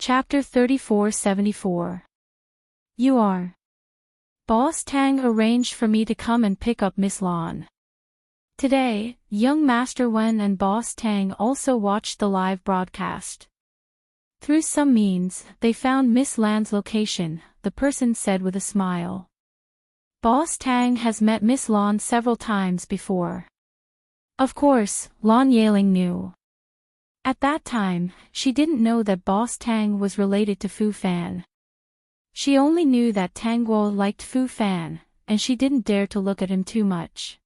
Chapter 3474. You are. Boss Tang arranged for me to come and pick up Miss Lan. Today, young Master Wen and Boss Tang also watched the live broadcast. Through some means, they found Miss Lan's location, the person said with a smile. Boss Tang has met Miss Lan several times before. Of course, Lan Yaling knew. At that time, she didn't know that Boss Tang was related to Fu Fan. She only knew that Tang Guo liked Fu Fan, and she didn't dare to look at him too much.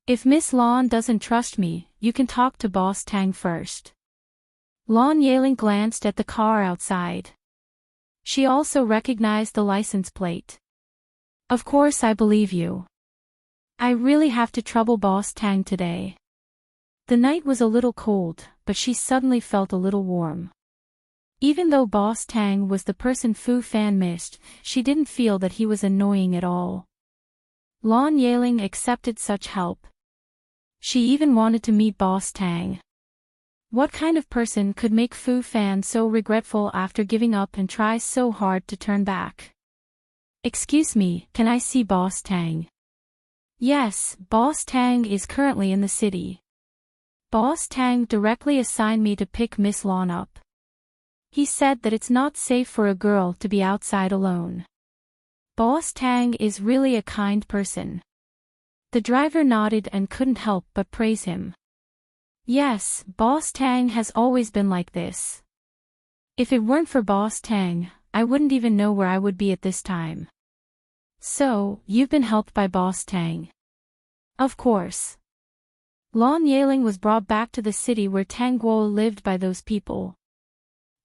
If Miss Lan doesn't trust me, you can talk to Boss Tang first. Lan Yaling glanced at the car outside. She also recognized the license plate. Of course I believe you. I really have to trouble Boss Tang today. The night was a little cold, but she suddenly felt a little warm. Even though Boss Tang was the person Fu Fan missed, she didn't feel that he was annoying at all. Lan Yaling accepted such help. She even wanted to meet Boss Tang. What kind of person could make Fu Fan so regretful after giving up and try so hard to turn back? Excuse me, can I see Boss Tang? Yes, Boss Tang is currently in the city. Boss Tang directly assigned me to pick Miss Lan up. He said that it's not safe for a girl to be outside alone. Boss Tang is really a kind person. The driver nodded and couldn't help but praise him. Yes, Boss Tang has always been like this. If it weren't for Boss Tang, I wouldn't even know where I would be at this time. So, you've been helped by Boss Tang? Of course. Lan Yaling was brought back to the city where Tang Guo lived by those people.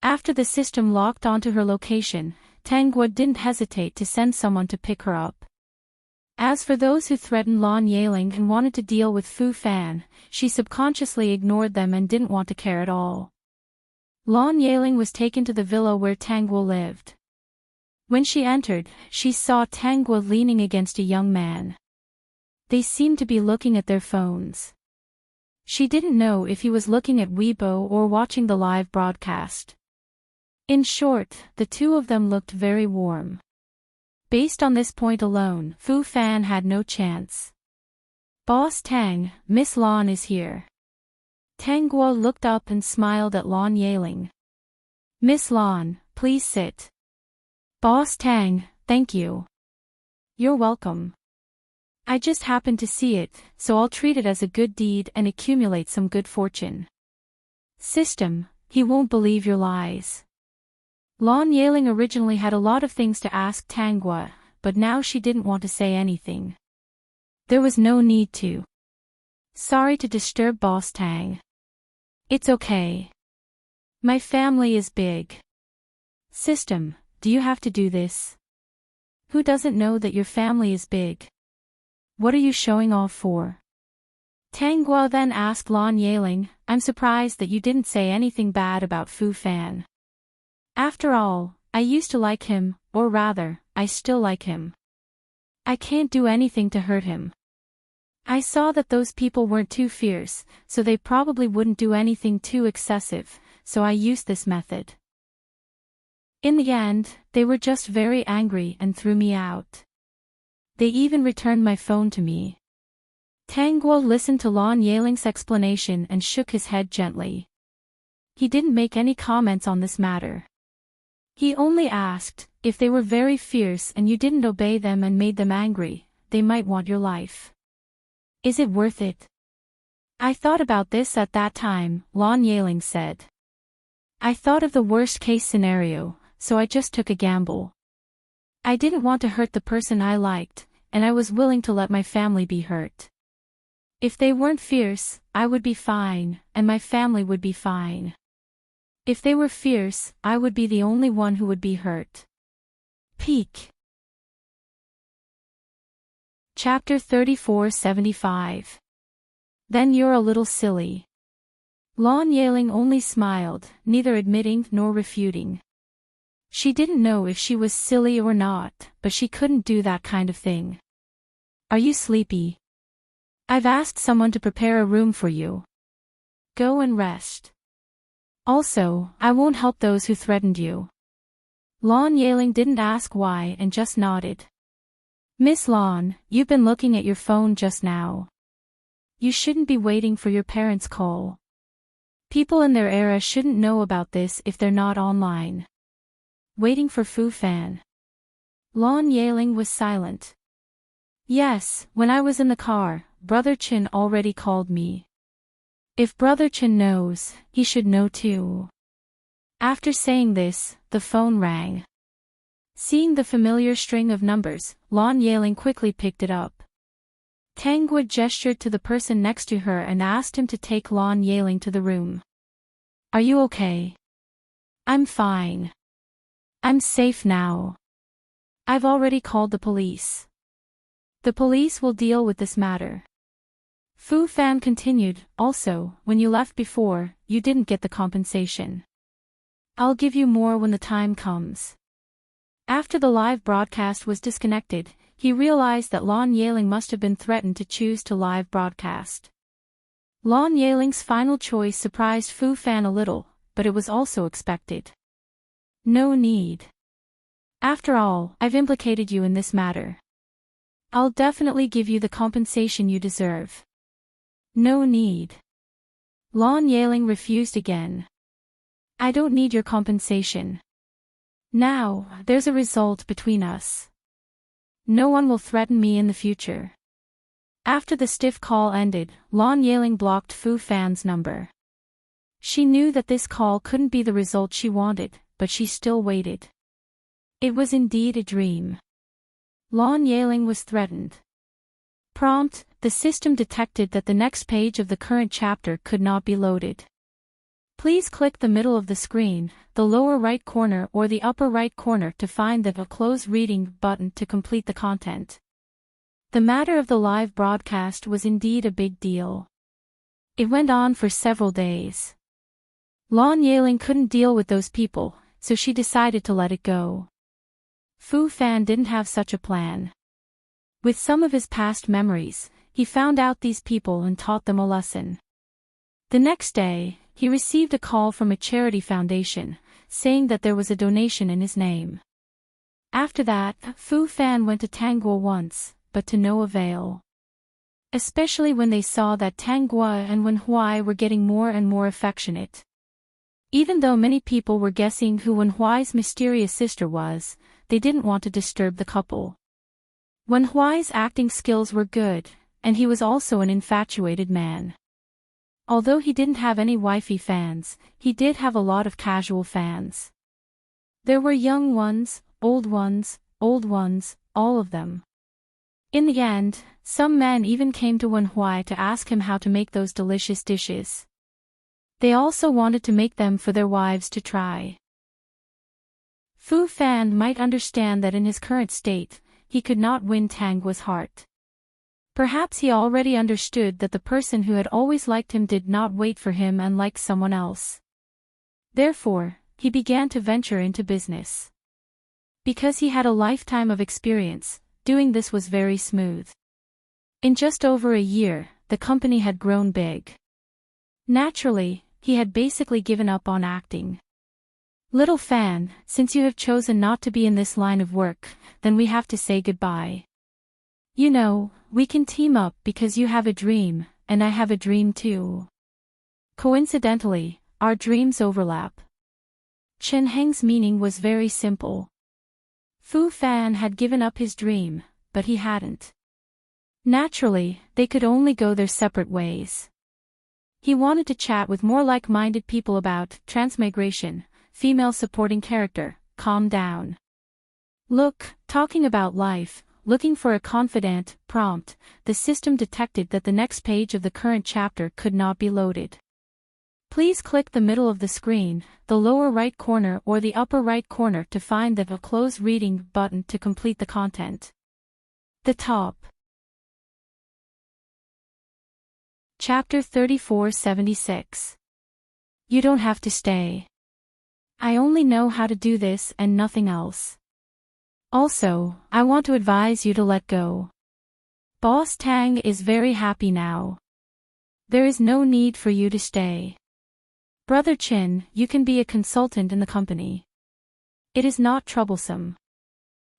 After the system locked onto her location, Tang Guo didn't hesitate to send someone to pick her up. As for those who threatened Lan Yaling and wanted to deal with Fu Fan, she subconsciously ignored them and didn't want to care at all. Lan Yaling was taken to the villa where Tang Guo lived. When she entered, she saw Tang Guo leaning against a young man. They seemed to be looking at their phones. She didn't know if he was looking at Weibo or watching the live broadcast. In short, the two of them looked very warm. Based on this point alone, Fu Fan had no chance. Boss Tang, Miss Lan is here. Tang Guo looked up and smiled at Lan Yaling. Miss Lan, please sit. Boss Tang, thank you. You're welcome. I just happened to see it, so I'll treat it as a good deed and accumulate some good fortune. System, he won't believe your lies. Lan Yaling originally had a lot of things to ask Tang Guo, but now she didn't want to say anything. There was no need to. Sorry to disturb Boss Tang. It's okay. My family is big. System, do you have to do this? Who doesn't know that your family is big? What are you showing off for? Tang Guo then asked Lan Yaling, I'm surprised that you didn't say anything bad about Fu Fan. After all, I used to like him, or rather, I still like him. I can't do anything to hurt him. I saw that those people weren't too fierce, so they probably wouldn't do anything too excessive, so I used this method. In the end, they were just very angry and threw me out. They even returned my phone to me. Tang Guo listened to Lan Yaling's explanation and shook his head gently. He didn't make any comments on this matter. He only asked, if they were very fierce and you didn't obey them and made them angry, they might want your life. Is it worth it? I thought about this at that time, Lan Yaling said. I thought of the worst case scenario, so I just took a gamble. I didn't want to hurt the person I liked, and I was willing to let my family be hurt. If they weren't fierce, I would be fine, and my family would be fine. If they were fierce, I would be the only one who would be hurt. Peak. Chapter 3475. Then you're a little silly. Lan Yaling only smiled, neither admitting nor refuting. She didn't know if she was silly or not, but she couldn't do that kind of thing. Are you sleepy? I've asked someone to prepare a room for you. Go and rest. Also, I won't help those who threatened you. Lon Yaling didn't ask why and just nodded. Miss Lon, you've been looking at your phone just now. You shouldn't be waiting for your parents' call. People in their era shouldn't know about this if they're not online. Waiting for Fu Fan. Lon Yaling was silent. Yes, when I was in the car, Brother Chen already called me. If Brother Chen knows, he should know too. After saying this, the phone rang. Seeing the familiar string of numbers, Lon Yaling quickly picked it up. Tang Gua gestured to the person next to her and asked him to take Lon Yaling to the room. Are you okay? I'm fine. I'm safe now. I've already called the police. The police will deal with this matter. Fu Fan continued, also, when you left before, you didn't get the compensation. I'll give you more when the time comes. After the live broadcast was disconnected, he realized that Lon Yaling must have been threatened to choose to live broadcast. Lon Yaling's final choice surprised Fu Fan a little, but it was also expected. No need. After all, I've implicated you in this matter. I'll definitely give you the compensation you deserve. No need. Lon Yaling refused again. I don't need your compensation. Now, there's a result between us. No one will threaten me in the future. After the stiff call ended, Lon Yaling blocked Fu Fan's number. She knew that this call couldn't be the result she wanted, but she still waited. It was indeed a dream. Lon Yaling was threatened. Prompt: the system detected that the next page of the current chapter could not be loaded. Please click the middle of the screen, the lower right corner or the upper right corner to find the Close Reading button to complete the content. The matter of the live broadcast was indeed a big deal. It went on for several days. Lon Yaling couldn't deal with those people, so she decided to let it go. Fu Fan didn't have such a plan. With some of his past memories, he found out these people and taught them a lesson. The next day, he received a call from a charity foundation, saying that there was a donation in his name. After that, Fu Fan went to Tang Gua once, but to no avail. Especially when they saw that Tang Gua and Wen Huai were getting more and more affectionate. Even though many people were guessing who Wen Huai's mysterious sister was, they didn't want to disturb the couple. Wen Huai's acting skills were good, and he was also an infatuated man. Although he didn't have any wifey fans, he did have a lot of casual fans. There were young ones, old ones, all of them. In the end, some men even came to Wen Huai to ask him how to make those delicious dishes. They also wanted to make them for their wives to try. Fu Fan might understand that in his current state, he could not win Tang Gua's heart. Perhaps he already understood that the person who had always liked him did not wait for him and liked someone else. Therefore, he began to venture into business. Because he had a lifetime of experience, doing this was very smooth. In just over a year, the company had grown big. Naturally, he had basically given up on acting. Little Fan, since you have chosen not to be in this line of work, then we have to say goodbye. You know, we can team up because you have a dream, and I have a dream too. Coincidentally, our dreams overlap. Chen Heng's meaning was very simple. Fu Fan had given up his dream, but he hadn't. Naturally, they could only go their separate ways. He wanted to chat with more like-minded people about transmigration, female supporting character, calm down. Look, talking about life, looking for a confidant, prompt, the system detected that the next page of the current chapter could not be loaded. Please click the middle of the screen, the lower right corner or the upper right corner to find the Close Reading button to complete the content. The top. Chapter 3476. You don't have to stay. I only know how to do this and nothing else. Also, I want to advise you to let go. Boss Tang is very happy now. There is no need for you to stay. Brother Chin, you can be a consultant in the company. It is not troublesome.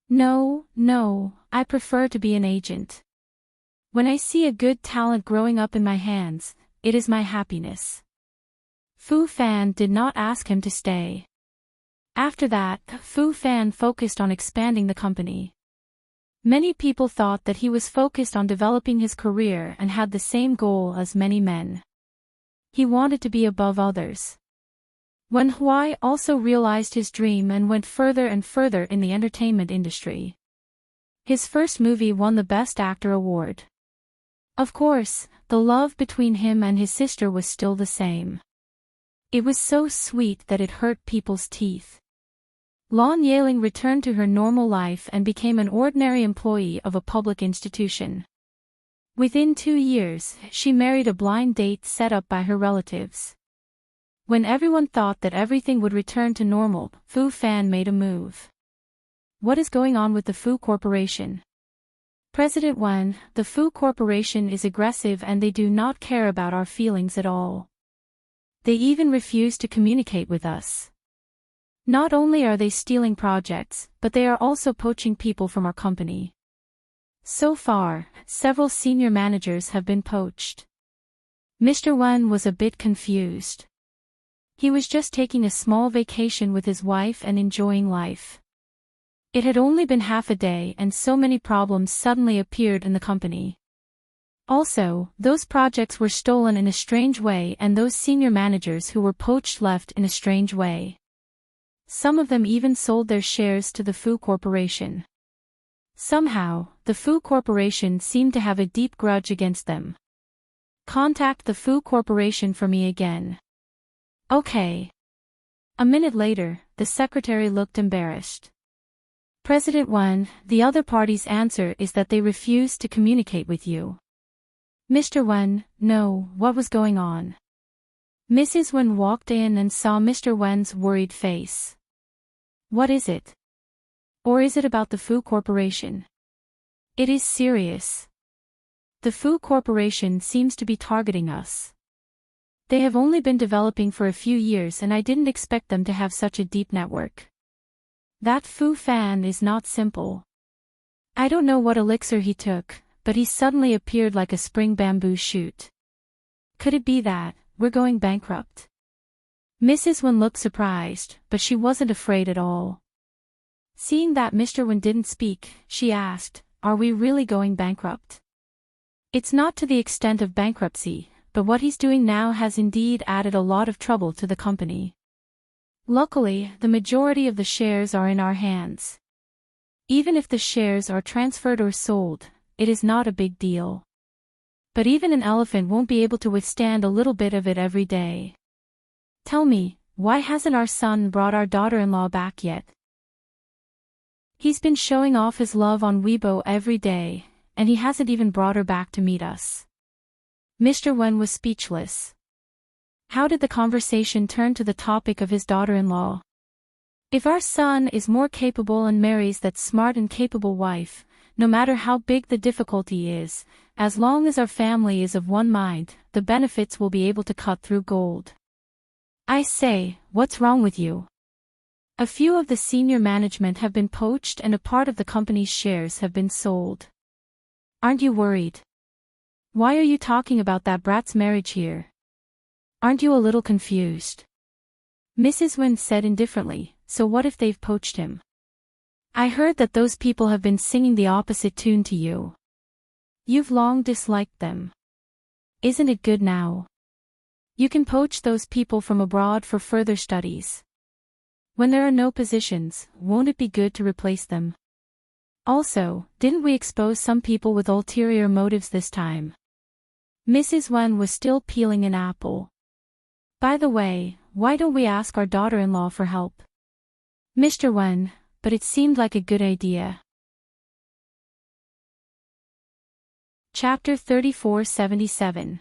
No, I prefer to be an agent. When I see a good talent growing up in my hands, it is my happiness. Fu Fan did not ask him to stay. After that, Fu Fan focused on expanding the company. Many people thought that he was focused on developing his career and had the same goal as many men. He wanted to be above others. Wen Huai also realized his dream and went further and further in the entertainment industry. His first movie won the Best Actor award. Of course, the love between him and his sister was still the same. It was so sweet that it hurt people's teeth. Lan Yeling returned to her normal life and became an ordinary employee of a public institution. Within 2 years, she married a blind date set up by her relatives. When everyone thought that everything would return to normal, Fu Fan made a move. What is going on with the Fu Corporation? President Wen, the Fu Corporation is aggressive and they do not care about our feelings at all. They even refuse to communicate with us. Not only are they stealing projects, but they are also poaching people from our company. So far, several senior managers have been poached. Mr. Wen was a bit confused. He was just taking a small vacation with his wife and enjoying life. It had only been half a day and so many problems suddenly appeared in the company. Also, those projects were stolen in a strange way and those senior managers who were poached left in a strange way. Some of them even sold their shares to the Fu Corporation. Somehow, the Fu Corporation seemed to have a deep grudge against them. Contact the Fu Corporation for me again. Okay. A minute later, the secretary looked embarrassed. President Wen, the other party's answer is that they refuse to communicate with you. Mr. Wen, no, what was going on? Mrs. Wen walked in and saw Mr. Wen's worried face. What is it? Or is it about the Fu Corporation? It is serious. The Fu Corporation seems to be targeting us. They have only been developing for a few years and I didn't expect them to have such a deep network. That Fu Fan is not simple. I don't know what elixir he took, but he suddenly appeared like a spring bamboo shoot. Could it be that we're going bankrupt? Mrs. Wen looked surprised, but she wasn't afraid at all. Seeing that Mr. Wen didn't speak, she asked, are we really going bankrupt? It's not to the extent of bankruptcy, but what he's doing now has indeed added a lot of trouble to the company. Luckily, the majority of the shares are in our hands. Even if the shares are transferred or sold, it is not a big deal. But even an elephant won't be able to withstand a little bit of it every day. Tell me, why hasn't our son brought our daughter-in-law back yet? He's been showing off his love on Weibo every day, and he hasn't even brought her back to meet us. Mr. Wen was speechless. How did the conversation turn to the topic of his daughter-in-law? If our son is more capable and marries that smart and capable wife, no matter how big the difficulty is, as long as our family is of one mind, the benefits will be able to cut through gold. I say, what's wrong with you? A few of the senior management have been poached and a part of the company's shares have been sold. Aren't you worried? Why are you talking about that brat's marriage here? Aren't you a little confused? Mrs. Wen said indifferently, so what if they've poached him? I heard that those people have been singing the opposite tune to you. You've long disliked them. Isn't it good now? You can poach those people from abroad for further studies. When there are no positions, won't it be good to replace them? Also, didn't we expose some people with ulterior motives this time? Mrs. Wen was still peeling an apple. By the way, why don't we ask our daughter-in-law for help? Mr. Wen, but it seemed like a good idea. Chapter 3477.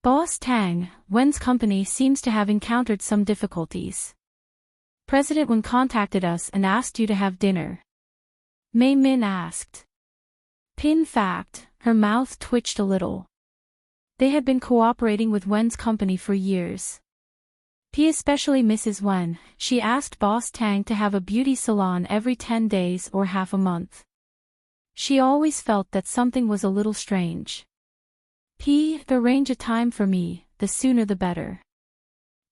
Boss Tang, Wen's company seems to have encountered some difficulties. President Wen contacted us and asked you to have dinner. Mei Min asked. In fact, her mouth twitched a little. They had been cooperating with Wen's company for years. P especially Mrs. Wen, she asked Boss Tang to have a beauty salon every 10 days or half a month. She always felt that something was a little strange. P, arrange a time for me, the sooner the better.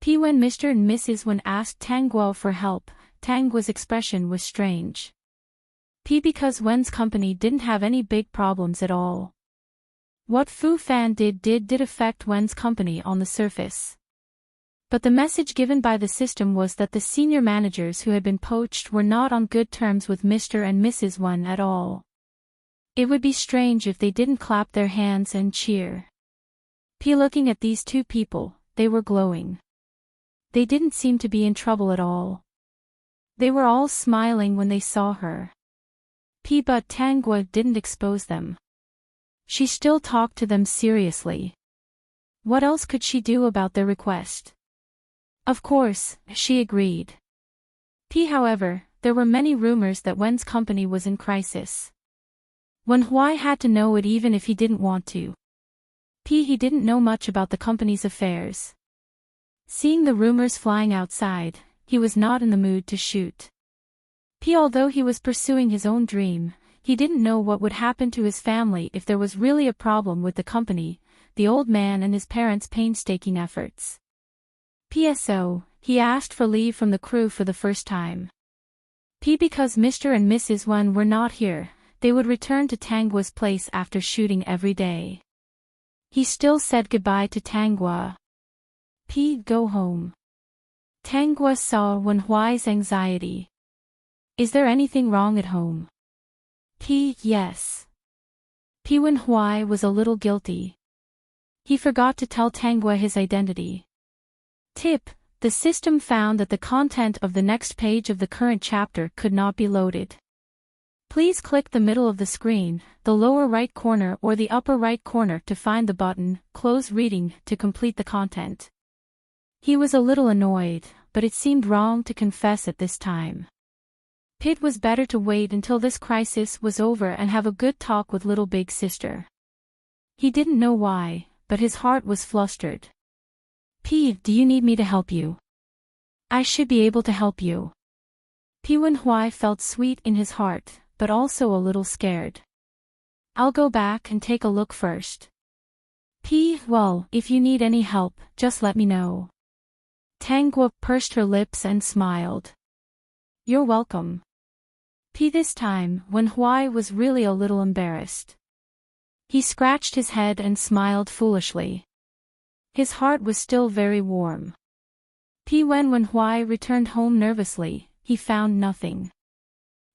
P. When Mr. and Mrs. Wen asked Tang Guo for help, Tang Guo's expression was strange. P. Because Wen's company didn't have any big problems at all. What Fu Fan did affect Wen's company on the surface. But the message given by the system was that the senior managers who had been poached were not on good terms with Mr. and Mrs. Wen at all. It would be strange if they didn't clap their hands and cheer. P. Looking at these two people, they were glowing. They didn't seem to be in trouble at all. They were all smiling when they saw her. P. But Tang Guo didn't expose them. She still talked to them seriously. What else could she do about their request? Of course, she agreed. P. However, there were many rumors that Wen's company was in crisis. Wen Huai had to know it even if he didn't want to. P. He didn't know much about the company's affairs. Seeing the rumors flying outside, he was not in the mood to shoot. P. Although he was pursuing his own dream, he didn't know what would happen to his family if there was really a problem with the company, the old man and his parents' painstaking efforts. PSO, he asked for leave from the crew for the first time. P. Because Mr. and Mrs. Wen were not here, they would return to Tang Guo's place after shooting every day. He still said goodbye to Tang Guo. P. Go home. Tang Guo saw Wen Huai's anxiety. Is there anything wrong at home? P. Yes. P. Wen Huai was a little guilty. He forgot to tell Tang Guo his identity. Tip: the system found that the content of the next page of the current chapter could not be loaded. Please click the middle of the screen, the lower right corner or the upper right corner to find the button, Close Reading, to complete the content. He was a little annoyed, but it seemed wrong to confess at this time. It was better to wait until this crisis was over and have a good talk with little big sister. He didn't know why, but his heart was flustered. P. Do you need me to help you? I should be able to help you. P. Wen Huai felt sweet in his heart, but also a little scared. I'll go back and take a look first. P. Well, if you need any help, just let me know. Tang Guo pursed her lips and smiled. You're welcome. P. This time, Wen Huai was really a little embarrassed. He scratched his head and smiled foolishly. His heart was still very warm. P. When Wen Huai returned home nervously, he found nothing.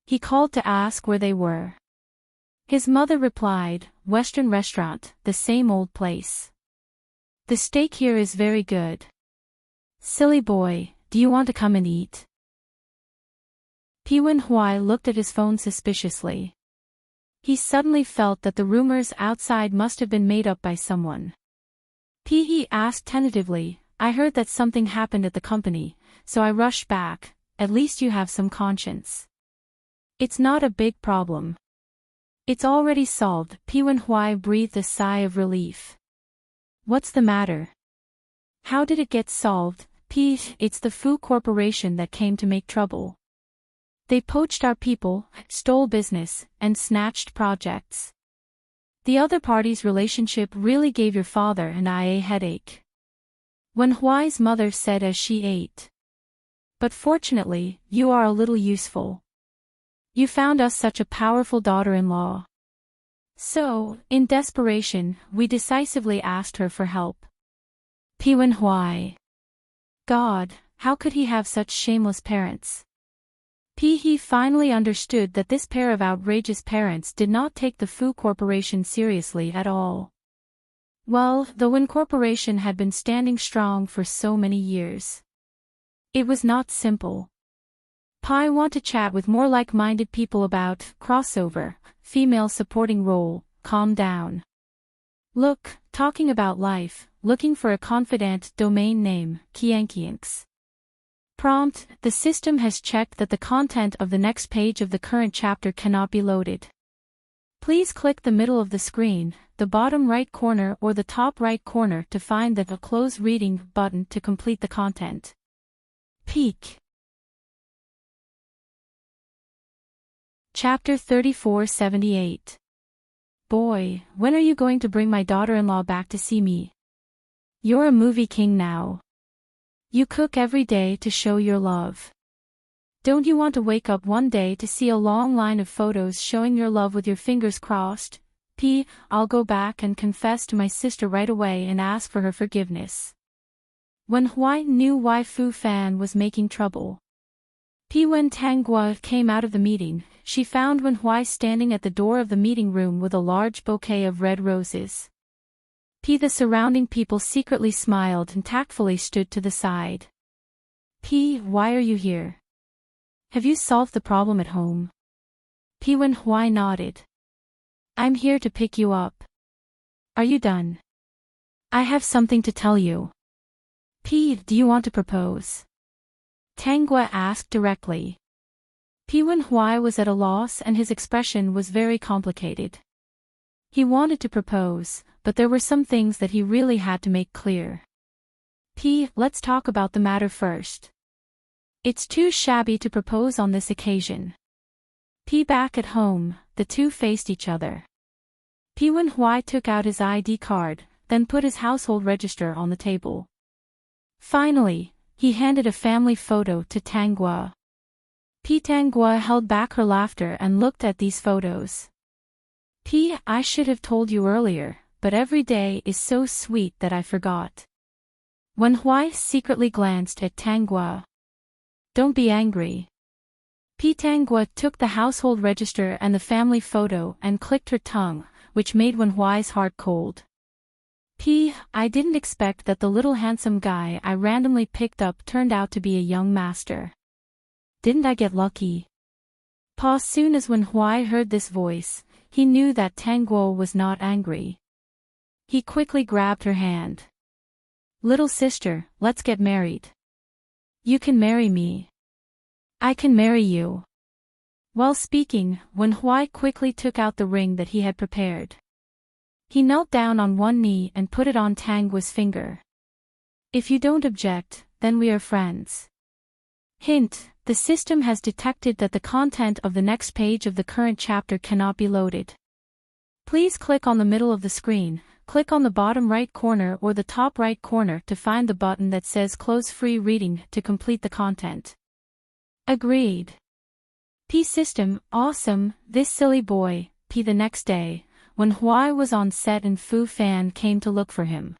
He called to ask where they were. His mother replied, Western restaurant, the same old place. The steak here is very good. Silly boy, do you want to come and eat? P. Wen Huai looked at his phone suspiciously. He suddenly felt that the rumors outside must have been made up by someone. P. He asked tentatively, I heard that something happened at the company, so I rushed back. At least you have some conscience. It's not a big problem. It's already solved. P. Wen Huai breathed a sigh of relief. What's the matter? How did it get solved? P. It's the Fu Corporation that came to make trouble. They poached our people, stole business, and snatched projects. The other party's relationship really gave your father and I a headache. Wen Huai's mother said as she ate. But fortunately, you are a little useful. You found us such a powerful daughter-in-law. So, in desperation, we decisively asked her for help. P. Wen Huai. God, how could he have such shameless parents? P. He finally understood that this pair of outrageous parents did not take the Fu Corporation seriously at all. Well, the Wen Corporation had been standing strong for so many years. It was not simple. I want to chat with more like-minded people about crossover, female supporting role, calm down. Look, talking about life, looking for a confidant domain name, Kiankianks. Prompt: the system has checked that the content of the next page of the current chapter cannot be loaded. Please click the middle of the screen, the bottom right corner or the top right corner to find the Close Reading button to complete the content. Peak. Chapter 3478. Boy, when are you going to bring my daughter-in-law back to see me? You're a movie king now. You cook every day to show your love. Don't you want to wake up one day to see a long line of photos showing your love with your fingers crossed? I'll go back and confess to my sister right away and ask for her forgiveness. When Huai knew why Fu Fan was making trouble. When Tanggua came out of the meeting, she found Wen Huai standing at the door of the meeting room with a large bouquet of red roses. The surrounding people secretly smiled and tactfully stood to the side. Why are you here? Have you solved the problem at home? Wen Huai nodded. I'm here to pick you up. Are you done? I have something to tell you. Do you want to propose? Tanggua asked directly. Wen Huai was at a loss and his expression was very complicated. He wanted to propose, but there were some things that he really had to make clear. Let's talk about the matter first. It's too shabby to propose on this occasion. Back at home, the two faced each other. Wen Huai took out his ID card, then put his household register on the table. Finally, he handed a family photo to Tanggua. Tanggua held back her laughter and looked at these photos. I should have told you earlier, but every day is so sweet that I forgot. Wen Huai secretly glanced at Tanggua. Don't be angry. Tanggua took the household register and the family photo and clicked her tongue, which made Wen Huai's heart cold. I didn't expect that the little handsome guy I randomly picked up turned out to be a young master. Didn't I get lucky? Soon as Wen Huai heard this voice, he knew that Tanggua was not angry. He quickly grabbed her hand. Little sister, let's get married. You can marry me. I can marry you. While speaking, Wen Huai quickly took out the ring that he had prepared. He knelt down on one knee and put it on Tanggua's finger. If you don't object, then we are friends. Hint, the system has detected that the content of the next page of the current chapter cannot be loaded. Please click on the middle of the screen, click on the bottom right corner or the top right corner to find the button that says Close Free Reading to complete the content. Agreed. System, awesome, this silly boy. The next day, when Huai was on set and Fu Fan came to look for him.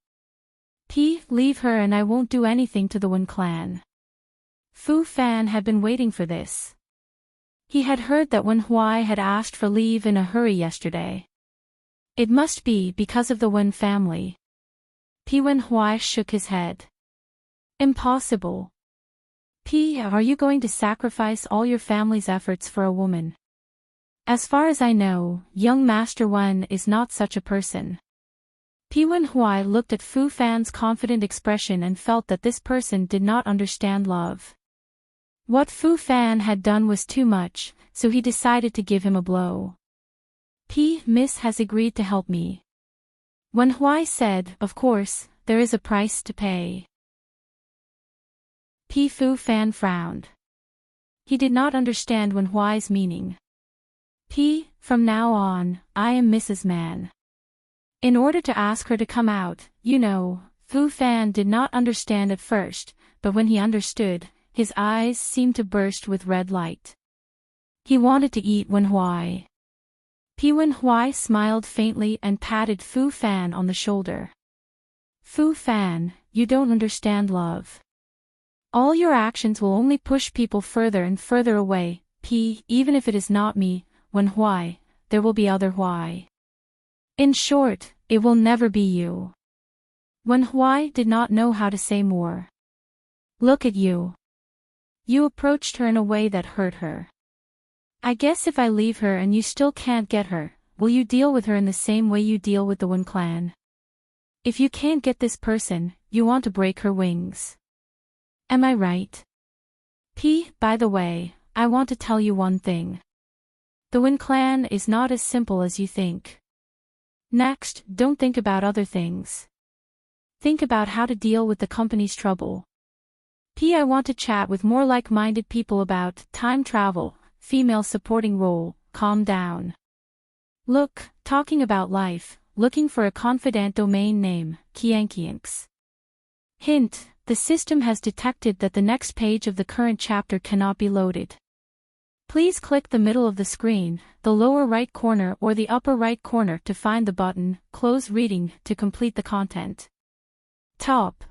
Leave her and I won't do anything to the Wen clan. Fu Fan had been waiting for this. He had heard that Wen Huai had asked for leave in a hurry yesterday. It must be because of the Wen family. Wen Huai shook his head. Impossible. Are you going to sacrifice all your family's efforts for a woman? As far as I know, young Master Wen is not such a person. Wen Huai looked at Fu Fan's confident expression and felt that this person did not understand love. What Fu Fan had done was too much, so he decided to give him a blow. Miss has agreed to help me. Wen Huai said, of course, there is a price to pay. Fu Fan frowned. He did not understand Wen Huai's meaning. From now on, I am Mrs. Man. In order to ask her to come out, Fu Fan did not understand at first, but when he understood, his eyes seemed to burst with red light. He wanted to eat Wen Huai. Wen Huai smiled faintly and patted Fu Fan on the shoulder. Fu Fan, you don't understand love. All your actions will only push people further and further away. Even if it is not me, Wen Huai, there will be other Huai. In short, it will never be you. Wen Huai did not know how to say more. Look at you. You approached her in a way that hurt her. I guess if I leave her and you still can't get her, will you deal with her in the same way you deal with the Wen clan? If you can't get this person, you want to break her wings. Am I right? By the way, I want to tell you one thing. The Wen clan is not as simple as you think. Next, don't think about other things. Think about how to deal with the company's trouble. I want to chat with more like-minded people about time travel, female supporting role, calm down. Look, talking about life, looking for a confident domain name, Kiankianks. Hint, the system has detected that the next page of the current chapter cannot be loaded. Please click the middle of the screen, the lower right corner or the upper right corner to find the button, Close Reading, to complete the content. Top.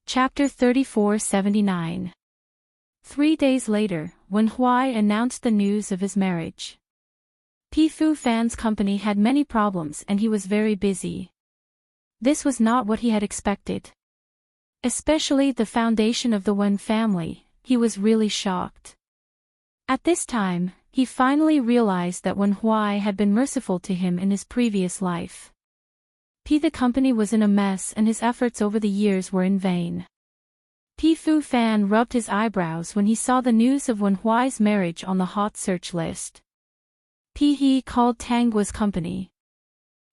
Chapter 3479. 3 days later, when Huai announced the news of his marriage. Fu Fan's company had many problems and he was very busy. This was not what he had expected. Especially the foundation of the Wen family, he was really shocked. At this time, he finally realized that Wen Huai had been merciful to him in his previous life. The company was in a mess and his efforts over the years were in vain. Fu Fan rubbed his eyebrows when he saw the news of Wen Huai's marriage on the hot search list. He called Tangua's company.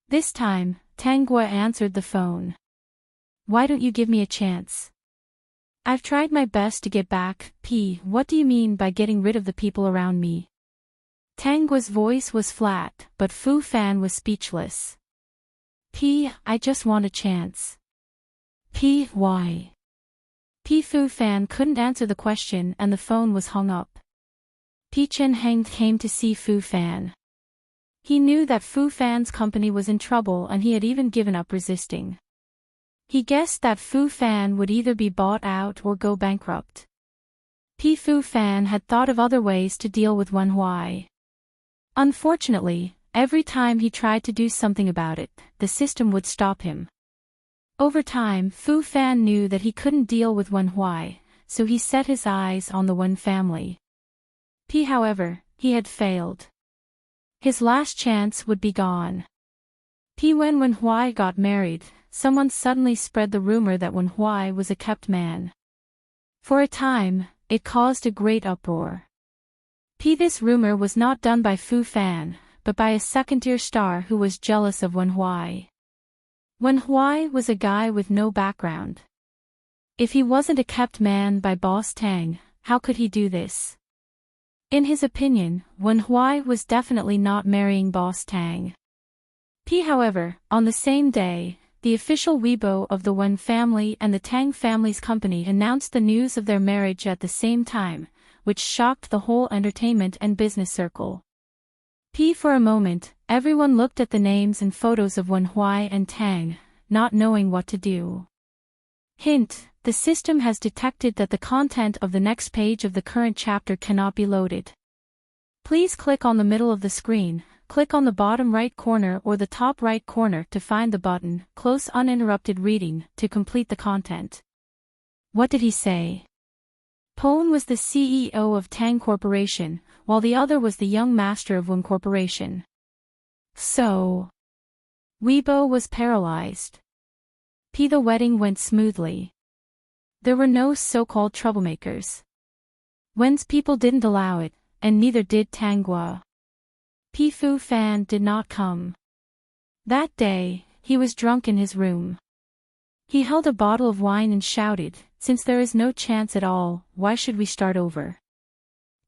This time, Tangua answered the phone. Why don't you give me a chance? I've tried my best to get back, What do you mean by getting rid of the people around me? Tangua's voice was flat, but Fu Fan was speechless. I just want a chance. Why? Fu Fan couldn't answer the question and the phone was hung up. Chen Heng came to see Fu Fan. He knew that Fu Fan's company was in trouble and he had even given up resisting. He guessed that Fu Fan would either be bought out or go bankrupt. Fu Fan had thought of other ways to deal with Wen Huai. Unfortunately, every time he tried to do something about it, the system would stop him. Over time, Fu Fan knew that he couldn't deal with Wen Huai, so he set his eyes on the Wen family. However, he had failed. His last chance would be gone. When Wen Huai got married, someone suddenly spread the rumor that Wen Huai was a kept man. For a time, it caused a great uproar. This rumor was not done by Fu Fan, but by a second-tier star who was jealous of Wen Huai. Wen Huai was a guy with no background. If he wasn't a kept man by Boss Tang, how could he do this? In his opinion, Wen Huai was definitely not marrying Boss Tang. However, on the same day, the official Weibo of the Wen family and the Tang family's company announced the news of their marriage at the same time, which shocked the whole entertainment and business circle. For a moment, everyone looked at the names and photos of Wen Huai and Tang, not knowing what to do. Hint, the system has detected that the content of the next page of the current chapter cannot be loaded. Please click on the middle of the screen, click on the bottom right corner or the top right corner to find the button, Close Uninterrupted Reading, to complete the content. What did he say? Pone was the CEO of Tang Corporation, while the other was the young master of Wen Corporation. So, Weibo was paralyzed. The wedding went smoothly. There were no so-called troublemakers. Wen's people didn't allow it, and neither did Tangua. Fu Fan did not come. That day, he was drunk in his room. He held a bottle of wine and shouted, "Since there is no chance at all, why should we start over?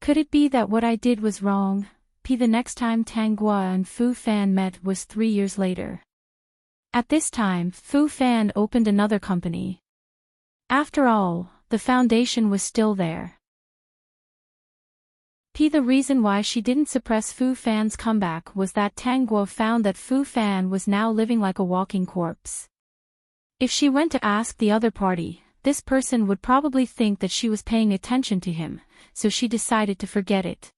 Could it be that what I did was wrong?" The next time Tangua and Fu Fan met was 3 years later. At this time, Fu Fan opened another company. After all, the foundation was still there. The reason why she didn't suppress Fu Fan's comeback was that Tangua found that Fu Fan was now living like a walking corpse. If she went to ask the other party, this person would probably think that she was paying attention to him, so she decided to forget it.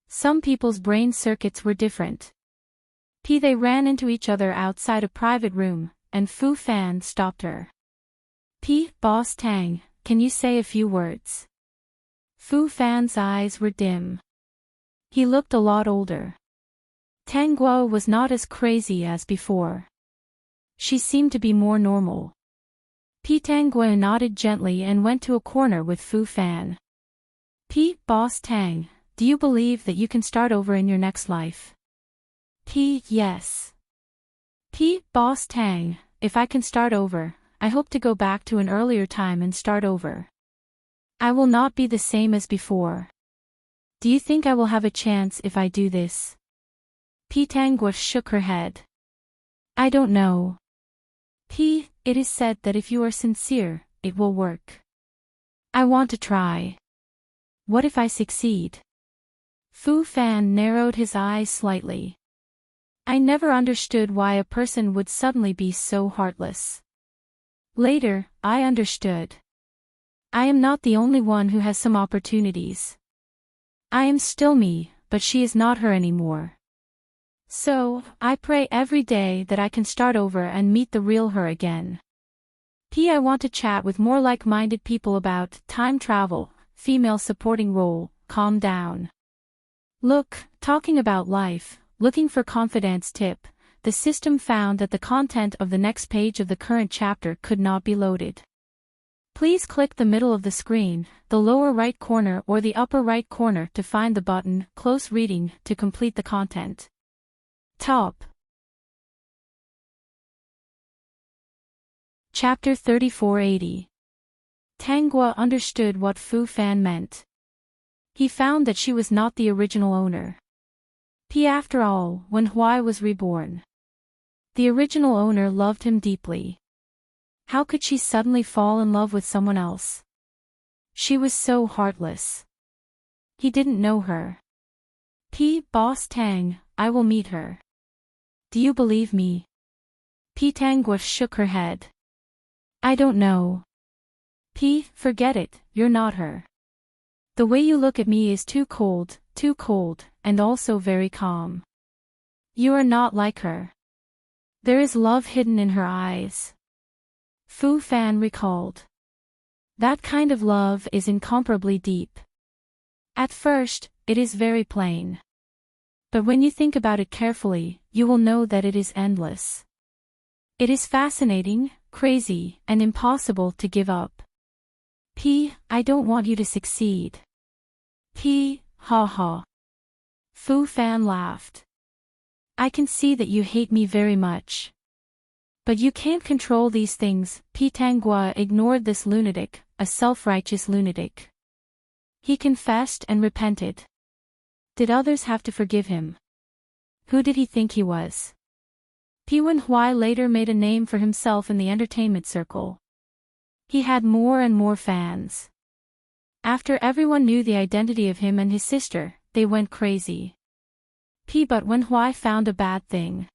Some people's brain circuits were different. They ran into each other outside a private room, and Fu Fan stopped her. Boss Tang, can you say a few words? Fu Fan's eyes were dim. He looked a lot older. Tangua was not as crazy as before. She seemed to be more normal. Tangua nodded gently and went to a corner with Fu Fan. Boss Tang, do you believe that you can start over in your next life? Yes. Boss Tang, if I can start over, I hope to go back to an earlier time and start over. I will not be the same as before. Do you think I will have a chance if I do this? Tangwa shook her head. I don't know. It is said that if you are sincere, it will work. I want to try. What if I succeed? Fu Fan narrowed his eyes slightly. I never understood why a person would suddenly be so heartless. Later, I understood. I am not the only one who has some opportunities. I am still me, but she is not her anymore. So, I pray every day that I can start over and meet the real her again. I want to chat with more like-minded people about time travel, female supporting role, calm down. Look, talking about life, looking for confidence tip, the system found that the content of the next page of the current chapter could not be loaded. Please click the middle of the screen, the lower right corner or the upper right corner to find the button, Close Reading, to complete the content. Top. Chapter 3480. Tangwa understood what Fu Fan meant. He found that she was not the original owner. After all, when Huai was reborn, the original owner loved him deeply. How could she suddenly fall in love with someone else? She was so heartless. He didn't know her. Boss Tang, I will meet her. Do you believe me? Tangwa shook her head. I don't know. Forget it, you're not her. The way you look at me is too cold, and also very calm. You are not like her. There is love hidden in her eyes. Fu Fan recalled. That kind of love is incomparably deep. At first, it is very plain. But when you think about it carefully, you will know that it is endless. It is fascinating, crazy, and impossible to give up. I don't want you to succeed. Ha ha. Fu Fan laughed. I can see that you hate me very much. But you can't control these things. Tangwa ignored this lunatic, a self-righteous lunatic. He confessed and repented. Did others have to forgive him? Who did he think he was? Wen Huai later made a name for himself in the entertainment circle. He had more and more fans. After everyone knew the identity of him and his sister, they went crazy. But Wen Huai found a bad thing.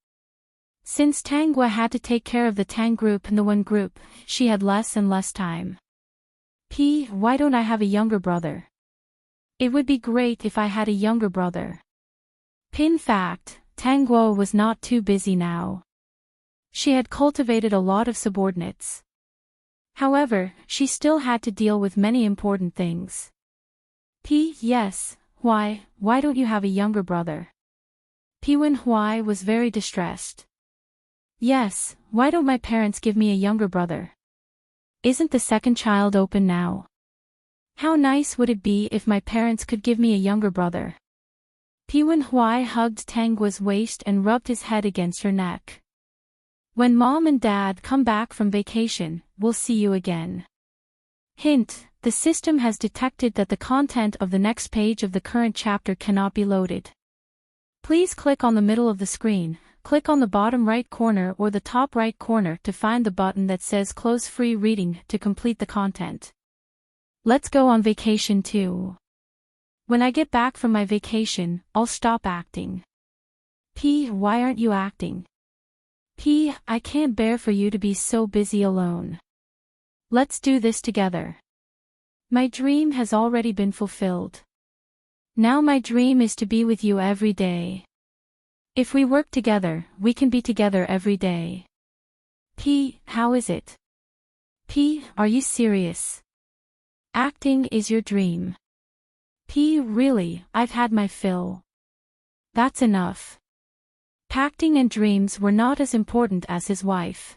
Since Tangwa had to take care of the Tang group and the Wen group, she had less and less time. Why don't I have a younger brother? It would be great if I had a younger brother. In fact, Tangwa was not too busy now. She had cultivated a lot of subordinates. However, she still had to deal with many important things. Yes, why don't you have a younger brother? Wen Huai was very distressed. Yes, why don't my parents give me a younger brother? Isn't the second child open now? How nice would it be if my parents could give me a younger brother? Wen Huai hugged Tangwa's waist and rubbed his head against her neck. When Mom and Dad come back from vacation, we'll see you again. Hint, the system has detected that the content of the next page of the current chapter cannot be loaded. Please click on the middle of the screen, click on the bottom right corner or the top right corner to find the button that says Close Free Reading to complete the content. Let's go on vacation too. When I get back from my vacation, I'll stop acting. Why aren't you acting? I can't bear for you to be so busy alone. Let's do this together. My dream has already been fulfilled. Now my dream is to be with you every day. If we work together, we can be together every day. How is it? Are you serious? Acting is your dream. Really, I've had my fill. That's enough. Acting and dreams were not as important as his wife.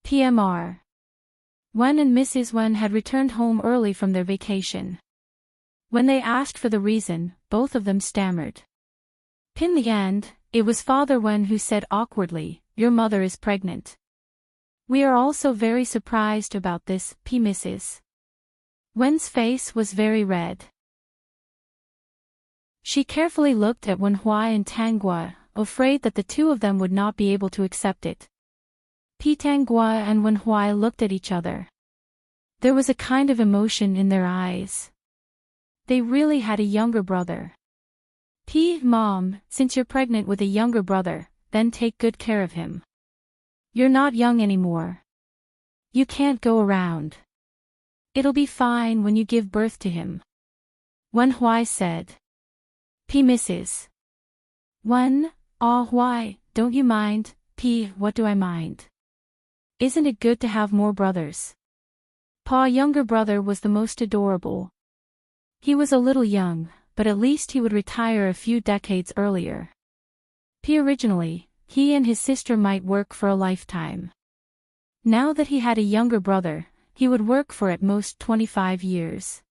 PMR. Wen and Mrs. Wen had returned home early from their vacation. When they asked for the reason, both of them stammered. In the end, it was Father Wen who said awkwardly, "Your mother is pregnant." We are also very surprised about this, P. Mrs. Wen's face was very red. She carefully looked at Wenhui and Tanggua, afraid that the two of them would not be able to accept it. P. Tanggua and Wenhui looked at each other. There was a kind of emotion in their eyes. They really had a younger brother. P. Mom, since you're pregnant with a younger brother, then take good care of him. You're not young anymore. You can't go around. It'll be fine when you give birth to him. Wenhui said. P. Mrs. Wen, why, don't you mind, P. What do I mind? Isn't it good to have more brothers? Pa's younger brother was the most adorable. He was a little young, but at least he would retire a few decades earlier. P. Originally, he and his sister might work for a lifetime. Now that he had a younger brother, he would work for at most 25 years.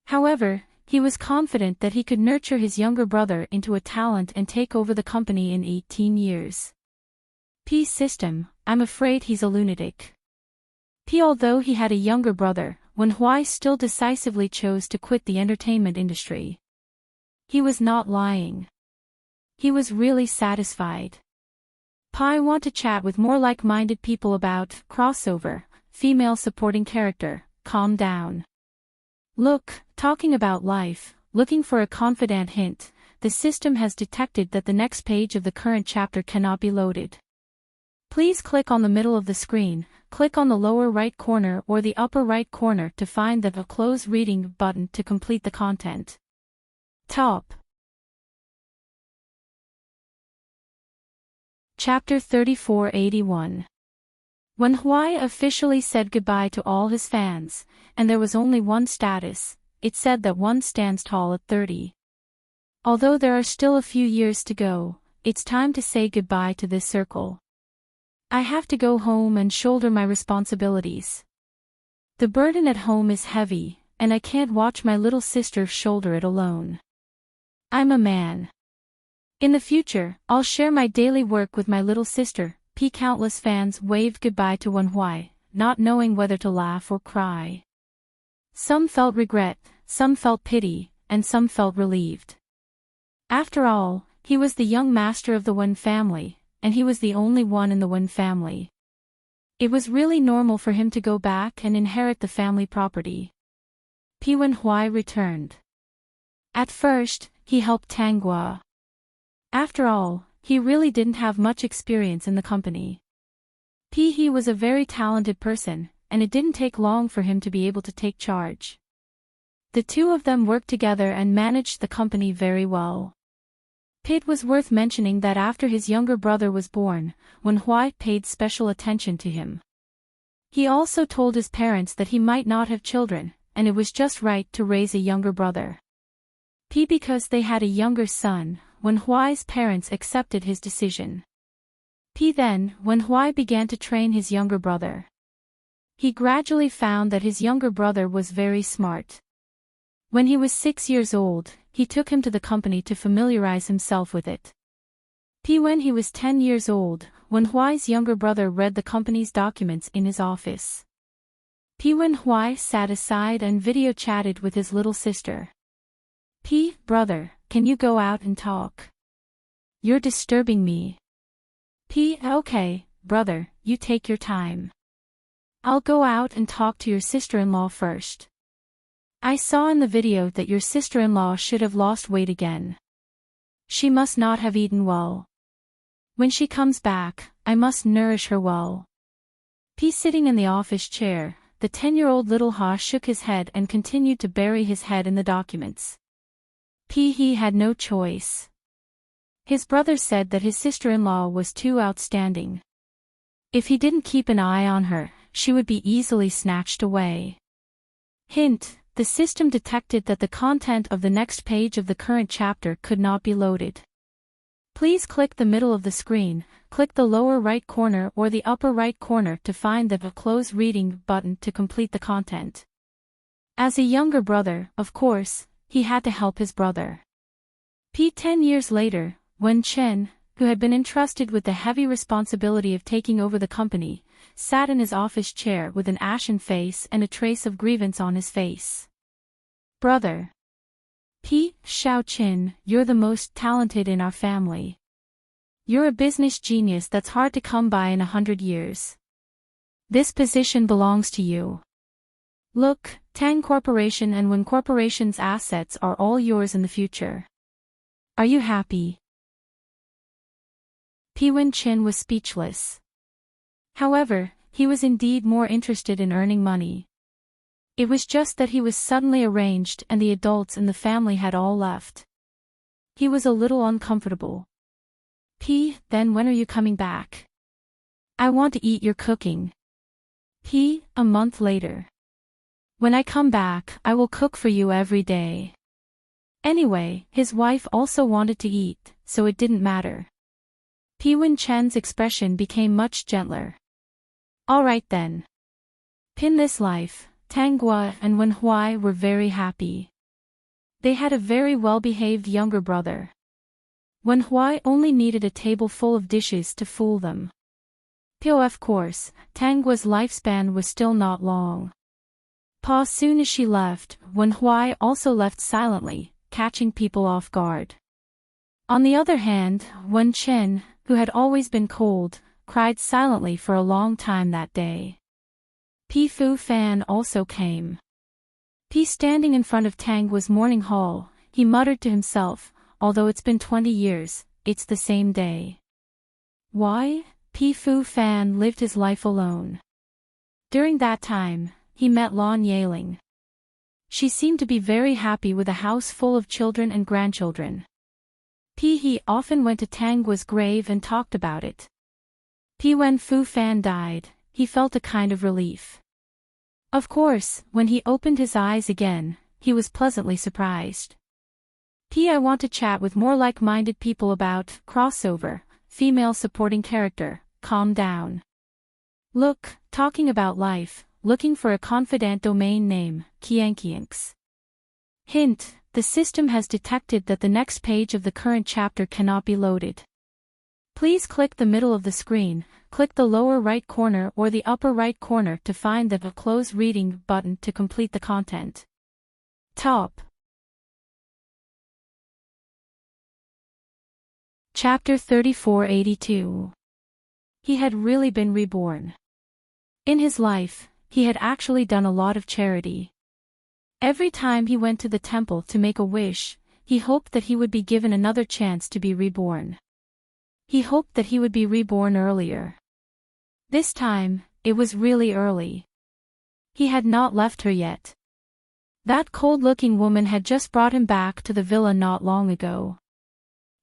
However, he was confident that he could nurture his younger brother into a talent and take over the company in 18 years. P's system, I'm afraid he's a lunatic. P. Although he had a younger brother, Wenhui still decisively chose to quit the entertainment industry. He was not lying. He was really satisfied. I want to chat with more like-minded people about crossover, female supporting character, calm down. Look, talking about life, looking for a confidant hint, the system has detected that the next page of the current chapter cannot be loaded. Please click on the middle of the screen, click on the lower right corner or the upper right corner to find the Close Reading button to complete the content. Top. Chapter 3481. Wenhui officially said goodbye to all his fans, and there was only one status. It said that one stands tall at 30. Although there are still a few years to go, it's time to say goodbye to this circle. I have to go home and shoulder my responsibilities. The burden at home is heavy, and I can't watch my little sister shoulder it alone. I'm a man. In the future, I'll share my daily work with my little sister. P. Countless fans waved goodbye to Wenhui, not knowing whether to laugh or cry. Some felt regret, some felt pity, and some felt relieved. After all, he was the young master of the Wen family, and he was the only one in the Wen family. It was really normal for him to go back and inherit the family property. P. Wenhui returned. At first, he helped Tanggua. After all, he really didn't have much experience in the company. He was a very talented person, and it didn't take long for him to be able to take charge. The two of them worked together and managed the company very well. It was worth mentioning that after his younger brother was born, Wenhui paid special attention to him. He also told his parents that he might not have children, and it was just right to raise a younger brother. Because they had a younger son, Wenhui's parents accepted his decision. Then, Wenhui began to train his younger brother. He gradually found that his younger brother was very smart. When he was 6 years old, he took him to the company to familiarize himself with it. When he was 10 years old, Wenhui's younger brother read the company's documents in his office. Wenhui sat aside and video chatted with his little sister. Brother, can you go out and talk? You're disturbing me. Okay, brother, you take your time. I'll go out and talk to your sister-in-law first. I saw in the video that your sister-in-law should have lost weight again. She must not have eaten well. When she comes back, I must nourish her well. Sitting in the office chair, the 10-year-old little Ha shook his head and continued to bury his head in the documents. He had no choice. His brother said that his sister-in-law was too outstanding. If he didn't keep an eye on her, she would be easily snatched away. Hint, the system detected that the content of the next page of the current chapter could not be loaded. Please click the middle of the screen, click the lower right corner or the upper right corner to find the Close Reading button to complete the content. As a younger brother, of course, he had to help his brother. 10 years later, when Chen, who had been entrusted with the heavy responsibility of taking over the company, sat in his office chair with an ashen face and a trace of grievance on his face. "Brother P. Xiaoqin, you're the most talented in our family. You're a business genius that's hard to come by in 100 years. This position belongs to you. Look, Tang Corporation and Wen Corporation's assets are all yours in the future. Are you happy?" P. Wen-chin was speechless. However, he was indeed more interested in earning money. It was just that he was suddenly arranged and the adults in the family had all left. He was a little uncomfortable. "P, then when are you coming back? I want to eat your cooking." "P, a month later. When I come back, I will cook for you every day." Anyway, his wife also wanted to eat, so it didn't matter. P. Wen-chen's expression became much gentler. "All right then." In this life, Tang Gua and Wen Huai were very happy. They had a very well-behaved younger brother. Wen Huai only needed a table full of dishes to fool them. Of course, Tang Gua's lifespan was still not long. As soon as she left, Wen Huai also left silently, catching people off guard. On the other hand, Wen Chen, who had always been cold, cried silently for a long time that day. P. Fu Fan also came. P. Standing in front of Tang Gua's morning hall, he muttered to himself, "Although it's been 20 years, it's the same day." Why? P. Fu Fan lived his life alone. During that time, he met Lan Yaling. She seemed to be very happy with a house full of children and grandchildren. He often went to Tang Gua's grave and talked about it. When Fu Fan died, he felt a kind of relief. Of course, when he opened his eyes again, he was pleasantly surprised. I want to chat with more like-minded people about crossover, female supporting character, calm down. Look, talking about life, looking for a confidant domain name, Kiankianks. Hint, the system has detected that the next page of the current chapter cannot be loaded. Please click the middle of the screen, click the lower right corner or the upper right corner to find the Close Reading button to complete the content. Top. Chapter 3482. He had really been reborn. In his life, he had actually done a lot of charity. Every time he went to the temple to make a wish, he hoped that he would be given another chance to be reborn. He hoped that he would be reborn earlier. This time, it was really early. He had not left her yet. That cold-looking woman had just brought him back to the villa not long ago.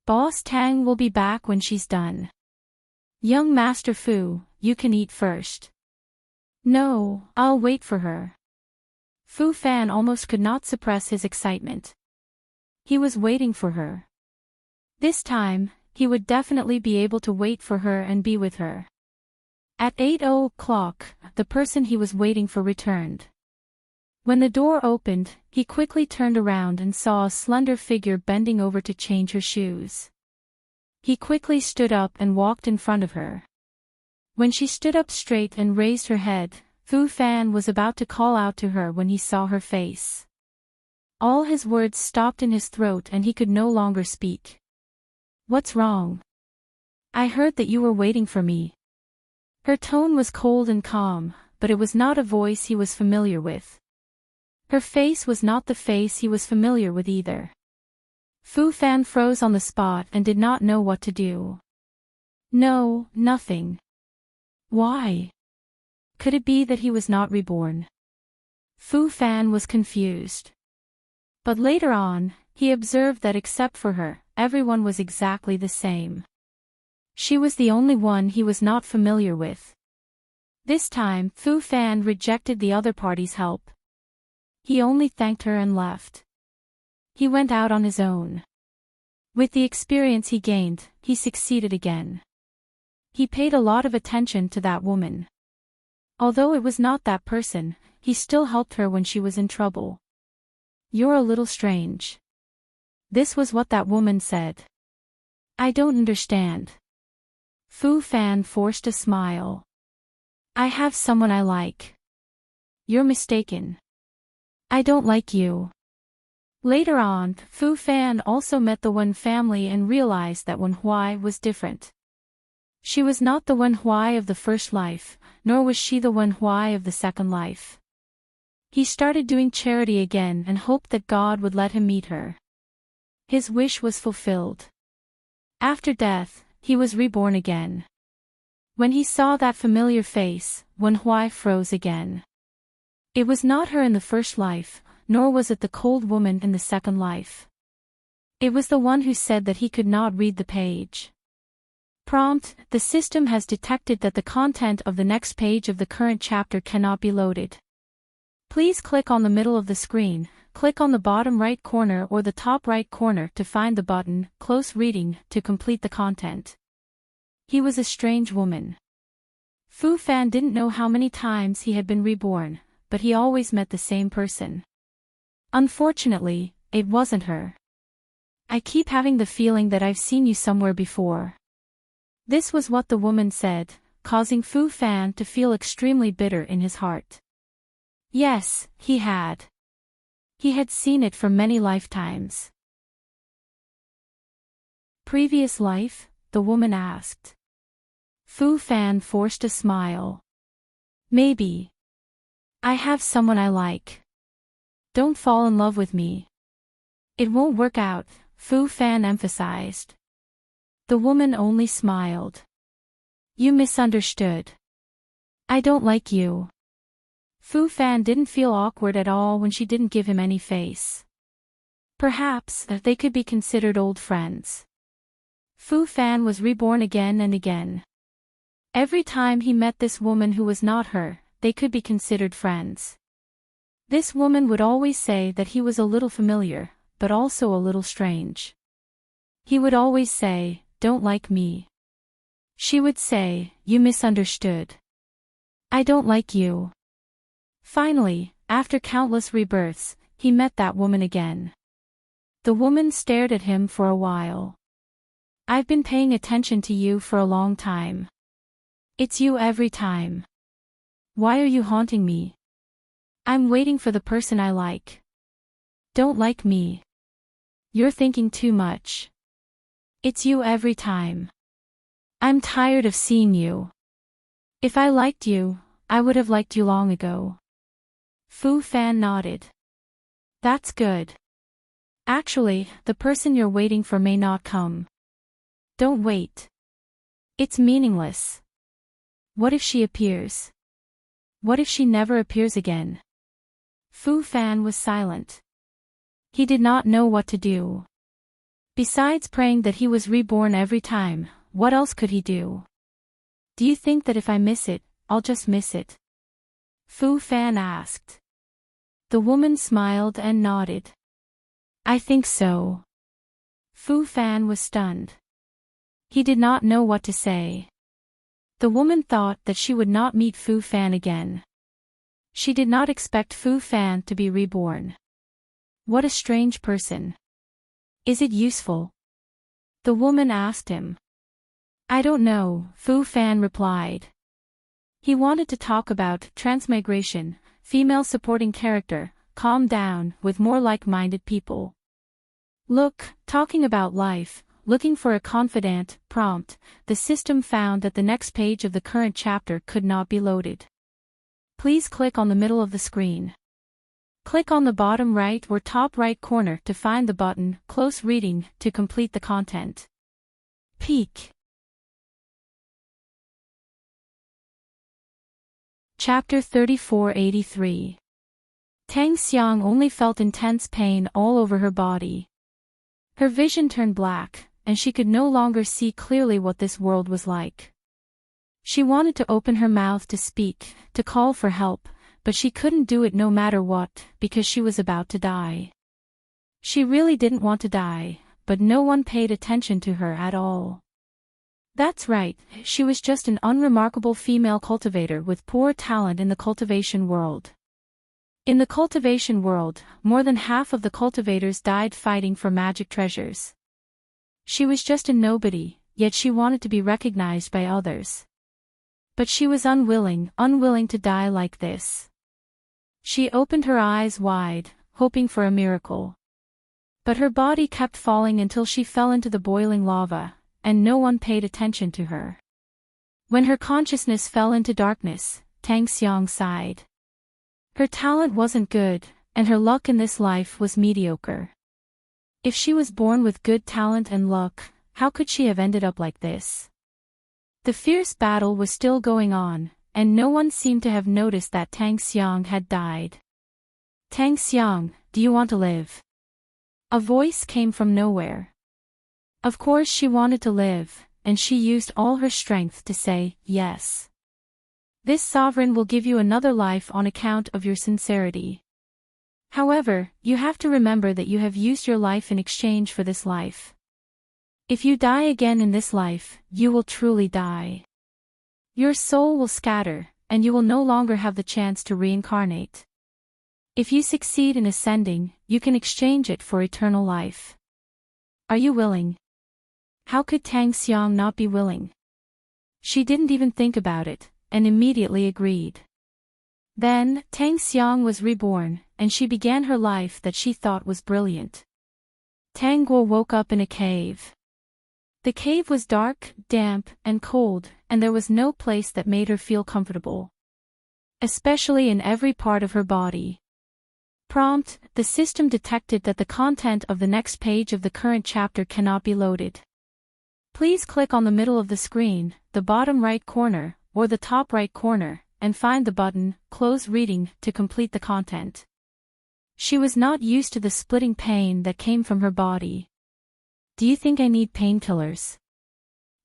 Boss Tang will be back when she's done. Young Master Fu, you can eat first. No, I'll wait for her. Fu Fan almost could not suppress his excitement. He was waiting for her. This time, he would definitely be able to wait for her and be with her. At 8:00, the person he was waiting for returned. When the door opened, he quickly turned around and saw a slender figure bending over to change her shoes. He quickly stood up and walked in front of her. When she stood up straight and raised her head, Fu Fan was about to call out to her when he saw her face. All his words stopped in his throat and he could no longer speak. What's wrong? I heard that you were waiting for me. Her tone was cold and calm, but it was not a voice he was familiar with. Her face was not the face he was familiar with either. Fu Fan froze on the spot and did not know what to do. No, nothing. Why? Could it be that he was not reborn? Fu Fan was confused. But later on, he observed that except for her, everyone was exactly the same. She was the only one he was not familiar with. This time, Fu Fan rejected the other party's help. He only thanked her and left. He went out on his own. With the experience he gained, he succeeded again. He paid a lot of attention to that woman. Although it was not that person, he still helped her when she was in trouble. You're a little strange. This was what that woman said. I don't understand. Fu Fan forced a smile. I have someone I like. You're mistaken. I don't like you. Later on, Fu Fan also met the Wen family and realized that Wen Huai was different. She was not the Wen Huai of the first life, nor was she the Wen Huai of the second life. He started doing charity again and hoped that God would let him meet her. His wish was fulfilled. After death, he was reborn again. When he saw that familiar face, Wen Huai froze again. It was not her in the first life, nor was it the cold woman in the second life. It was the one who said that he could not read the page. Prompt: the system has detected that the content of the next page of the current chapter cannot be loaded. Please click on the middle of the screen, click on the bottom right corner or the top right corner to find the button, Close Reading, to complete the content. He was a strange woman. Fu Fan didn't know how many times he had been reborn, but he always met the same person. Unfortunately, it wasn't her. I keep having the feeling that I've seen you somewhere before. This was what the woman said, causing Fu Fan to feel extremely bitter in his heart. Yes, he had. He had seen it for many lifetimes. Previous life? The woman asked. Fu Fan forced a smile. Maybe. I have someone I like. Don't fall in love with me. It won't work out, Fu Fan emphasized. The woman only smiled. You misunderstood. I don't like you. Fu Fan didn't feel awkward at all when she didn't give him any face. Perhaps they could be considered old friends. Fu Fan was reborn again and again. Every time he met this woman who was not her, they could be considered friends. This woman would always say that he was a little familiar, but also a little strange. He would always say, "Don't like me." She would say, "You misunderstood. I don't like you." Finally, after countless rebirths, he met that woman again. The woman stared at him for a while. I've been paying attention to you for a long time. It's you every time. Why are you haunting me? I'm waiting for the person I like. Don't like me. You're thinking too much. It's you every time. I'm tired of seeing you. If I liked you, I would have liked you long ago. Fu Fan nodded. That's good. Actually, the person you're waiting for may not come. Don't wait. It's meaningless. What if she appears? What if she never appears again? Fu Fan was silent. He did not know what to do. Besides praying that he was reborn every time, what else could he do? Do you think that if I miss it, I'll just miss it? Fu Fan asked. The woman smiled and nodded. I think so. Fu Fan was stunned. He did not know what to say. The woman thought that she would not meet Fu Fan again. She did not expect Fu Fan to be reborn. What a strange person. Is it useful? The woman asked him. I don't know, Fu Fan replied. He wanted to talk about transmigration, female supporting character, calm down, with more like-minded people. Look, talking about life, looking for a confidant, prompt, the system found that the next page of the current chapter could not be loaded. Please click on the middle of the screen. Click on the bottom right or top right corner to find the button, Close Reading, to complete the content. Peek. Chapter 3483. Tang Xiang only felt intense pain all over her body. Her vision turned black, and she could no longer see clearly what this world was like. She wanted to open her mouth to speak, to call for help, but she couldn't do it no matter what, because she was about to die. She really didn't want to die, but no one paid attention to her at all. That's right, she was just an unremarkable female cultivator with poor talent in the cultivation world. In the cultivation world, more than half of the cultivators died fighting for magic treasures. She was just a nobody, yet she wanted to be recognized by others. But she was unwilling to die like this. She opened her eyes wide, hoping for a miracle. But her body kept falling until she fell into the boiling lava, and no one paid attention to her. When her consciousness fell into darkness, Tang Xiang sighed. Her talent wasn't good, and her luck in this life was mediocre. If she was born with good talent and luck, how could she have ended up like this? The fierce battle was still going on, and no one seemed to have noticed that Tang Xiang had died. Tang Xiang, do you want to live? A voice came from nowhere. Of course she wanted to live, and she used all her strength to say, yes. This sovereign will give you another life on account of your sincerity. However, you have to remember that you have used your life in exchange for this life. If you die again in this life, you will truly die. Your soul will scatter, and you will no longer have the chance to reincarnate. If you succeed in ascending, you can exchange it for eternal life. Are you willing? How could Tang Xiang not be willing? She didn't even think about it, and immediately agreed. Then, Tang Xiang was reborn, and she began her life that she thought was brilliant. Tang Guo woke up in a cave. The cave was dark, damp, and cold, and there was no place that made her feel comfortable. Especially in every part of her body. Prompt: the system detected that the content of the next page of the current chapter cannot be loaded. Please click on the middle of the screen, the bottom right corner, or the top right corner, and find the button, Close Reading, to complete the content. She was not used to the splitting pain that came from her body. Do you think I need painkillers?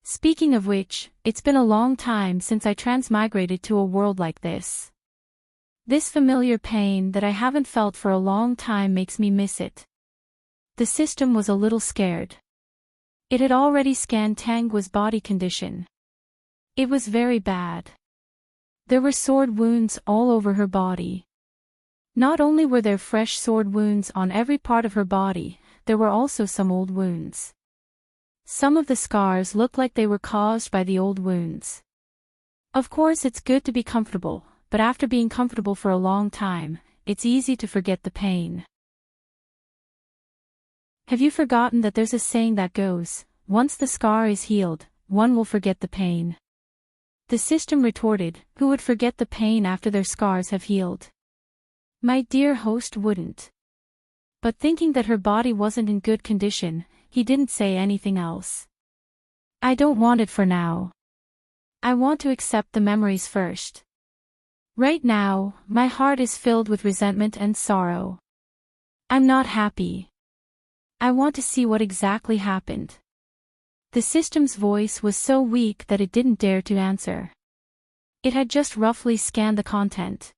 Speaking of which, it's been a long time since I transmigrated to a world like this. This familiar pain that I haven't felt for a long time makes me miss it. The system was a little scared. It had already scanned Tang Guo's body condition. It was very bad. There were sword wounds all over her body. Not only were there fresh sword wounds on every part of her body, there were also some old wounds. Some of the scars looked like they were caused by the old wounds. Of course, it's good to be comfortable, but after being comfortable for a long time, it's easy to forget the pain. Have you forgotten that there's a saying that goes, once the scar is healed, one will forget the pain? The system retorted, who would forget the pain after their scars have healed? My dear host wouldn't. But thinking that her body wasn't in good condition, he didn't say anything else. I don't want it for now. I want to accept the memories first. Right now, my heart is filled with resentment and sorrow. I'm not happy. I want to see what exactly happened. The system's voice was so weak that it didn't dare to answer. It had just roughly scanned the content.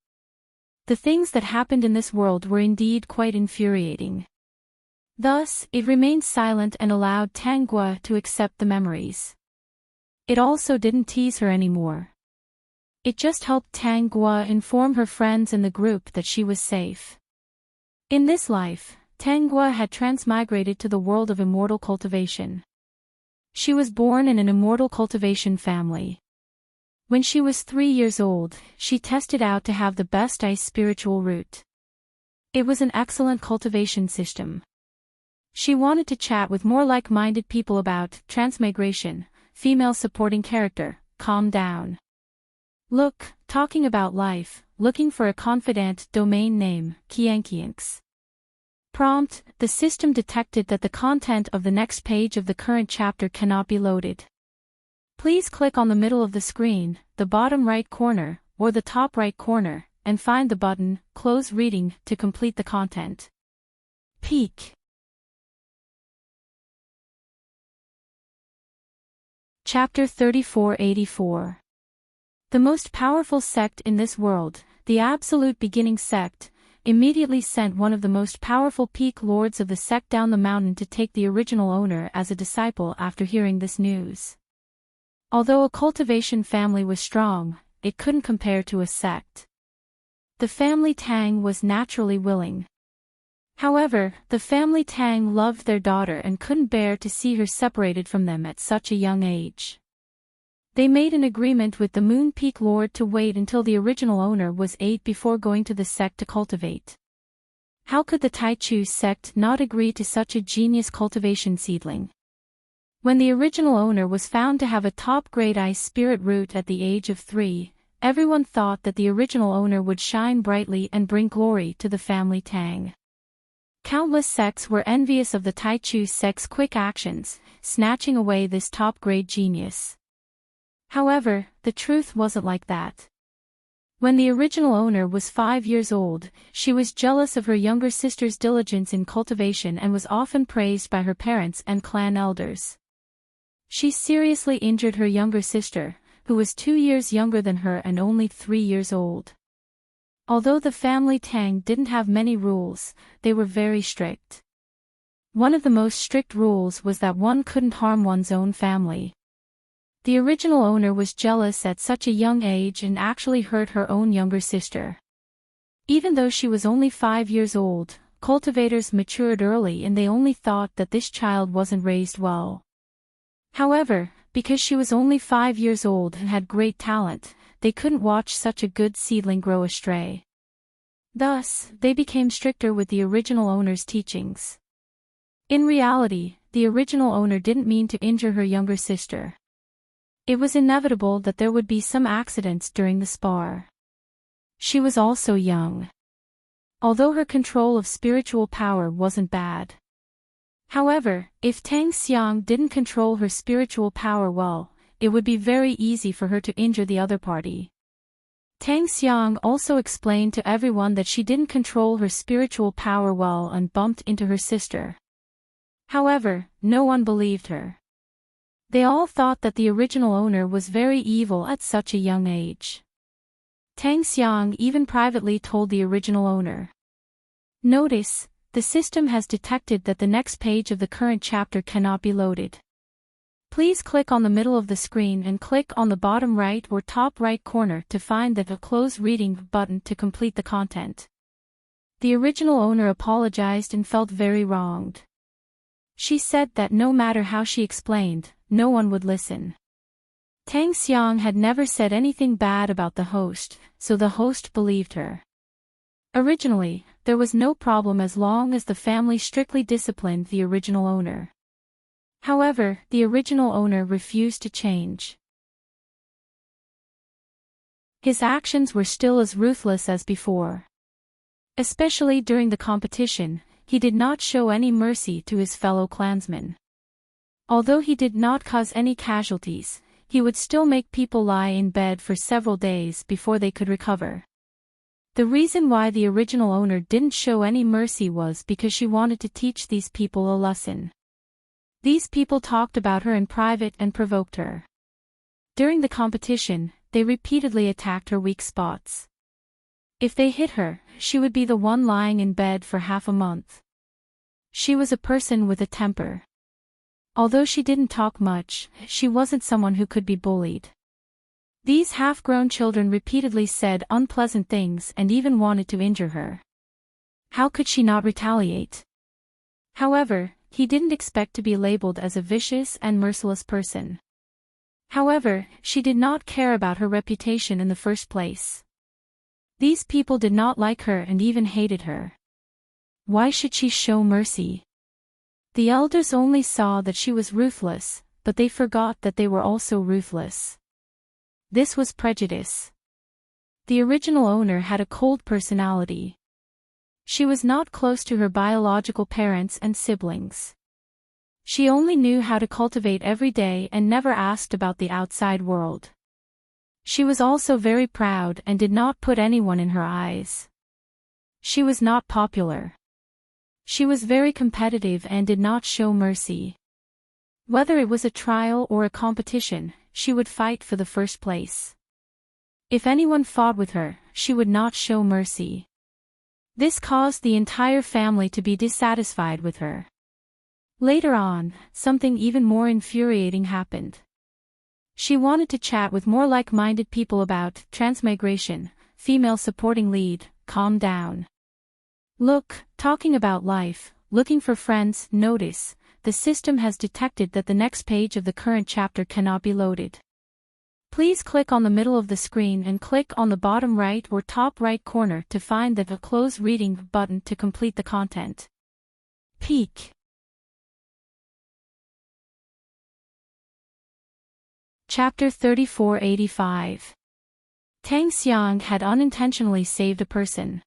The things that happened in this world were indeed quite infuriating. Thus, it remained silent and allowed Tang Guo to accept the memories. It also didn't tease her anymore. It just helped Tang Guo inform her friends in the group that she was safe. In this life, Tang Guo had transmigrated to the world of immortal cultivation. She was born in an immortal cultivation family. When she was 3 years old, she tested out to have the best ice spiritual root. It was an excellent cultivation system. She wanted to chat with more like-minded people about transmigration, female supporting character, calm down. Look, talking about life, looking for a confidant domain name, Kiankianks. Prompt: the system detected that the content of the next page of the current chapter cannot be loaded. Please click on the middle of the screen, the bottom right corner, or the top right corner, and find the button, Close Reading, to complete the content. Peak. Chapter 3484. The most powerful sect in this world, the Absolute Beginning Sect, immediately sent one of the most powerful peak lords of the sect down the mountain to take the original owner as a disciple after hearing this news. Although a cultivation family was strong, it couldn't compare to a sect. The family Tang was naturally willing. However, the family Tang loved their daughter and couldn't bear to see her separated from them at such a young age. They made an agreement with the Moon Peak Lord to wait until the original owner was 8 before going to the sect to cultivate. How could the Taichu sect not agree to such a genius cultivation seedling? When the original owner was found to have a top-grade ice spirit root at the age of 3, everyone thought that the original owner would shine brightly and bring glory to the family Tang. Countless sects were envious of the Taichu sect's quick actions, snatching away this top-grade genius. However, the truth wasn't like that. When the original owner was 5 years old, she was jealous of her younger sister's diligence in cultivation and was often praised by her parents and clan elders. She seriously injured her younger sister, who was 2 years younger than her and only 3 years old. Although the family Tang didn't have many rules, they were very strict. One of the most strict rules was that one couldn't harm one's own family. The original owner was jealous at such a young age and actually hurt her own younger sister. Even though she was only 5 years old, cultivators matured early and they only thought that this child wasn't raised well. However, because she was only 5 years old and had great talent, they couldn't watch such a good seedling grow astray. Thus, they became stricter with the original owner's teachings. In reality, the original owner didn't mean to injure her younger sister. It was inevitable that there would be some accidents during the spar. She was also young. Although her control of spiritual power wasn't bad. However, if Tang Xiang didn't control her spiritual power well, it would be very easy for her to injure the other party. Tang Xiang also explained to everyone that she didn't control her spiritual power well and bumped into her sister. However, no one believed her. They all thought that the original owner was very evil at such a young age. Tang Xiang even privately told the original owner. Notice, the system has detected that the next page of the current chapter cannot be loaded. Please click on the middle of the screen and click on the bottom right or top right corner to find the Close Reading button to complete the content. The original owner apologized and felt very wronged. She said that no matter how she explained, no one would listen. Tang Xiang had never said anything bad about the host, so the host believed her. Originally, there was no problem as long as the family strictly disciplined the original owner. However, the original owner refused to change. His actions were still as ruthless as before. Especially during the competition, he did not show any mercy to his fellow clansmen. Although he did not cause any casualties, he would still make people lie in bed for several days before they could recover. The reason why the original owner didn't show any mercy was because she wanted to teach these people a lesson. These people talked about her in private and provoked her. During the competition, they repeatedly attacked her weak spots. If they hit her, she would be the one lying in bed for half a month. She was a person with a temper. Although she didn't talk much, she wasn't someone who could be bullied. These half-grown children repeatedly said unpleasant things and even wanted to injure her. How could she not retaliate? However, he didn't expect to be labeled as a vicious and merciless person. However, she did not care about her reputation in the first place. These people did not like her and even hated her. Why should she show mercy? The elders only saw that she was ruthless, but they forgot that they were also ruthless. This was prejudice. The original owner had a cold personality. She was not close to her biological parents and siblings. She only knew how to cultivate every day and never asked about the outside world. She was also very proud and did not put anyone in her eyes. She was not popular. She was very competitive and did not show mercy. Whether it was a trial or a competition, she would fight for the first place. If anyone fought with her, she would not show mercy. This caused the entire family to be dissatisfied with her. Later on, something even more infuriating happened. She wanted to chat with more like-minded people about transmigration, female supporting lead, calm down. Look, talking about life, looking for friends, notice, the system has detected that the next page of the current chapter cannot be loaded. Please click on the middle of the screen and click on the bottom right or top right corner to find the Close Reading button to complete the content. Peek. Chapter 3485. Tang Xiang had unintentionally saved a person.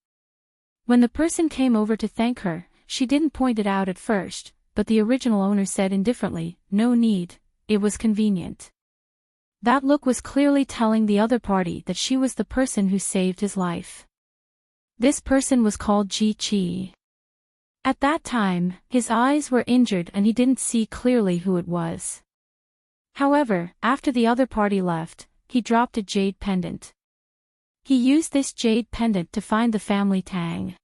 When the person came over to thank her, she didn't point it out at first, but the original owner said indifferently, "No need, it was convenient." That look was clearly telling the other party that she was the person who saved his life. This person was called Ji Qi. At that time, his eyes were injured and he didn't see clearly who it was. However, after the other party left, he dropped a jade pendant. He used this jade pendant to find the family Tang.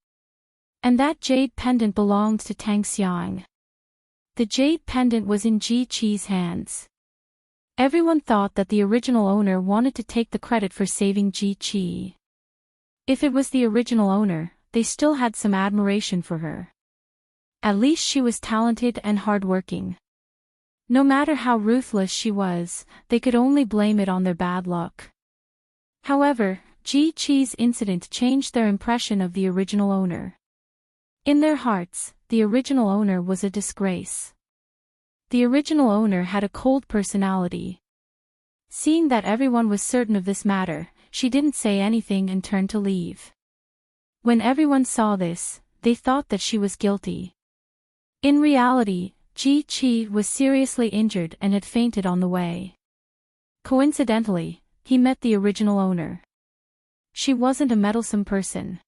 And that jade pendant belonged to Tang Xiang. The jade pendant was in Ji Qi's hands. Everyone thought that the original owner wanted to take the credit for saving Ji Qi. If it was the original owner, they still had some admiration for her. At least she was talented and hardworking. No matter how ruthless she was, they could only blame it on their bad luck. However, Ji Qi's incident changed their impression of the original owner. In their hearts, the original owner was a disgrace. The original owner had a cold personality. Seeing that everyone was certain of this matter, she didn't say anything and turned to leave. When everyone saw this, they thought that she was guilty. In reality, Ji Qi was seriously injured and had fainted on the way. Coincidentally, he met the original owner. She wasn't a meddlesome person.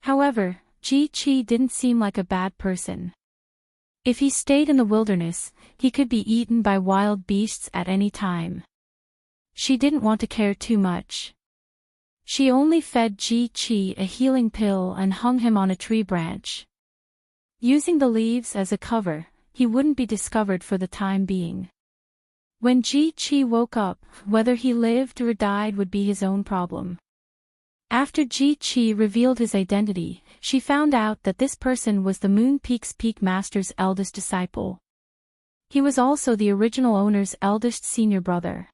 However, Ji Qi didn't seem like a bad person. If he stayed in the wilderness, he could be eaten by wild beasts at any time. She didn't want to care too much. She only fed Ji Qi a healing pill and hung him on a tree branch. Using the leaves as a cover, he wouldn't be discovered for the time being. When Ji Qi woke up, whether he lived or died would be his own problem. After Ji Qi revealed his identity, she found out that this person was the Moon Peak's Peak Master's eldest disciple. He was also the original owner's eldest senior brother.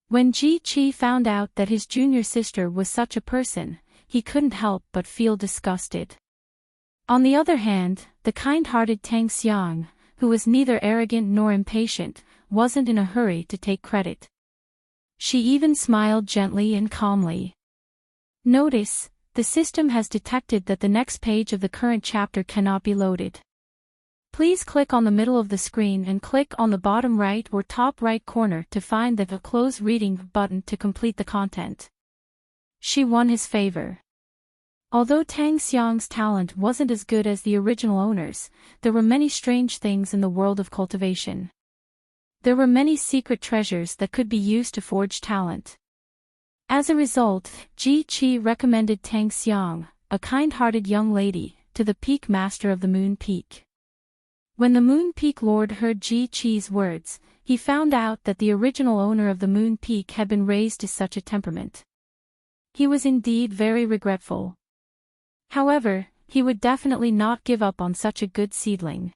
When Ji Qi found out that his junior sister was such a person, he couldn't help but feel disgusted. On the other hand, the kind-hearted Tang Xiang, who was neither arrogant nor impatient, wasn't in a hurry to take credit. She even smiled gently and calmly. Notice, the system has detected that the next page of the current chapter cannot be loaded. Please click on the middle of the screen and click on the bottom right or top right corner to find the Close Reading button to complete the content. She won his favor. Although Tang Xiang's talent wasn't as good as the original owner's, there were many strange things in the world of cultivation. There were many secret treasures that could be used to forge talent. As a result, Ji Qi recommended Tang Xiang, a kind-hearted young lady, to the Peak Master of the Moon Peak. When the Moon Peak Lord heard Ji Qi's words, he found out that the original owner of the Moon Peak had been raised to such a temperament. He was indeed very regretful. However, he would definitely not give up on such a good seedling.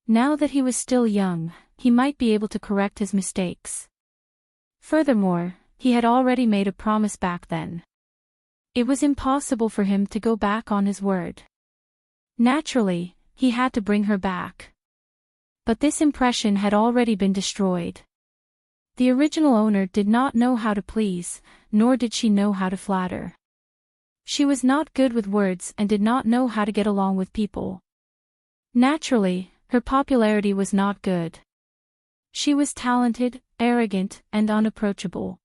Now that he was still young, he might be able to correct his mistakes. Furthermore, he had already made a promise back then. It was impossible for him to go back on his word. Naturally, he had to bring her back. But this impression had already been destroyed. The original owner did not know how to please, nor did she know how to flatter. She was not good with words and did not know how to get along with people. Naturally, her popularity was not good. She was talented, arrogant, and unapproachable.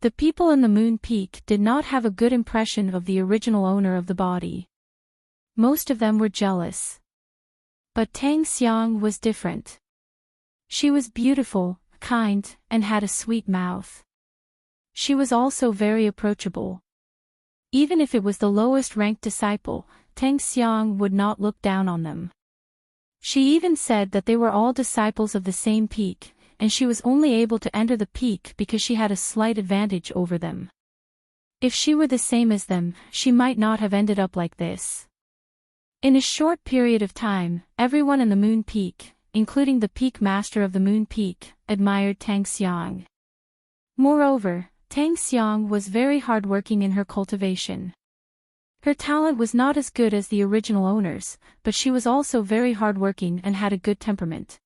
The people in the Moon Peak did not have a good impression of the original owner of the body. Most of them were jealous. But Tang Xiang was different. She was beautiful, kind, and had a sweet mouth. She was also very approachable. Even if it was the lowest-ranked disciple, Tang Xiang would not look down on them. She even said that they were all disciples of the same peak, and she was only able to enter the peak because she had a slight advantage over them. If she were the same as them, she might not have ended up like this. In a short period of time, everyone in the Moon Peak, including the Peak Master of the Moon Peak, admired Tang Xiang. Moreover, Tang Xiang was very hardworking in her cultivation. Her talent was not as good as the original owners, but she was also very hardworking and had a good temperament.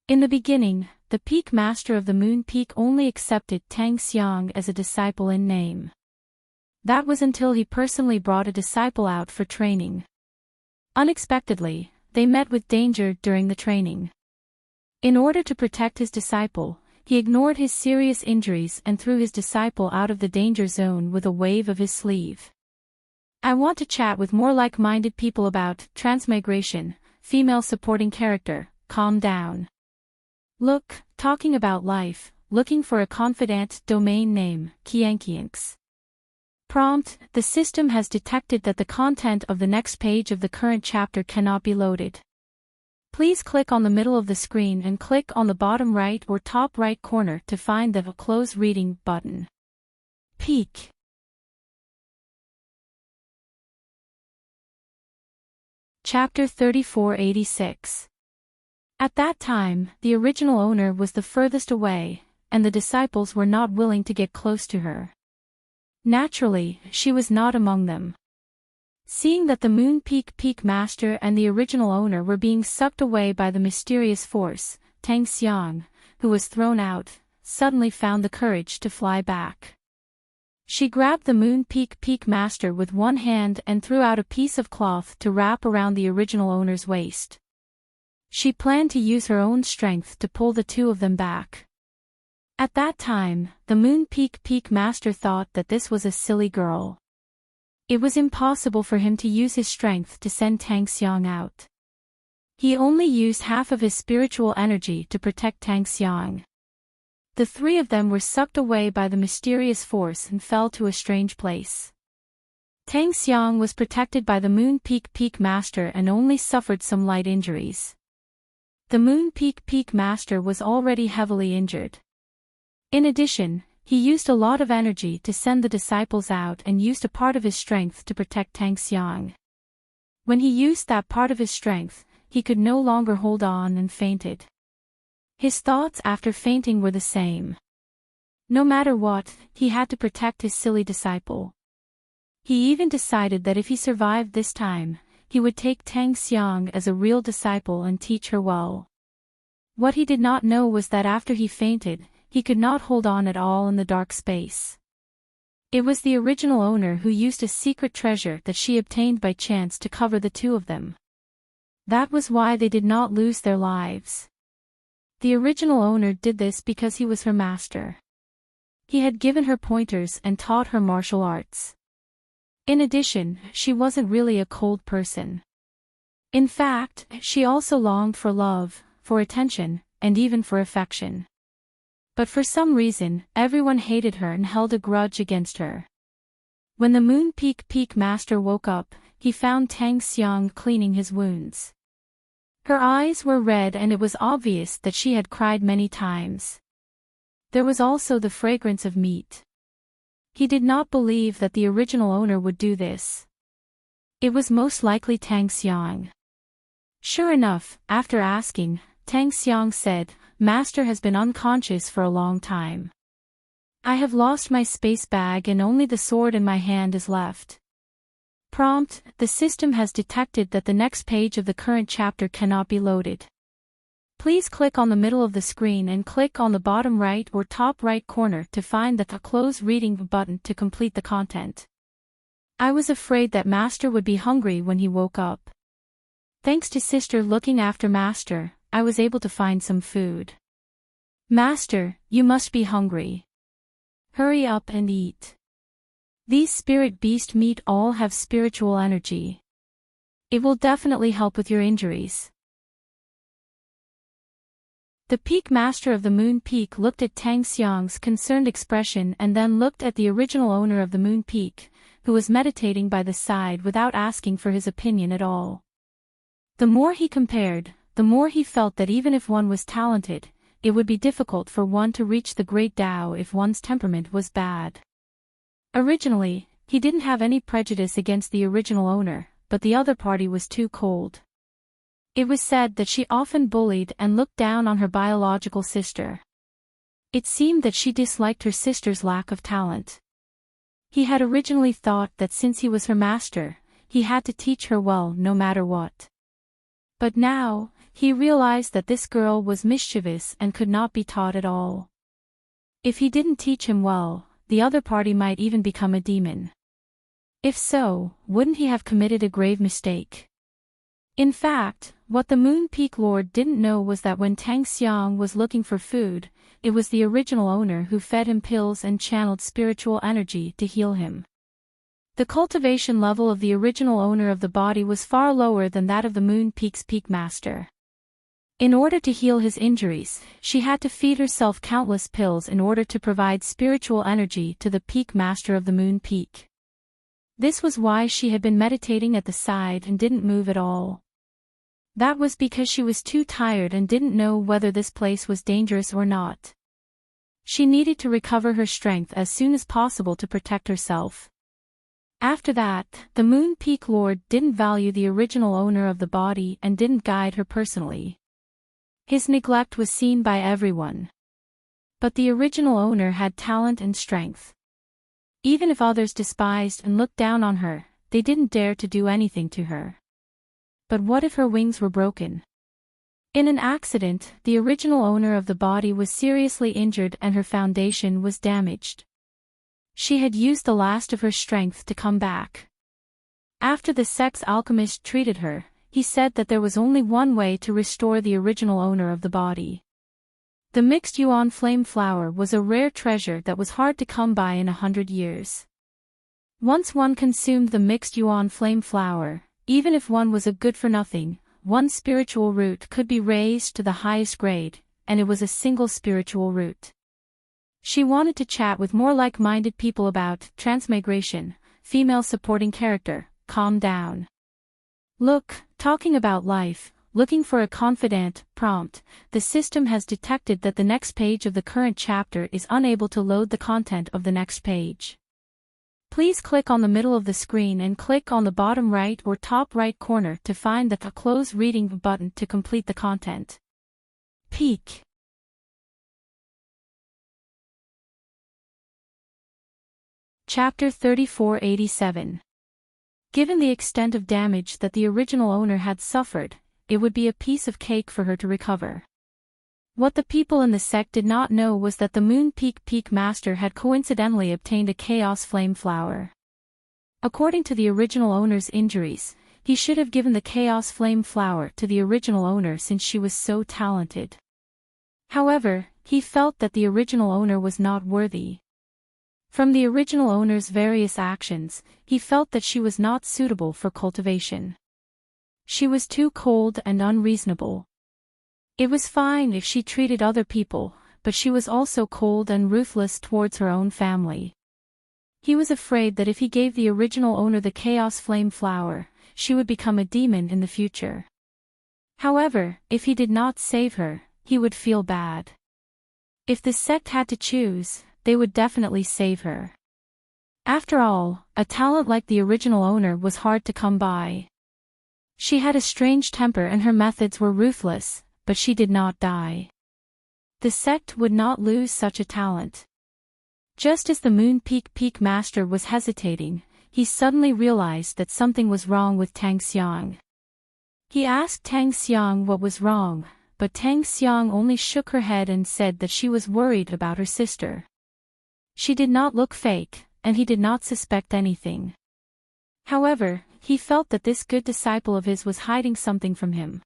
In the beginning, the Peak Master of the Moon Peak only accepted Tang Xiang as a disciple in name. That was until he personally brought a disciple out for training. Unexpectedly, they met with danger during the training. In order to protect his disciple, he ignored his serious injuries and threw his disciple out of the danger zone with a wave of his sleeve. I want to chat with more like-minded people about transmigration, female supporting character, calm down. Look, talking about life, looking for a confidant domain name, Kiankianks. Prompt: the system has detected that the content of the next page of the current chapter cannot be loaded. Please click on the middle of the screen and click on the bottom right or top right corner to find the Close Reading button. Peak. Chapter 3486. At that time, the original owner was the furthest away, and the disciples were not willing to get close to her. Naturally, she was not among them. Seeing that the Moon Peak Peak Master and the original owner were being sucked away by the mysterious force, Tang Xiang, who was thrown out, suddenly found the courage to fly back. She grabbed the Moon Peak Peak Master with one hand and threw out a piece of cloth to wrap around the original owner's waist. She planned to use her own strength to pull the two of them back. At that time, the Moon Peak Peak Master thought that this was a silly girl. It was impossible for him to use his strength to send Tang Xiang out. He only used half of his spiritual energy to protect Tang Xiang. The three of them were sucked away by the mysterious force and fell to a strange place. Tang Xiang was protected by the Moon Peak Peak Master and only suffered some light injuries. The Moon Peak Peak Master was already heavily injured. In addition, he used a lot of energy to send the disciples out and used a part of his strength to protect Tang Xiang. When he used that part of his strength, he could no longer hold on and fainted. His thoughts after fainting were the same. No matter what, he had to protect his silly disciple. He even decided that if he survived this time, he would take Tang Xiang as a real disciple and teach her well. What he did not know was that after he fainted, he could not hold on at all in the dark space. It was the original owner who used a secret treasure that she obtained by chance to cover the two of them. That was why they did not lose their lives. The original owner did this because he was her master. He had given her pointers and taught her martial arts. In addition, she wasn't really a cold person. In fact, she also longed for love, for attention, and even for affection. But for some reason, everyone hated her and held a grudge against her. When the Moon Peak Peak Master woke up, he found Tang Xiang cleaning his wounds. Her eyes were red and it was obvious that she had cried many times. There was also the fragrance of meat. He did not believe that the original owner would do this. It was most likely Tang Xiang. Sure enough, after asking, Tang Xiang said, "Master has been unconscious for a long time. I have lost my space bag and only the sword in my hand is left." Prompt: the system has detected that the next page of the current chapter cannot be loaded. Please click on the middle of the screen and click on the bottom right or top right corner to find the Close Reading button to complete the content. I was afraid that Master would be hungry when he woke up. Thanks to Sister looking after Master, I was able to find some food. Master, you must be hungry. Hurry up and eat. These spirit beast meat all have spiritual energy. It will definitely help with your injuries. The Peak Master of the Moon Peak looked at Tang Xiang's concerned expression and then looked at the original owner of the Moon Peak, who was meditating by the side without asking for his opinion at all. The more he compared, the more he felt that even if one was talented, it would be difficult for one to reach the Great Tao if one's temperament was bad. Originally, he didn't have any prejudice against the original owner, but the other party was too cold. It was said that she often bullied and looked down on her biological sister. It seemed that she disliked her sister's lack of talent. He had originally thought that since he was her master, he had to teach her well no matter what. But now, he realized that this girl was mischievous and could not be taught at all. If he didn't teach him well, the other party might even become a demon. If so, wouldn't he have committed a grave mistake? In fact, what the Moon Peak Lord didn't know was that when Tang Xiang was looking for food, it was the original owner who fed him pills and channeled spiritual energy to heal him. The cultivation level of the original owner of the body was far lower than that of the Moon Peak's Peak Master. In order to heal his injuries, she had to feed herself countless pills in order to provide spiritual energy to the Peak Master of the Moon Peak. This was why she had been meditating at the side and didn't move at all. That was because she was too tired and didn't know whether this place was dangerous or not. She needed to recover her strength as soon as possible to protect herself. After that, the Moon Peak Lord didn't value the original owner of the body and didn't guide her personally. His neglect was seen by everyone. But the original owner had talent and strength. Even if others despised and looked down on her, they didn't dare to do anything to her. But what if her wings were broken? In an accident, the original owner of the body was seriously injured and her foundation was damaged. She had used the last of her strength to come back. After the sex alchemist treated her, he said that there was only one way to restore the original owner of the body. The mixed yuan flame flower was a rare treasure that was hard to come by in 100 years. Once one consumed the mixed yuan flame flower, even if one was a good-for-nothing, one spiritual root could be raised to the highest grade, and it was a single spiritual root. She wanted to chat with more like-minded people about transmigration, female supporting character, calm down. Look, talking about life, looking for a confidant, prompt, the system has detected that the next page of the current chapter is unable to load the content of the next page. Please click on the middle of the screen and click on the bottom right or top right corner to find the Close Reading button to complete the content. Peak. Chapter 3487. Given the extent of damage that the original owner had suffered, it would be a piece of cake for her to recover. What the people in the sect did not know was that the Moon Peak Master had coincidentally obtained a Chaos Flame Flower. According to the original owner's injuries, he should have given the Chaos Flame Flower to the original owner since she was so talented. However, he felt that the original owner was not worthy. From the original owner's various actions, he felt that she was not suitable for cultivation. She was too cold and unreasonable. It was fine if she treated other people, but she was also cold and ruthless towards her own family. He was afraid that if he gave the original owner the Chaos Flame Flower, she would become a demon in the future. However, if he did not save her, he would feel bad. If the sect had to choose, they would definitely save her. After all, a talent like the original owner was hard to come by. She had a strange temper and her methods were ruthless, but she did not die. The sect would not lose such a talent. Just as the Moon Peak Master was hesitating, he suddenly realized that something was wrong with Tang Xiang. He asked Tang Xiang what was wrong, but Tang Xiang only shook her head and said that she was worried about her sister. She did not look fake, and he did not suspect anything. However, he felt that this good disciple of his was hiding something from him.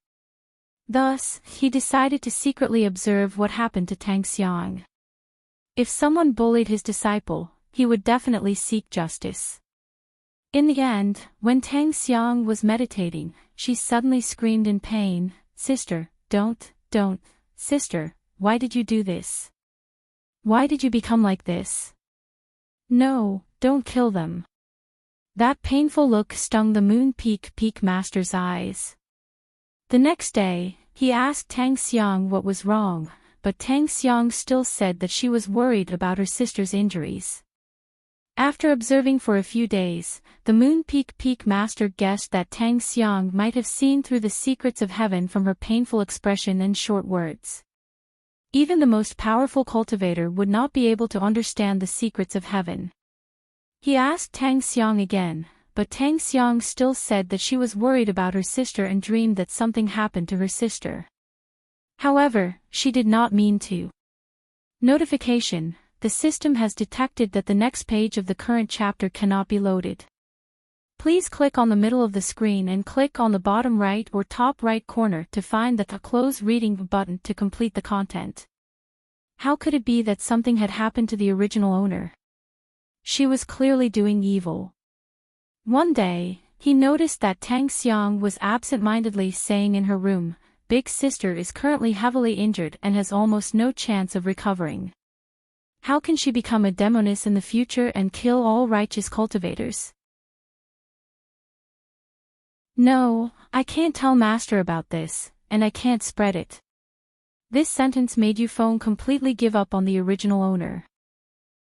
Thus, he decided to secretly observe what happened to Tang Xiang. If someone bullied his disciple, he would definitely seek justice. In the end, when Tang Xiang was meditating, she suddenly screamed in pain, "Sister, don't, sister, why did you do this? Why did you become like this? No, don't kill them." That painful look stung the Moon Peak Master's eyes. The next day, he asked Tang Xiang what was wrong, but Tang Xiang still said that she was worried about her sister's injuries. After observing for a few days, the Moon Peak Master guessed that Tang Xiang might have seen through the secrets of heaven from her painful expression and short words. Even the most powerful cultivator would not be able to understand the secrets of heaven. He asked Tang Xiang again, but Tang Xiang still said that she was worried about her sister and dreamed that something happened to her sister. However, she did not mean to. Notification: the system has detected that the next page of the current chapter cannot be loaded. Please click on the middle of the screen and click on the bottom right or top right corner to find the Close Reading button to complete the content. How could it be that something had happened to the original owner? She was clearly doing evil. One day, he noticed that Tang Xiang was absent-mindedly saying in her room, "Big sister is currently heavily injured and has almost no chance of recovering. How can she become a demoness in the future and kill all righteous cultivators?" "No, I can't tell Master about this, and I can't spread it." This sentence made Yufeng completely give up on the original owner.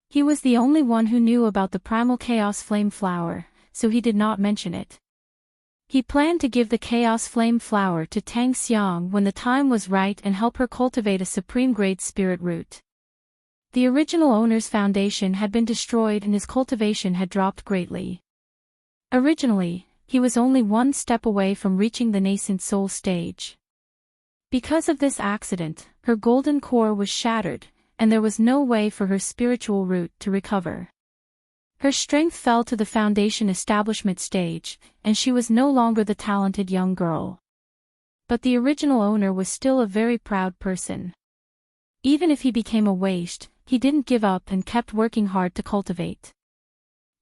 He was the only one who knew about the primal chaos flame flower, so he did not mention it. He planned to give the Chaos Flame Flower to Tang Xiang when the time was right and help her cultivate a supreme-grade spirit root. The original owner's foundation had been destroyed and his cultivation had dropped greatly. Originally, he was only one step away from reaching the nascent soul stage. Because of this accident, her golden core was shattered, and there was no way for her spiritual root to recover. Her strength fell to the foundation establishment stage, and she was no longer the talented young girl. But the original owner was still a very proud person. Even if he became a waste, he didn't give up and kept working hard to cultivate.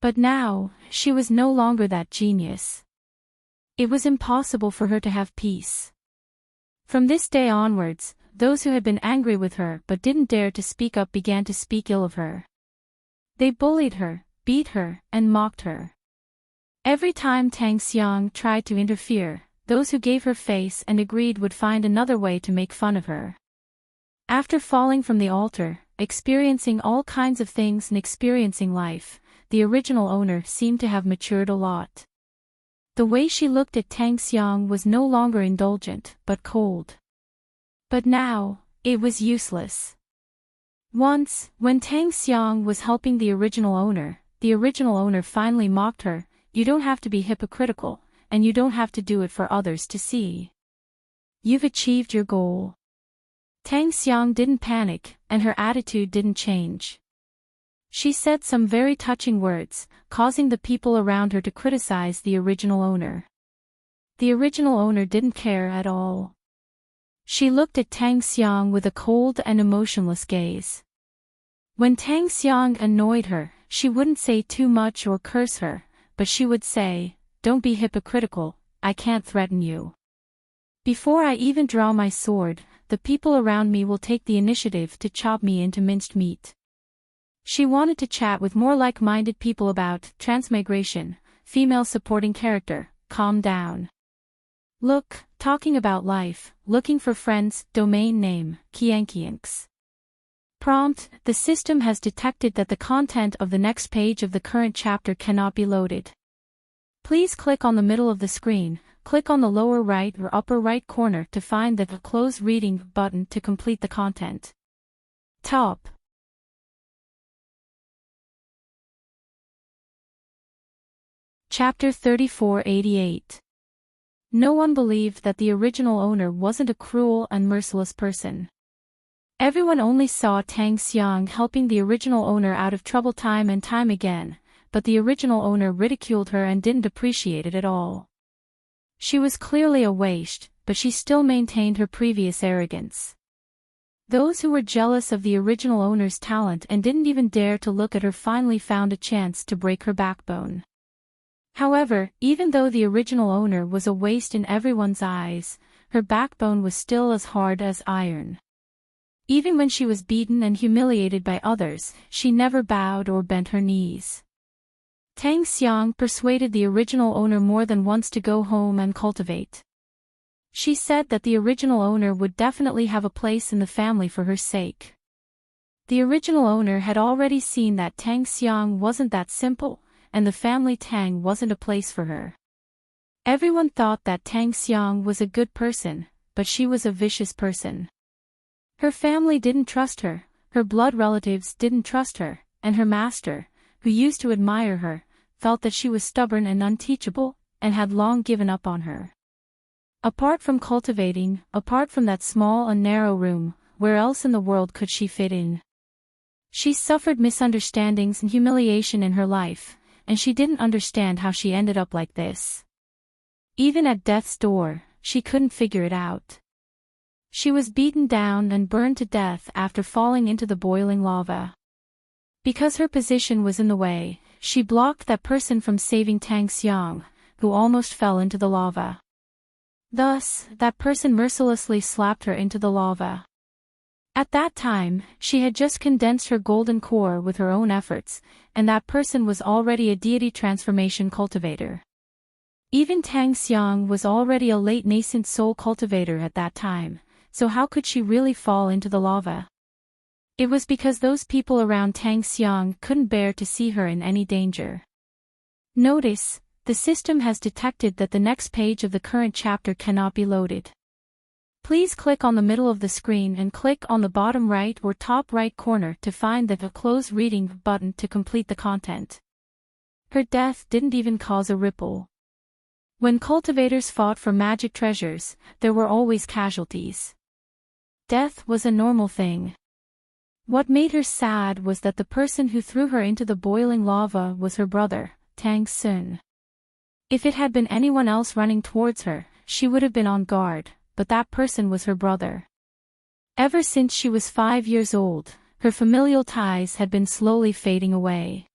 But now, she was no longer that genius. It was impossible for her to have peace. From this day onwards, those who had been angry with her but didn't dare to speak up began to speak ill of her. They bullied her, beat her, and mocked her. Every time Tang Xiang tried to interfere, those who gave her face and agreed would find another way to make fun of her. After falling from the altar, experiencing all kinds of things and experiencing life, the original owner seemed to have matured a lot. The way she looked at Tang Xiang was no longer indulgent, but cold. But now, it was useless. Once, when Tang Xiang was helping the original owner finally mocked her, "You don't have to be hypocritical, and you don't have to do it for others to see. You've achieved your goal." Tang Xiang didn't panic, and her attitude didn't change. She said some very touching words, causing the people around her to criticize the original owner. The original owner didn't care at all. She looked at Tang Xiang with a cold and emotionless gaze. When Tang Xiang annoyed her, she wouldn't say too much or curse her, but she would say, "Don't be hypocritical, I can't threaten you. Before I even draw my sword, the people around me will take the initiative to chop me into minced meat." She wanted to chat with more like-minded people about transmigration, female supporting character, calm down. Look, talking about life, looking for friends, domain name, Kiankianks. Prompt: the system has detected that the content of the next page of the current chapter cannot be loaded. Please click on the middle of the screen, click on the lower right or upper right corner to find the Close Reading button to complete the content. Top. Chapter 3488. No one believed that the original owner wasn't a cruel and merciless person. Everyone only saw Tang Xiang helping the original owner out of trouble time and time again, but the original owner ridiculed her and didn't appreciate it at all. She was clearly a waste, but she still maintained her previous arrogance. Those who were jealous of the original owner's talent and didn't even dare to look at her finally found a chance to break her backbone. However, even though the original owner was a waste in everyone's eyes, her backbone was still as hard as iron. Even when she was beaten and humiliated by others, she never bowed or bent her knees. Tang Xiang persuaded the original owner more than once to go home and cultivate. She said that the original owner would definitely have a place in the family for her sake. The original owner had already seen that Tang Xiang wasn't that simple, and the family Tang wasn't a place for her. Everyone thought that Tang Xiang was a good person, but she was a vicious person. Her family didn't trust her, her blood relatives didn't trust her, and her master, who used to admire her, felt that she was stubborn and unteachable, and had long given up on her. Apart from cultivating, apart from that small and narrow room, where else in the world could she fit in? She suffered misunderstandings and humiliation in her life, and she didn't understand how she ended up like this. Even at death's door, she couldn't figure it out. She was beaten down and burned to death after falling into the boiling lava. Because her position was in the way, she blocked that person from saving Tang Xiang, who almost fell into the lava. Thus, that person mercilessly slapped her into the lava. At that time, she had just condensed her golden core with her own efforts, and that person was already a deity transformation cultivator. Even Tang Xiang was already a late nascent soul cultivator at that time, so how could she really fall into the lava? It was because those people around Tang Xiang couldn't bear to see her in any danger. Notice, the system has detected that the next page of the current chapter cannot be loaded. Please click on the middle of the screen and click on the bottom right or top right corner to find the Close Reading button to complete the content. Her death didn't even cause a ripple. When cultivators fought for magic treasures, there were always casualties. Death was a normal thing. What made her sad was that the person who threw her into the boiling lava was her brother, Tang Sun. If it had been anyone else running towards her, she would have been on guard, but that person was her brother. Ever since she was 5 years old, her familial ties had been slowly fading away.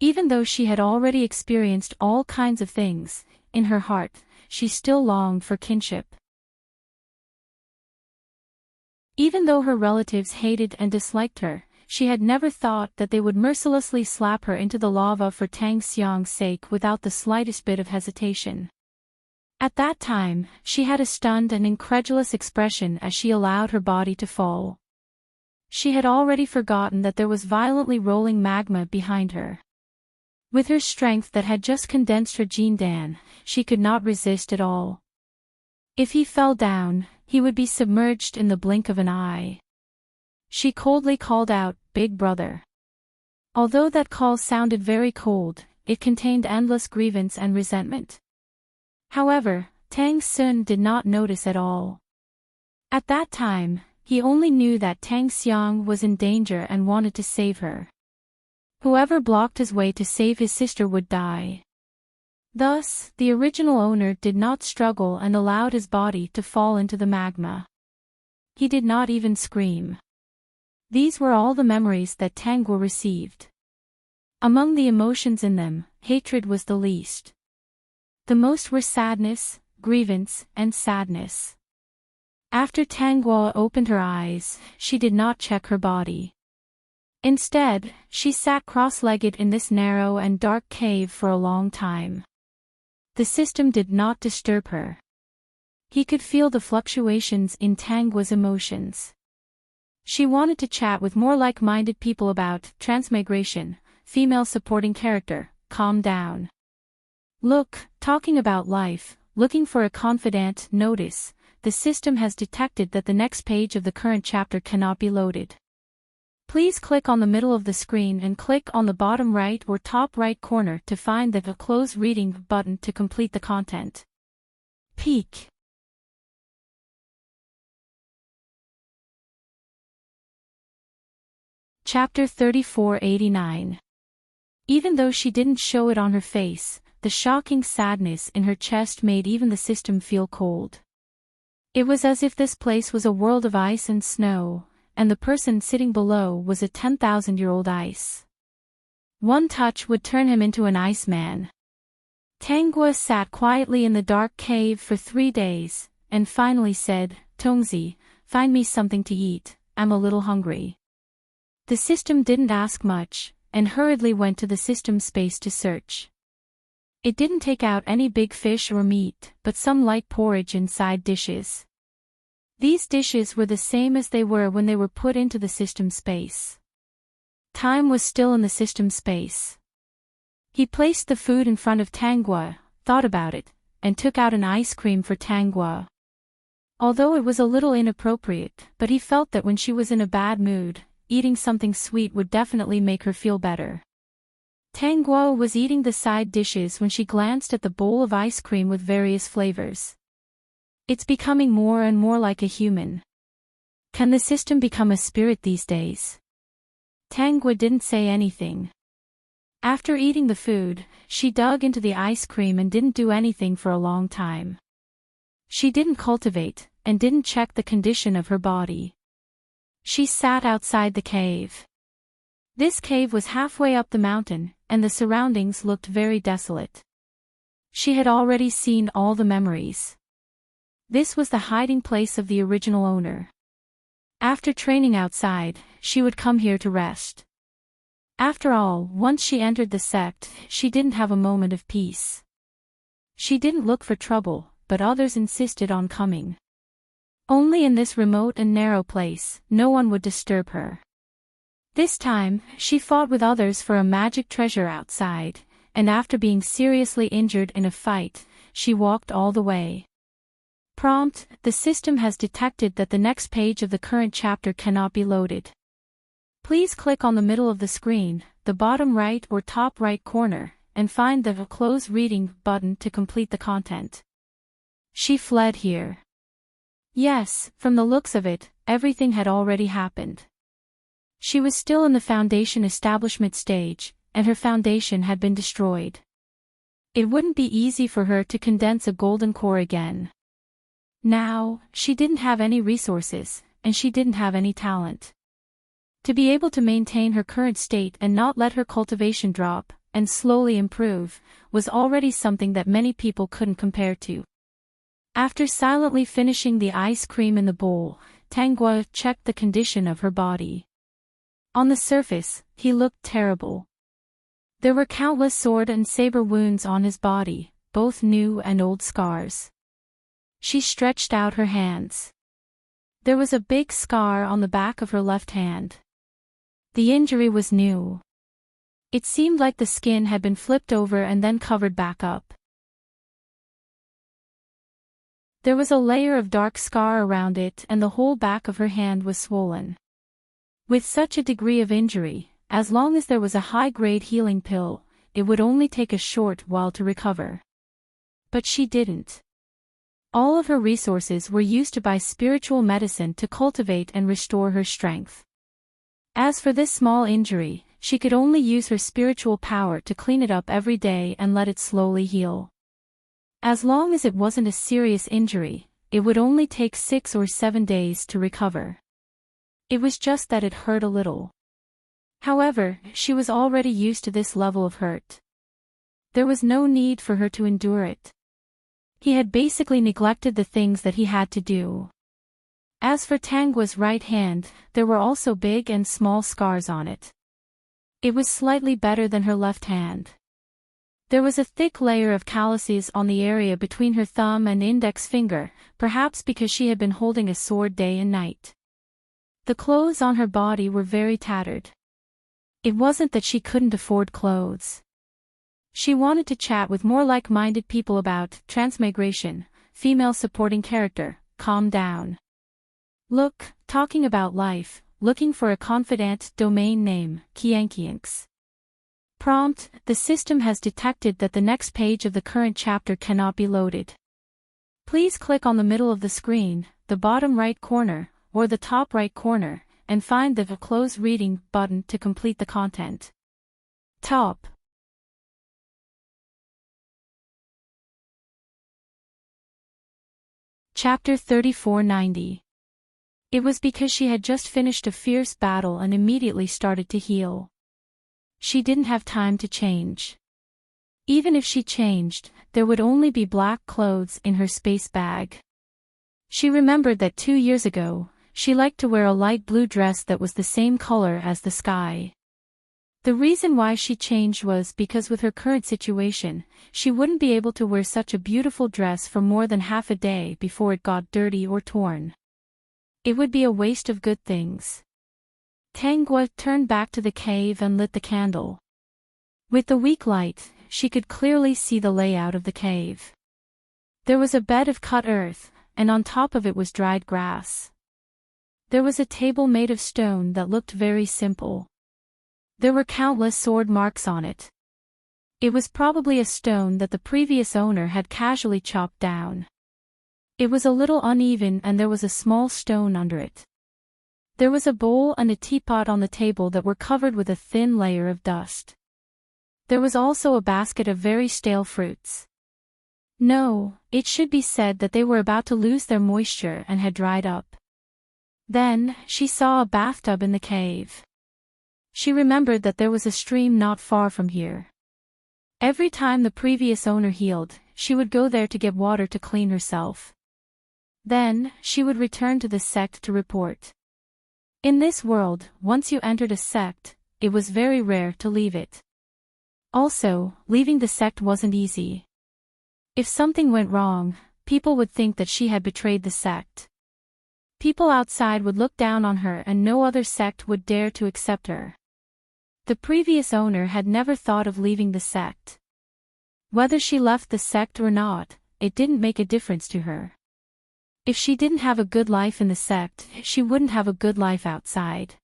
Even though she had already experienced all kinds of things, in her heart, she still longed for kinship. Even though her relatives hated and disliked her, she had never thought that they would mercilessly slap her into the lava for Tang Xiang's sake without the slightest bit of hesitation. At that time, she had a stunned and incredulous expression as she allowed her body to fall. She had already forgotten that there was violently rolling magma behind her. With her strength that had just condensed her Jindan, she could not resist at all. If he fell down, he would be submerged in the blink of an eye. She coldly called out, "Big brother." Although that call sounded very cold, it contained endless grievance and resentment. However, Tang Sun did not notice at all. At that time, he only knew that Tang Xiang was in danger and wanted to save her. Whoever blocked his way to save his sister would die. Thus, the original owner did not struggle and allowed his body to fall into the magma. He did not even scream. These were all the memories that Tangguo received. Among the emotions in them, hatred was the least. The most were sadness, grievance, and sadness. After Tangguo opened her eyes, she did not check her body. Instead, she sat cross-legged in this narrow and dark cave for a long time. The system did not disturb her. He could feel the fluctuations in Tangguo's emotions. She wanted to chat with more like-minded people about transmigration, female supporting character, calm down. Look, talking about life, looking for a confidant. Notice, the system has detected that the next page of the current chapter cannot be loaded. Please click on the middle of the screen and click on the bottom right or top right corner to find the Close Reading button to complete the content. Peek. Chapter 3489. Even though she didn't show it on her face, the shocking sadness in her chest made even the system feel cold. It was as if this place was a world of ice and snow, and the person sitting below was a 10,000-year-old ice. One touch would turn him into an iceman. Tangguo sat quietly in the dark cave for 3 days, and finally said, "Tongzi, find me something to eat, I'm a little hungry." The system didn't ask much, and hurriedly went to the system space to search. It didn't take out any big fish or meat, but some light porridge in side dishes. These dishes were the same as they were when they were put into the system space. Time was still in the system space. He placed the food in front of Tangua, thought about it, and took out an ice cream for Tangua. Although it was a little inappropriate, but he felt that when she was in a bad mood, eating something sweet would definitely make her feel better. Tangua was eating the side dishes when she glanced at the bowl of ice cream with various flavors. It's becoming more and more like a human. Can the system become a spirit these days? Tangua didn't say anything. After eating the food, she dug into the ice cream and didn't do anything for a long time. She didn't cultivate, and didn't check the condition of her body. She sat outside the cave. This cave was halfway up the mountain, and the surroundings looked very desolate. She had already seen all the memories. This was the hiding place of the original owner. After training outside, she would come here to rest. After all, once she entered the sect, she didn't have a moment of peace. She didn't look for trouble, but others insisted on coming. Only in this remote and narrow place, no one would disturb her. This time, she fought with others for a magic treasure outside, and after being seriously injured in a fight, she walked all the way. Prompt: the system has detected that the next page of the current chapter cannot be loaded. Please click on the middle of the screen, the bottom right or top right corner, and find the Close Reading button to complete the content. She fled here. Yes, from the looks of it, everything had already happened. She was still in the foundation establishment stage, and her foundation had been destroyed. It wouldn't be easy for her to condense a golden core again. Now, she didn't have any resources, and she didn't have any talent. To be able to maintain her current state and not let her cultivation drop, and slowly improve, was already something that many people couldn't compare to. After silently finishing the ice cream in the bowl, Tangua checked the condition of her body. On the surface, he looked terrible. There were countless sword and saber wounds on his body, both new and old scars. She stretched out her hands. There was a big scar on the back of her left hand. The injury was new. It seemed like the skin had been flipped over and then covered back up. There was a layer of dark scar around it and the whole back of her hand was swollen. With such a degree of injury, as long as there was a high-grade healing pill, it would only take a short while to recover. But she didn't. All of her resources were used to buy spiritual medicine to cultivate and restore her strength. As for this small injury, she could only use her spiritual power to clean it up every day and let it slowly heal. As long as it wasn't a serious injury, it would only take 6 or 7 days to recover. It was just that it hurt a little. However, she was already used to this level of hurt. There was no need for her to endure it. He had basically neglected the things that he had to do. As for Tangua's right hand, there were also big and small scars on it. It was slightly better than her left hand. There was a thick layer of calluses on the area between her thumb and index finger, perhaps because she had been holding a sword day and night. The clothes on her body were very tattered. It wasn't that she couldn't afford clothes. She wanted to chat with more like-minded people about transmigration, female supporting character, calm down. Look, talking about life, looking for a confidant domain name, Kiankianks. Prompt: the system has detected that the next page of the current chapter cannot be loaded. Please click on the middle of the screen, the bottom right corner, or the top right corner, and find the Close Reading button to complete the content. Top. Chapter 3490. It was because she had just finished a fierce battle and immediately started to heal. She didn't have time to change. Even if she changed, there would only be black clothes in her space bag. She remembered that 2 years ago, she liked to wear a light blue dress that was the same color as the sky. The reason why she changed was because with her current situation, she wouldn't be able to wear such a beautiful dress for more than half a day before it got dirty or torn. It would be a waste of good things. Tangua turned back to the cave and lit the candle. With the weak light, she could clearly see the layout of the cave. There was a bed of cut earth, and on top of it was dried grass. There was a table made of stone that looked very simple. There were countless sword marks on it. It was probably a stone that the previous owner had casually chopped down. It was a little uneven and there was a small stone under it. There was a bowl and a teapot on the table that were covered with a thin layer of dust. There was also a basket of very stale fruits. No, it should be said that they were about to lose their moisture and had dried up. Then, she saw a bathtub in the cave. She remembered that there was a stream not far from here. Every time the previous owner healed, she would go there to get water to clean herself. Then, she would return to the sect to report. In this world, once you entered a sect, it was very rare to leave it. Also, leaving the sect wasn't easy. If something went wrong, people would think that she had betrayed the sect. People outside would look down on her and no other sect would dare to accept her. The previous owner had never thought of leaving the sect. Whether she left the sect or not, it didn't make a difference to her. If she didn't have a good life in the sect, she wouldn't have a good life outside.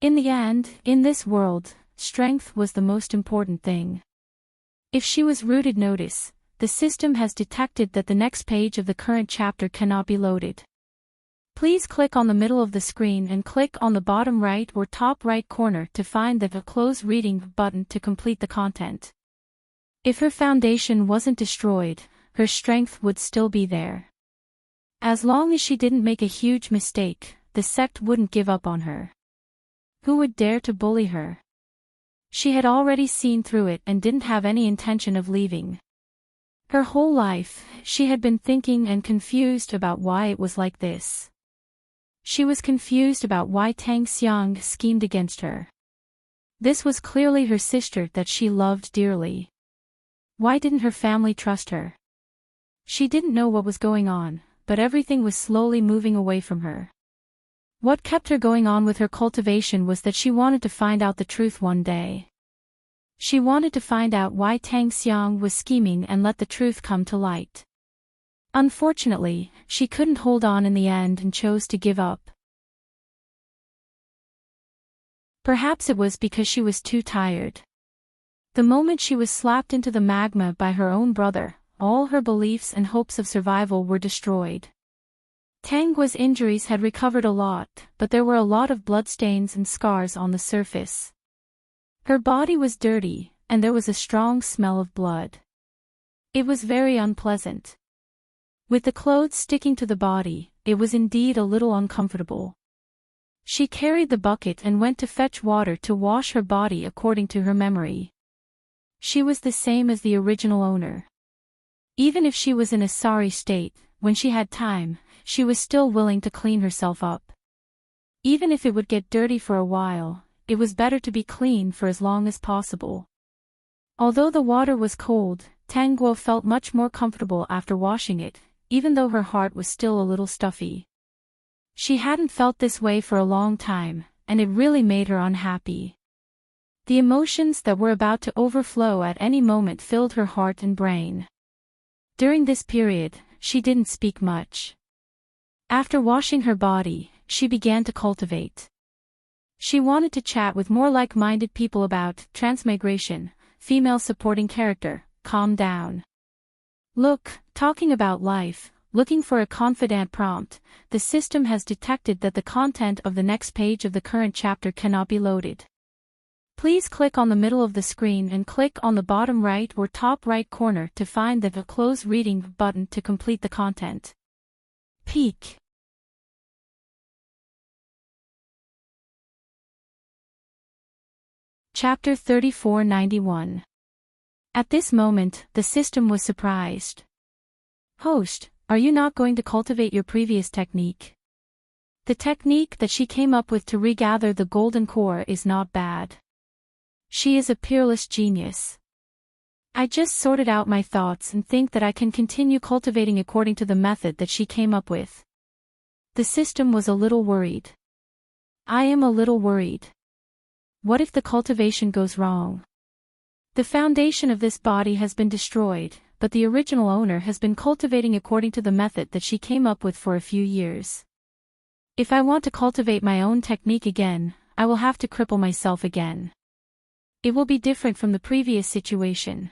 In the end, in this world, strength was the most important thing. If she was rooted, notice, the system has detected that the next page of the current chapter cannot be loaded. Please click on the middle of the screen and click on the bottom right or top right corner to find the Close Reading button to complete the content. If her foundation wasn't destroyed, her strength would still be there. As long as she didn't make a huge mistake, the sect wouldn't give up on her. Who would dare to bully her? She had already seen through it and didn't have any intention of leaving. Her whole life, she had been thinking and confused about why it was like this. She was confused about why Tang Xiang schemed against her. This was clearly her sister that she loved dearly. Why didn't her family trust her? She didn't know what was going on, but everything was slowly moving away from her. What kept her going on with her cultivation was that she wanted to find out the truth one day. She wanted to find out why Tang Xiang was scheming and let the truth come to light. Unfortunately, she couldn't hold on in the end and chose to give up. Perhaps it was because she was too tired. The moment she was slapped into the magma by her own brother, all her beliefs and hopes of survival were destroyed. Tangua's injuries had recovered a lot, but there were a lot of bloodstains and scars on the surface. Her body was dirty, and there was a strong smell of blood. It was very unpleasant. With the clothes sticking to the body, it was indeed a little uncomfortable. She carried the bucket and went to fetch water to wash her body according to her memory. She was the same as the original owner. Even if she was in a sorry state, when she had time, she was still willing to clean herself up. Even if it would get dirty for a while, it was better to be clean for as long as possible. Although the water was cold, Tanguo felt much more comfortable after washing it, even though her heart was still a little stuffy. She hadn't felt this way for a long time, and it really made her unhappy. The emotions that were about to overflow at any moment filled her heart and brain. During this period, she didn't speak much. After washing her body, she began to cultivate. She wanted to chat with more like-minded people about transmigration, female supporting character, calm down. Look, talking about life, looking for a confidant prompt, the system has detected that the content of the next page of the current chapter cannot be loaded. Please click on the middle of the screen and click on the bottom right or top right corner to find the Close Reading button to complete the content. Peek. Chapter 3491. At this moment, the system was surprised. Host, are you not going to cultivate your previous technique? The technique that she came up with to regather the golden core is not bad. She is a peerless genius. I just sorted out my thoughts and think that I can continue cultivating according to the method that she came up with. The system was a little worried. I am a little worried. What if the cultivation goes wrong? The foundation of this body has been destroyed, but the original owner has been cultivating according to the method that she came up with for a few years. If I want to cultivate my own technique again, I will have to cripple myself again. It will be different from the previous situation.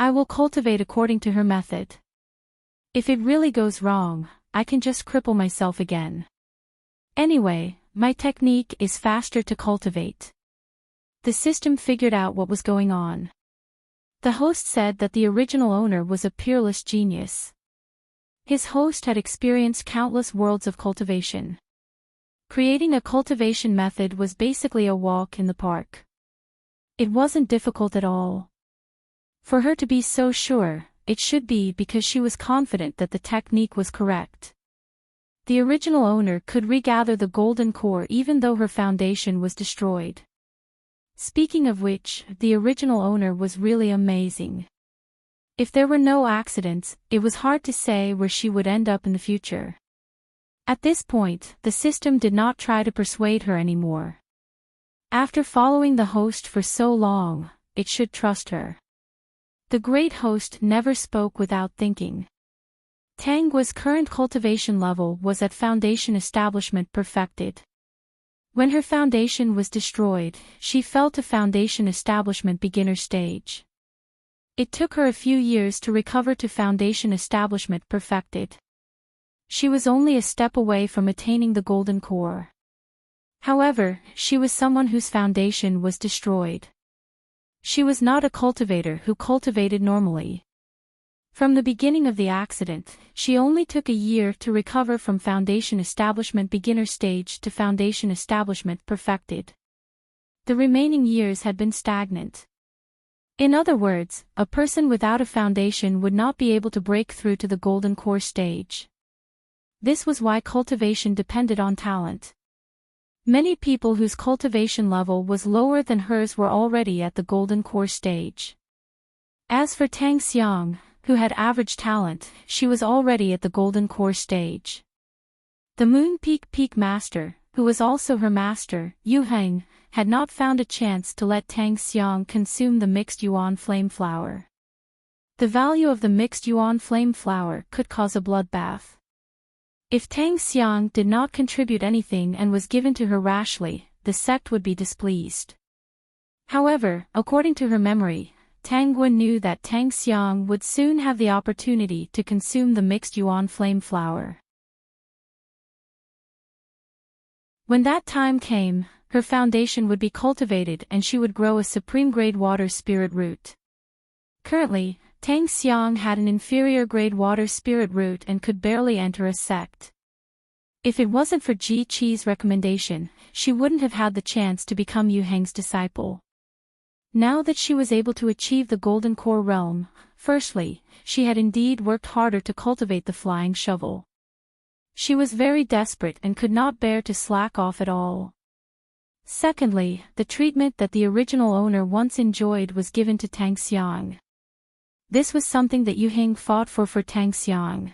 I will cultivate according to her method. If it really goes wrong, I can just cripple myself again. Anyway, my technique is faster to cultivate. The system figured out what was going on. The host said that the original owner was a peerless genius. His host had experienced countless worlds of cultivation. Creating a cultivation method was basically a walk in the park. It wasn't difficult at all. For her to be so sure, it should be because she was confident that the technique was correct. The original owner could regather the golden core even though her foundation was destroyed. Speaking of which, the original owner was really amazing. If there were no accidents, it was hard to say where she would end up in the future. At this point, the system did not try to persuade her anymore. After following the host for so long, it should trust her. The great host never spoke without thinking. Tangwa's current cultivation level was at foundation establishment perfected. When her foundation was destroyed, she fell to foundation establishment beginner stage. It took her a few years to recover to foundation establishment perfected. She was only a step away from attaining the golden core. However, she was someone whose foundation was destroyed. She was not a cultivator who cultivated normally. From the beginning of the accident, she only took a year to recover from foundation establishment beginner stage to foundation establishment perfected. The remaining years had been stagnant. In other words, a person without a foundation would not be able to break through to the golden core stage. This was why cultivation depended on talent. Many people whose cultivation level was lower than hers were already at the golden core stage. As for Tang Xiang, who had average talent, she was already at the golden core stage. The Moon Peak Master, who was also her master, Yu Heng, had not found a chance to let Tang Xiang consume the mixed yuan flame flower. The value of the mixed yuan flame flower could cause a bloodbath. If Tang Xiang did not contribute anything and was given to her rashly, the sect would be displeased. However, according to her memory, Tang Guan knew that Tang Xiang would soon have the opportunity to consume the mixed yuan flame flower. When that time came, her foundation would be cultivated and she would grow a supreme grade water spirit root. Currently, Tang Xiang had an inferior grade water spirit root and could barely enter a sect. If it wasn't for Ji Qi's recommendation, she wouldn't have had the chance to become Yu Heng's disciple. Now that she was able to achieve the golden core realm, firstly, she had indeed worked harder to cultivate the flying shovel. She was very desperate and could not bear to slack off at all. Secondly, the treatment that the original owner once enjoyed was given to Tang Xiang. This was something that Yu Heng fought for Tang Xiang.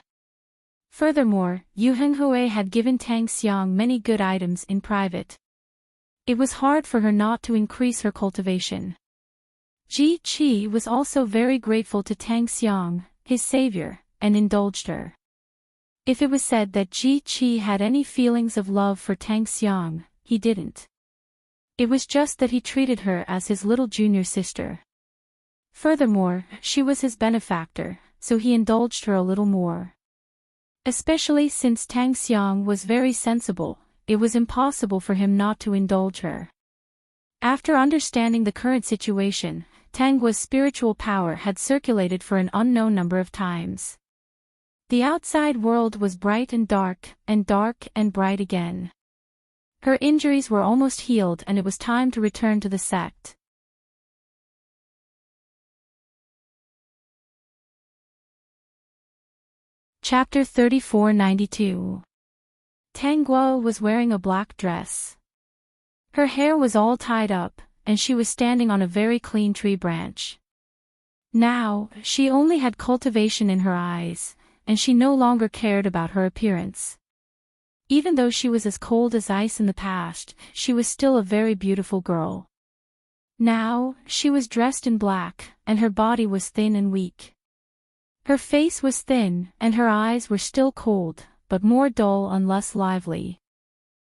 Furthermore, Yu Heng Hui had given Tang Xiang many good items in private. It was hard for her not to increase her cultivation. Ji Qi was also very grateful to Tang Xiang, his savior, and indulged her. If it was said that Ji Qi had any feelings of love for Tang Xiang, he didn't. It was just that he treated her as his little junior sister. Furthermore, she was his benefactor, so he indulged her a little more. Especially since Tang Xiang was very sensible, it was impossible for him not to indulge her. After understanding the current situation, Tangwa's spiritual power had circulated for an unknown number of times. The outside world was bright and dark and bright again. Her injuries were almost healed and it was time to return to the sect. Chapter 3492. Tang Guo was wearing a black dress. Her hair was all tied up, and she was standing on a very clean tree branch. Now, she only had cultivation in her eyes, and she no longer cared about her appearance. Even though she was as cold as ice in the past, she was still a very beautiful girl. Now, she was dressed in black, and her body was thin and weak. Her face was thin, and her eyes were still cold, but more dull and less lively.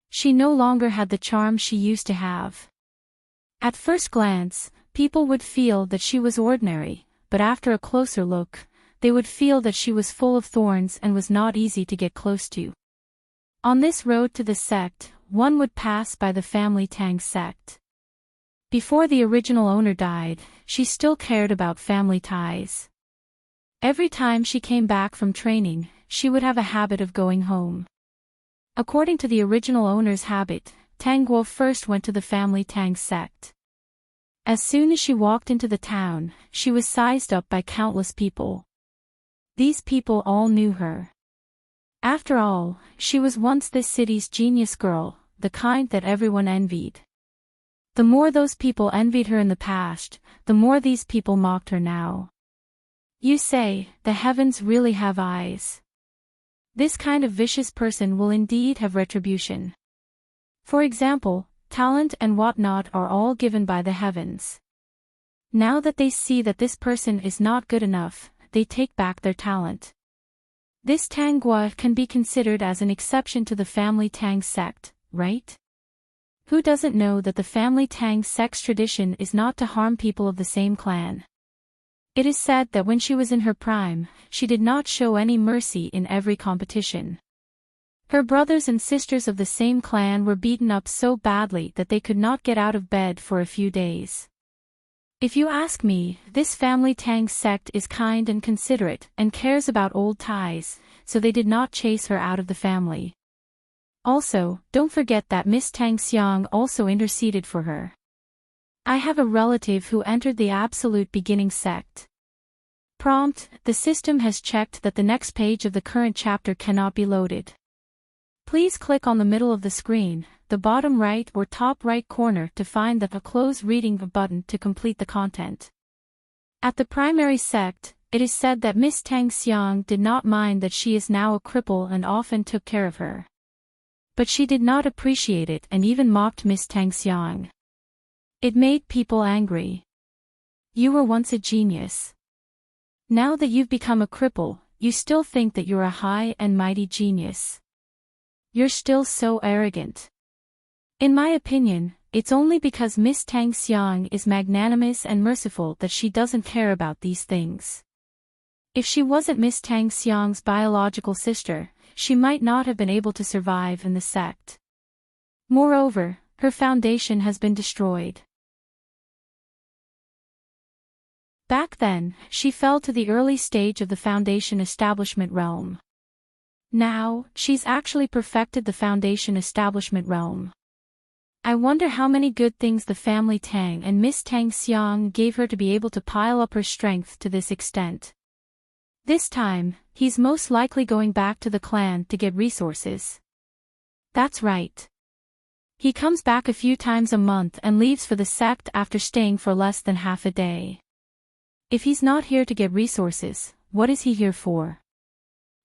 She no longer had the charm she used to have. At first glance, people would feel that she was ordinary, but after a closer look, they would feel that she was full of thorns and was not easy to get close to. On this road to the sect, one would pass by the family Tang sect. Before the original owner died, she still cared about family ties. Every time she came back from training, she would have a habit of going home. According to the original owner's habit, Tang Guo first went to the family Tang sect. As soon as she walked into the town, she was sized up by countless people. These people all knew her. After all, she was once this city's genius girl, the kind that everyone envied. The more those people envied her in the past, the more these people mocked her now. You say, the heavens really have eyes. This kind of vicious person will indeed have retribution. For example, talent and whatnot are all given by the heavens. Now that they see that this person is not good enough, they take back their talent. This Tang Guo can be considered as an exception to the family Tang sect, right? Who doesn't know that the family Tang sect's tradition is not to harm people of the same clan? It is said that when she was in her prime, she did not show any mercy in every competition. Her brothers and sisters of the same clan were beaten up so badly that they could not get out of bed for a few days. If you ask me, this family Tang sect is kind and considerate and cares about old ties, so they did not chase her out of the family. Also, don't forget that Miss Tang Xiang also interceded for her. I have a relative who entered the absolute beginning sect. Prompt, the system has checked that the next page of the current chapter cannot be loaded. Please click on the middle of the screen, the bottom right or top right corner to find the Close Reading button to complete the content. At the primary sect, it is said that Miss Tang Xiang did not mind that she is now a cripple and often took care of her. But she did not appreciate it and even mocked Miss Tang Xiang. It made people angry. You were once a genius. Now that you've become a cripple, you still think that you're a high and mighty genius. You're still so arrogant. In my opinion, it's only because Miss Tang Xiang is magnanimous and merciful that she doesn't care about these things. If she wasn't Miss Tang Xiang's biological sister, she might not have been able to survive in the sect. Moreover, her foundation has been destroyed. Back then, she fell to the early stage of the foundation establishment realm. Now, she's actually perfected the foundation establishment realm. I wonder how many good things the family Tang and Miss Tang Xiang gave her to be able to pile up her strength to this extent. This time, he's most likely going back to the clan to get resources. That's right. He comes back a few times a month and leaves for the sect after staying for less than half a day. If he's not here to get resources, what is he here for?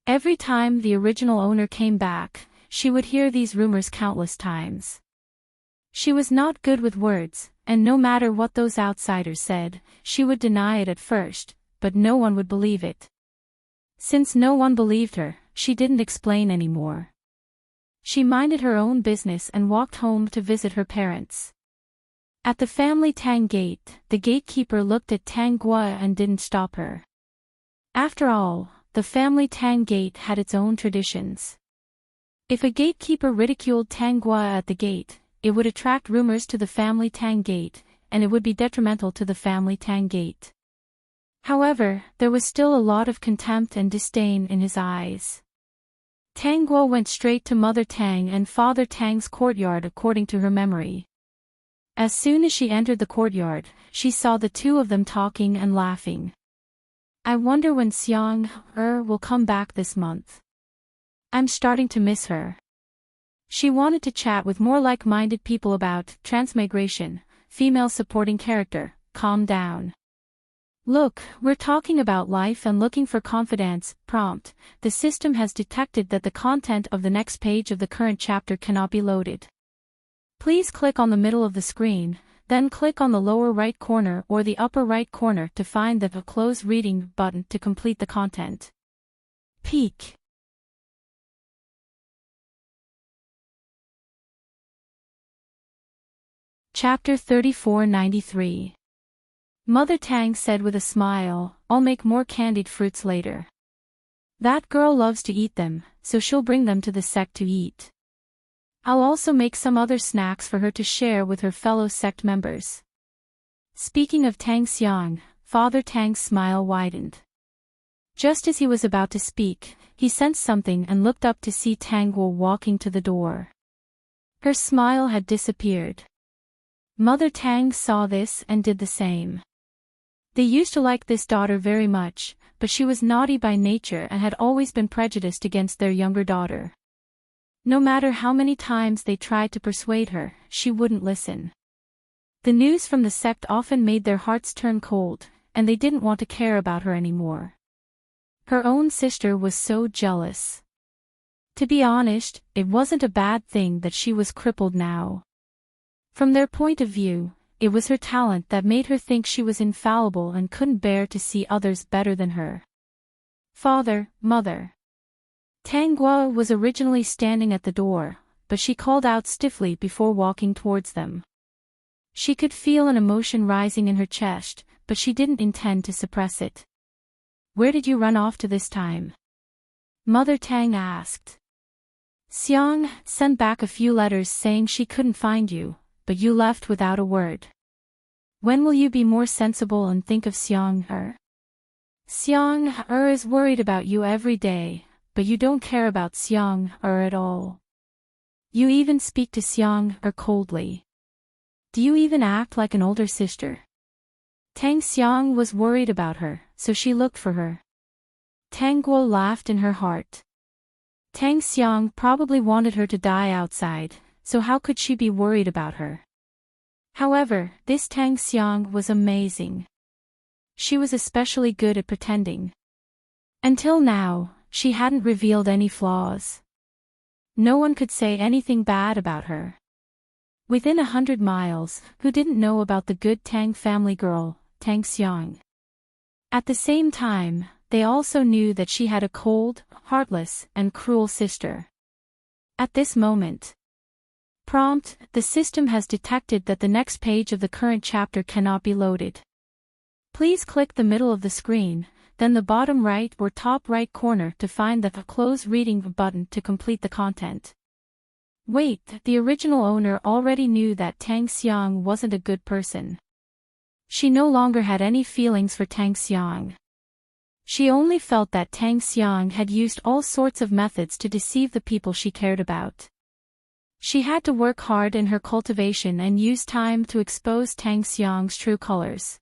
Every time the original owner came back, she would hear these rumors countless times. She was not good with words, and no matter what those outsiders said, she would deny it at first, but no one would believe it. Since no one believed her, she didn't explain anymore. She minded her own business and walked home to visit her parents. At the family Tang gate, the gatekeeper looked at Tang Guo and didn't stop her. After all, the family Tang gate had its own traditions. If a gatekeeper ridiculed Tang Guo at the gate, it would attract rumors to the family Tang gate, and it would be detrimental to the family Tang gate. However, there was still a lot of contempt and disdain in his eyes. Tang Guo went straight to Mother Tang and Father Tang's courtyard according to her memory. As soon as she entered the courtyard, she saw the two of them talking and laughing. I wonder when Xiang will come back this month. I'm starting to miss her. She wanted to chat with more like-minded people about transmigration, female supporting character. Calm down. Look, we're talking about life and looking for confidence. Prompt. The system has detected that the content of the next page of the current chapter cannot be loaded. Please click on the middle of the screen, then click on the lower right corner or the upper right corner to find the Close Reading button to complete the content. Peek. Chapter 3493. Mother Tang said with a smile, "I'll make more candied fruits later. That girl loves to eat them, so she'll bring them to the sect to eat. I'll also make some other snacks for her to share with her fellow sect members." Speaking of Tang Xiang, Father Tang's smile widened. Just as he was about to speak, he sensed something and looked up to see Tang Guo walking to the door. Her smile had disappeared. Mother Tang saw this and did the same. They used to like this daughter very much, but she was naughty by nature and had always been prejudiced against their younger daughter. No matter how many times they tried to persuade her, she wouldn't listen. The news from the sect often made their hearts turn cold, and they didn't want to care about her anymore. Her own sister was so jealous. To be honest, it wasn't a bad thing that she was crippled now. From their point of view, it was her talent that made her think she was infallible and couldn't bear to see others better than her. Father, Mother. Tang Guo was originally standing at the door, but she called out stiffly before walking towards them. She could feel an emotion rising in her chest, but she didn't intend to suppress it. "Where did you run off to this time?" Mother Tang asked. "Xiang sent back a few letters saying she couldn't find you, but you left without a word. When will you be more sensible and think of Xiang-er? Xiang-er is worried about you every day, but you don't care about Xiang-er at all. You even speak to Xiang-er coldly. Do you even act like an older sister?" Tang Xiang was worried about her, so she looked for her. Tang Guo laughed in her heart. Tang Xiang probably wanted her to die outside, so how could she be worried about her? However, this Tang Xiang was amazing. She was especially good at pretending. Until now, she hadn't revealed any flaws. No one could say anything bad about her. Within 100 miles, who didn't know about the good Tang family girl, Tang Xiang? At the same time, they also knew that she had a cold, heartless, and cruel sister. At this moment. Prompt, the system has detected that the next page of the current chapter cannot be loaded. Please click the middle of the screen, then the bottom right or top right corner to find the Close Reading button to complete the content. Wait, the original owner already knew that Tang Xiang wasn't a good person. She no longer had any feelings for Tang Xiang. She only felt that Tang Xiang had used all sorts of methods to deceive the people she cared about. She had to work hard in her cultivation and use time to expose Tang Xiang's true colors.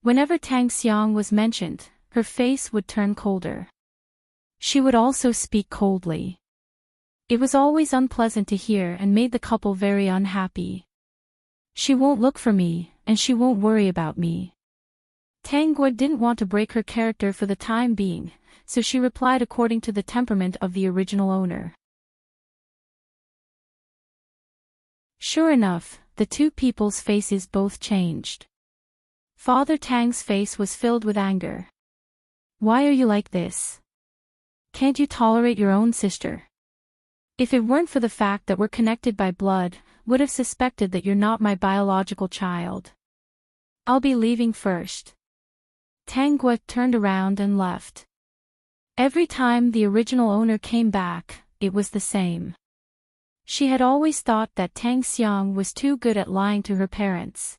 Whenever Tang Xiang was mentioned, her face would turn colder. She would also speak coldly. It was always unpleasant to hear and made the couple very unhappy. "She won't look for me, and she won't worry about me." Tang Guo didn't want to break her character for the time being, so she replied according to the temperament of the original owner. Sure enough, the two people's faces both changed. Father Tang's face was filled with anger. "Why are you like this? Can't you tolerate your own sister? If it weren't for the fact that we're connected by blood, would have suspected that you're not my biological child. I'll be leaving first." Tang Guo turned around and left. Every time the original owner came back, it was the same. She had always thought that Tang Xiang was too good at lying to her parents.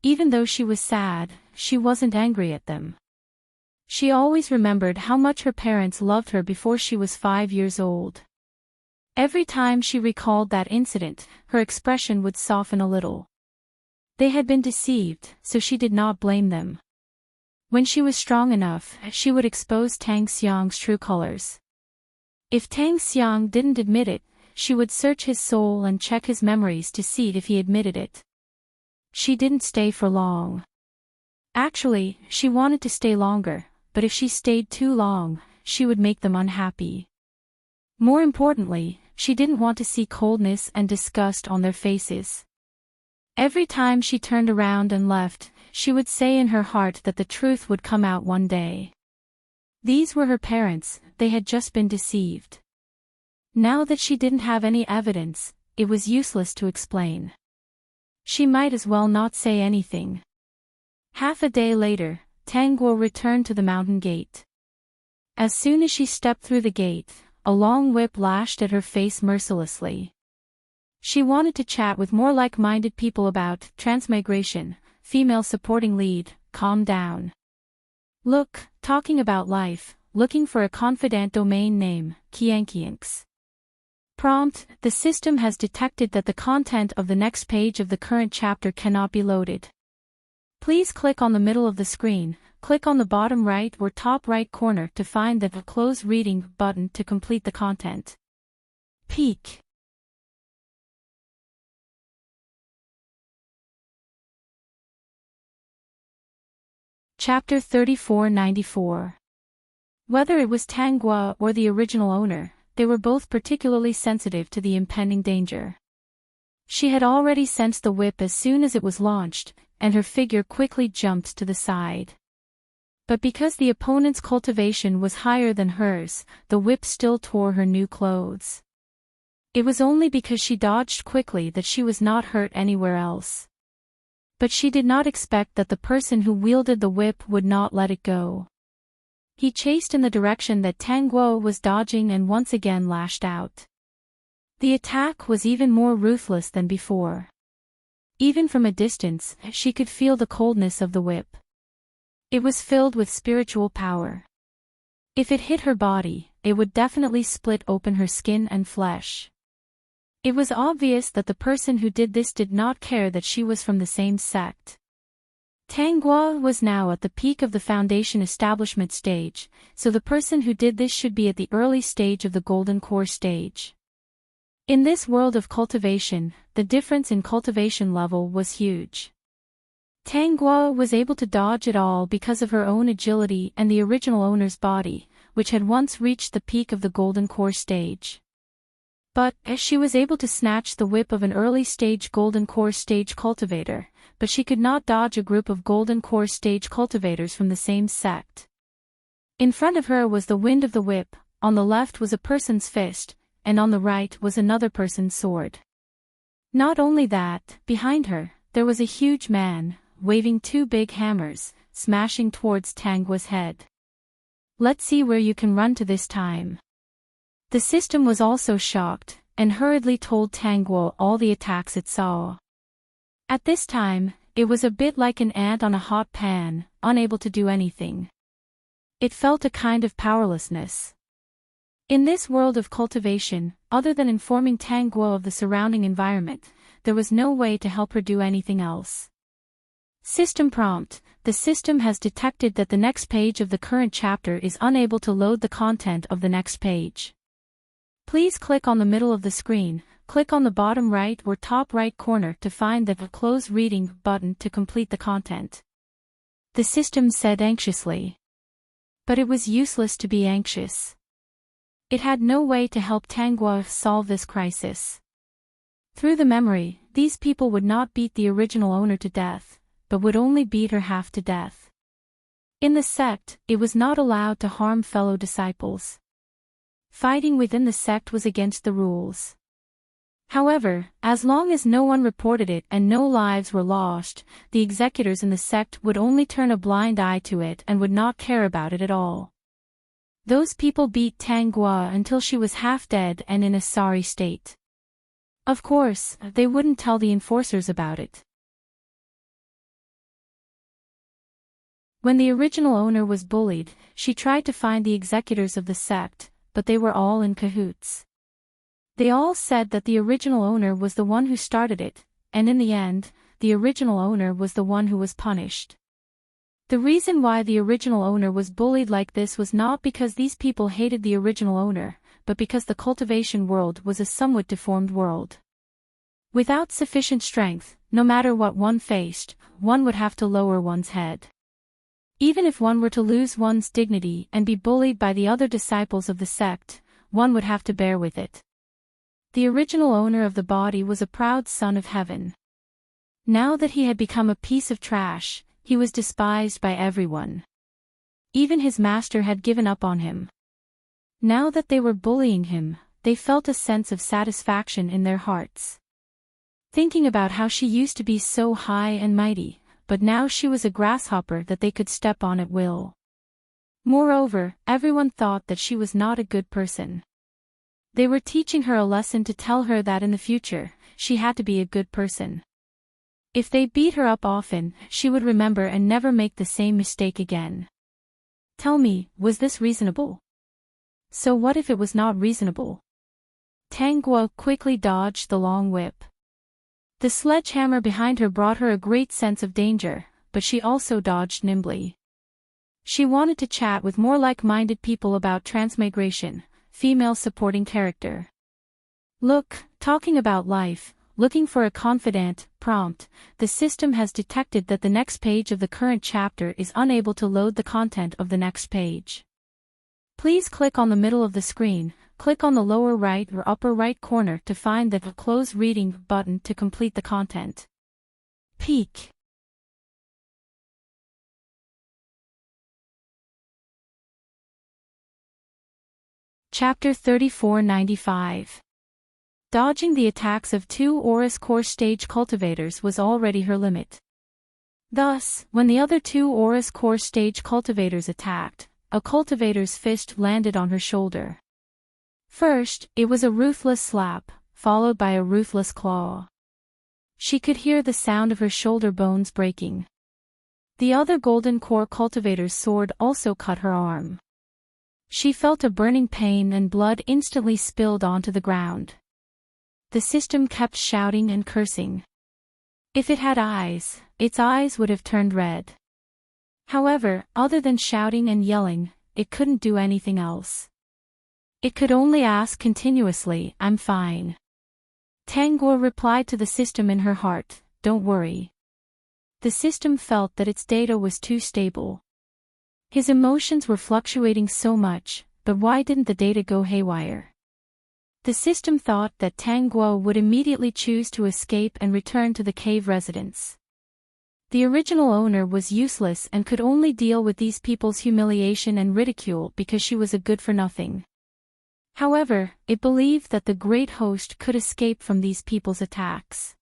Even though she was sad, she wasn't angry at them. She always remembered how much her parents loved her before she was 5 years old. Every time she recalled that incident, her expression would soften a little. They had been deceived, so she did not blame them. When she was strong enough, she would expose Tang Xiang's true colors. If Tang Xiang didn't admit it, she would search his soul and check his memories to see if he admitted it. She didn't stay for long. Actually, she wanted to stay longer, but if she stayed too long, she would make them unhappy. More importantly, she didn't want to see coldness and disgust on their faces. Every time she turned around and left, she would say in her heart that the truth would come out one day. These were her parents, they had just been deceived. Now that she didn't have any evidence, it was useless to explain. She might as well not say anything. Half a day later, Tang Guo returned to the mountain gate. As soon as she stepped through the gate, a long whip lashed at her face mercilessly. She wanted to chat with more like-minded people about transmigration. Female supporting lead, calm down. Look, talking about life, looking for a confidant domain name, Qianqianx. Prompt, the system has detected that the content of the next page of the current chapter cannot be loaded. Please click on the middle of the screen, click on the bottom right or top right corner to find the Close Reading button to complete the content. Peek. Chapter 3494. Whether it was Tang Guo or the original owner, they were both particularly sensitive to the impending danger. She had already sensed the whip as soon as it was launched, and her figure quickly jumped to the side. But because the opponent's cultivation was higher than hers, the whip still tore her new clothes. It was only because she dodged quickly that she was not hurt anywhere else. But she did not expect that the person who wielded the whip would not let it go. He chased in the direction that Tang Guo was dodging and once again lashed out. The attack was even more ruthless than before. Even from a distance, she could feel the coldness of the whip. It was filled with spiritual power. If it hit her body, it would definitely split open her skin and flesh. It was obvious that the person who did this did not care that she was from the same sect. Tang Guo was now at the peak of the foundation establishment stage, so the person who did this should be at the early stage of the golden core stage. In this world of cultivation, the difference in cultivation level was huge. Tang Guo was able to dodge it all because of her own agility and the original owner's body, which had once reached the peak of the golden core stage. But, as she was able to snatch the whip of an early-stage Golden Core Stage cultivator, but she could not dodge a group of Golden Core Stage cultivators from the same sect. In front of her was the wind of the whip, on the left was a person's fist, and on the right was another person's sword. Not only that, behind her, there was a huge man, waving two big hammers, smashing towards Tang Guo's head. Let's see where you can run to this time. The system was also shocked, and hurriedly told Tang Guo all the attacks it saw. At this time, it was a bit like an ant on a hot pan, unable to do anything. It felt a kind of powerlessness. In this world of cultivation, other than informing Tang Guo of the surrounding environment, there was no way to help her do anything else. System prompt: the system has detected that the next page of the current chapter is unable to load the content of the next page. Please click on the middle of the screen, click on the bottom right or top right corner to find the Close Reading button to complete the content. The system said anxiously. But it was useless to be anxious. It had no way to help Tang Guo solve this crisis. Through the memory, these people would not beat the original owner to death, but would only beat her half to death. In the sect, it was not allowed to harm fellow disciples. Fighting within the sect was against the rules. However, as long as no one reported it and no lives were lost, the executors in the sect would only turn a blind eye to it and would not care about it at all. Those people beat Tang Guo until she was half dead and in a sorry state. Of course, they wouldn't tell the enforcers about it. When the original owner was bullied, she tried to find the executors of the sect, but they were all in cahoots. They all said that the original owner was the one who started it, and in the end, the original owner was the one who was punished. The reason why the original owner was bullied like this was not because these people hated the original owner, but because the cultivation world was a somewhat deformed world. Without sufficient strength, no matter what one faced, one would have to lower one's head. Even if one were to lose one's dignity and be bullied by the other disciples of the sect, one would have to bear with it. The original owner of the body was a proud son of heaven. Now that he had become a piece of trash, he was despised by everyone. Even his master had given up on him. Now that they were bullying him, they felt a sense of satisfaction in their hearts. Thinking about how she used to be so high and mighty, but now she was a grasshopper that they could step on at will. Moreover, everyone thought that she was not a good person. They were teaching her a lesson to tell her that in the future, she had to be a good person. If they beat her up often, she would remember and never make the same mistake again. Tell me, was this reasonable? So what if it was not reasonable? Tang Guo quickly dodged the long whip. The sledgehammer behind her brought her a great sense of danger, but she also dodged nimbly. She wanted to chat with more like-minded people about transmigration, female supporting character. Look, talking about life, looking for a confidant, prompt, the system has detected that the next page of the current chapter is unable to load the content of the next page. Please click on the middle of the screen, click on the lower right or upper right corner to find the Close Reading button to complete the content. Peek. Chapter 3495. Dodging the attacks of 2 Aurus Core Stage cultivators was already her limit. Thus, when the other 2 Aurus Core Stage cultivators attacked, a cultivator's fist landed on her shoulder. First, it was a ruthless slap, followed by a ruthless claw. She could hear the sound of her shoulder bones breaking. The other Golden Core cultivator's sword also cut her arm. She felt a burning pain and blood instantly spilled onto the ground. The system kept shouting and cursing. If it had eyes, its eyes would have turned red. However, other than shouting and yelling, it couldn't do anything else. It could only ask continuously, "I'm fine." Tang Guo replied to the system in her heart, "Don't worry." The system felt that its data was too stable. His emotions were fluctuating so much, but why didn't the data go haywire? The system thought that Tang Guo would immediately choose to escape and return to the cave residence. The original owner was useless and could only deal with these people's humiliation and ridicule because she was a good-for-nothing. However, it believed that the Great Host could escape from these people's attacks.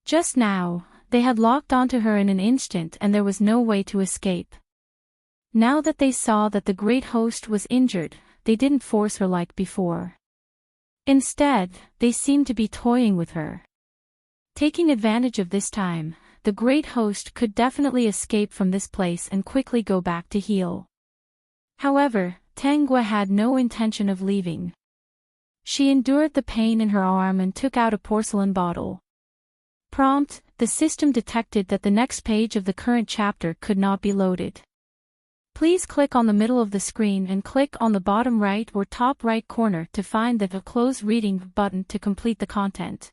Just now, they had locked onto her in an instant and there was no way to escape. Now that they saw that the Great Host was injured, they didn't force her like before. Instead, they seemed to be toying with her. Taking advantage of this time, the Great Host could definitely escape from this place and quickly go back to heal. However, Tang Guo had no intention of leaving. She endured the pain in her arm and took out a porcelain bottle. Prompt, the system detected that the next page of the current chapter could not be loaded. Please click on the middle of the screen and click on the bottom right or top right corner to find the Close Reading button to complete the content.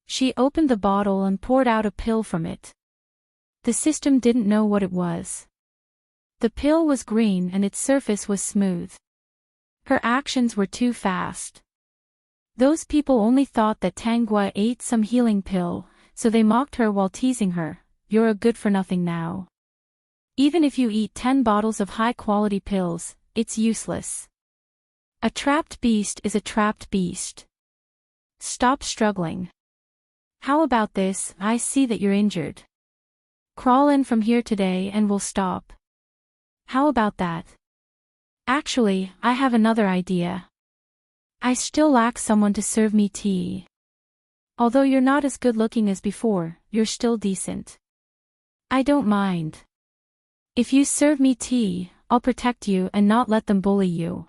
She opened the bottle and poured out a pill from it. The system didn't know what it was. The pill was green and its surface was smooth. Her actions were too fast. Those people only thought that Tang Guo ate some healing pill, so they mocked her while teasing her, "You're a good-for-nothing now. Even if you eat 10 bottles of high-quality pills, it's useless. A trapped beast is a trapped beast. Stop struggling. How about this? I see that you're injured. Crawl in from here today and we'll stop. How about that? Actually, I have another idea. I still lack someone to serve me tea. Although you're not as good-looking as before, you're still decent. I don't mind. If you serve me tea, I'll protect you and not let them bully you.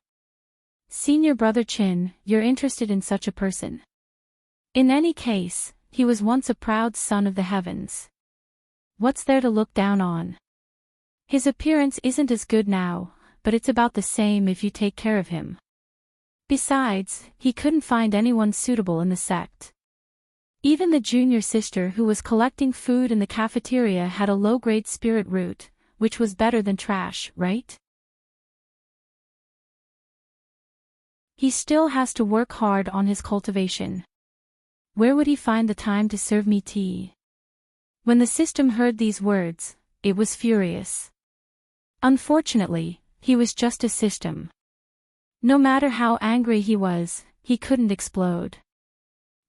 Senior Brother Chin, you're interested in such a person. In any case, he was once a proud son of the heavens. What's there to look down on? His appearance isn't as good now, but it's about the same if you take care of him. Besides, he couldn't find anyone suitable in the sect. Even the junior sister who was collecting food in the cafeteria had a low-grade spirit root, which was better than trash, right? He still has to work hard on his cultivation. Where would he find the time to serve me tea? When the system heard these words, it was furious. Unfortunately, he was just a system. No matter how angry he was, he couldn't explode.